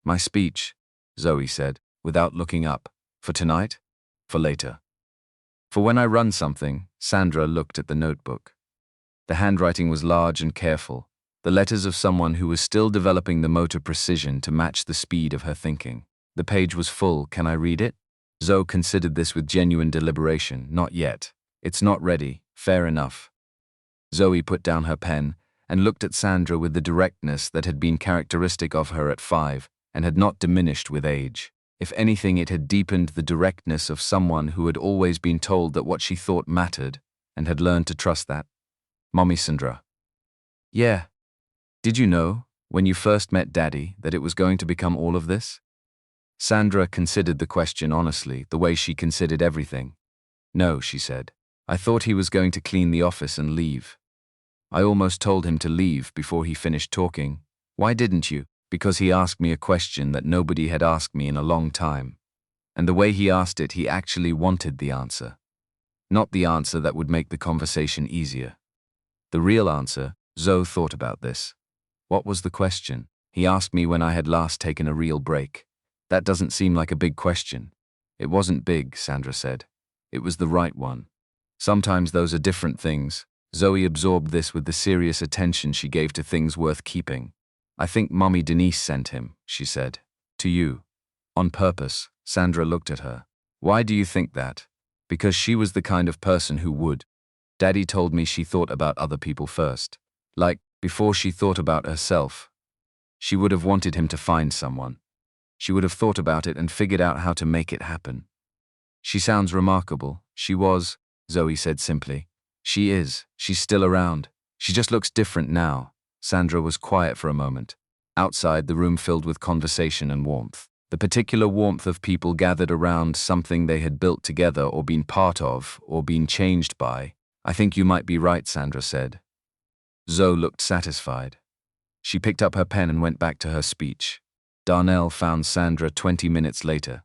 "My speech," Zoe said, without looking up. "For tonight? For later?" "For when I run something." Sandra looked at the notebook. The handwriting was large and careful, the letters of someone who was still developing the motor precision to match the speed of her thinking. The page was full. "Can I read it?" Zoe considered this with genuine deliberation. "Not yet. It's not ready. Fair enough." Zoe put down her pen and looked at Sandra with the directness that had been characteristic of her at 5 and had not diminished with age. If anything, it had deepened the directness of someone who had always been told that what she thought mattered and had learned to trust that. "Mommy, Sandra." "Yeah. Did you know, when you first met Daddy, that it was going to become all of this?" Sandra considered the question honestly, the way she considered everything. "No," she said. "I thought he was going to clean the office and leave. I almost told him to leave before he finished talking." "Why didn't you?" "Because he asked me a question that nobody had asked me in a long time. And the way he asked it, he actually wanted the answer. Not the answer that would make the conversation easier. The real answer." Zoe thought about this. "What was the question?" "He asked me when I had last taken a real break." "That doesn't seem like a big question." "It wasn't big," Sandra said. "It was the right one. Sometimes those are different things." Zoe absorbed this with the serious attention she gave to things worth keeping. "I think Mommy Denise sent him," she said. "To you. On purpose." Sandra looked at her. "Why do you think that?" "Because she was the kind of person who would. Daddy told me she thought about other people first. Like, before she thought about herself. She would have wanted him to find someone. She would have thought about it and figured out how to make it happen." "She sounds remarkable." "She was," Zoe said simply. "She is. She's still around. She just looks different now." Sandra was quiet for a moment. Outside, the room filled with conversation and warmth. The particular warmth of people gathered around something they had built together or been part of or been changed by. "I think you might be right," Sandra said. Zoe looked satisfied. She picked up her pen and went back to her speech. Darnell found Sandra 20 minutes later.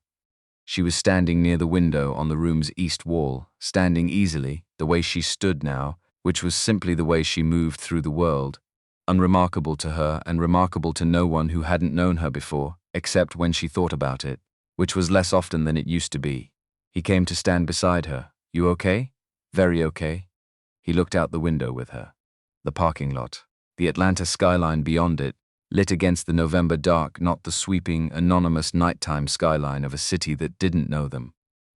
She was standing near the window on the room's east wall, standing easily, the way she stood now, which was simply the way she moved through the world, unremarkable to her and remarkable to no one who hadn't known her before, except when she thought about it, which was less often than it used to be. He came to stand beside her. "You okay?" "Very okay." He looked out the window with her. The parking lot, the Atlanta skyline beyond it, lit against the November dark, not the sweeping, anonymous nighttime skyline of a city that didn't know them,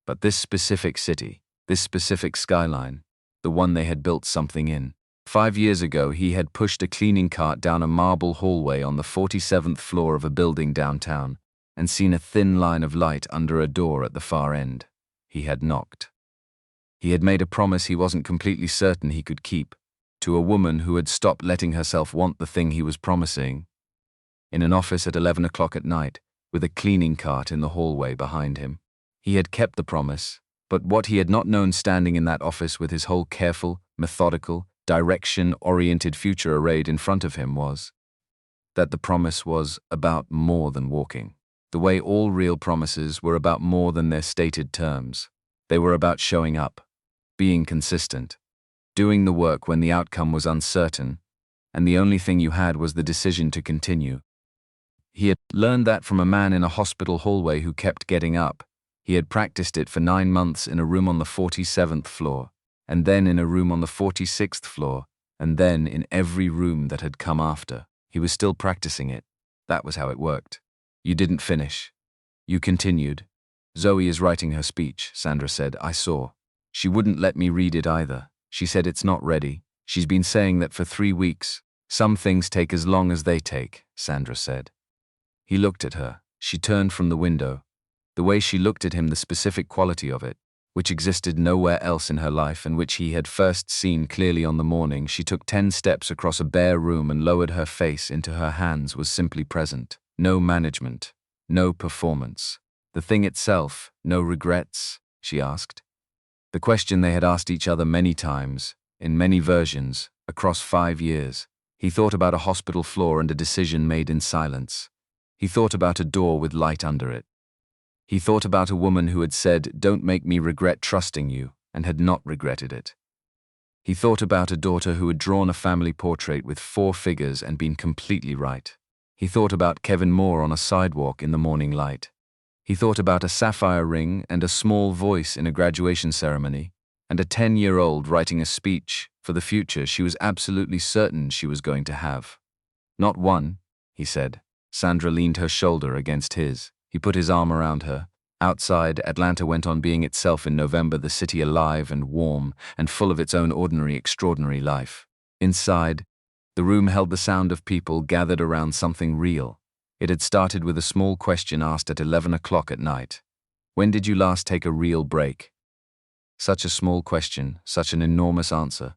but this specific city, this specific skyline, the one they had built something in. 5 years ago, he had pushed a cleaning cart down a marble hallway on the 47th floor of a building downtown and seen a thin line of light under a door at the far end. He had knocked. He had made a promise he wasn't completely certain he could keep, to a woman who had stopped letting herself want the thing he was promising. In an office at 11 o'clock at night, with a cleaning cart in the hallway behind him. He had kept the promise, but what he had not known standing in that office with his whole careful, methodical, direction-oriented future arrayed in front of him was that the promise was about more than walking. The way all real promises were about more than their stated terms. They were about showing up, being consistent, doing the work when the outcome was uncertain, and the only thing you had was the decision to continue. He had learned that from a man in a hospital hallway who kept getting up. He had practiced it for 9 months in a room on the 47th floor, and then in a room on the 46th floor, and then in every room that had come after. He was still practicing it. That was how it worked. You didn't finish. You continued. Zoe is writing her speech, Sandra said. I saw. She wouldn't let me read it either. She said it's not ready. She's been saying that for 3 weeks. Some things take as long as they take, Sandra said. He looked at her. She turned from the window. The way she looked at him, the specific quality of it, which existed nowhere else in her life and which he had first seen clearly on the morning she took 10 steps across a bare room and lowered her face into her hands, was simply present. No management, no performance. The thing itself, no regrets, she asked. The question they had asked each other many times, in many versions, across 5 years. He thought about a hospital floor and a decision made in silence. He thought about a door with light under it. He thought about a woman who had said, "Don't make me regret trusting you," and had not regretted it. He thought about a daughter who had drawn a family portrait with 4 figures and been completely right. He thought about Kevin Moore on a sidewalk in the morning light. He thought about a sapphire ring and a small voice in a graduation ceremony, and a 10-year-old writing a speech for the future she was absolutely certain she was going to have. Not one, he said. Sandra leaned her shoulder against his. He put his arm around her. Outside, Atlanta went on being itself in November, the city alive and warm and full of its own ordinary, extraordinary life. Inside, the room held the sound of people gathered around something real. It had started with a small question asked at 11 o'clock at night. When did you last take a real break? Such a small question, such an enormous answer.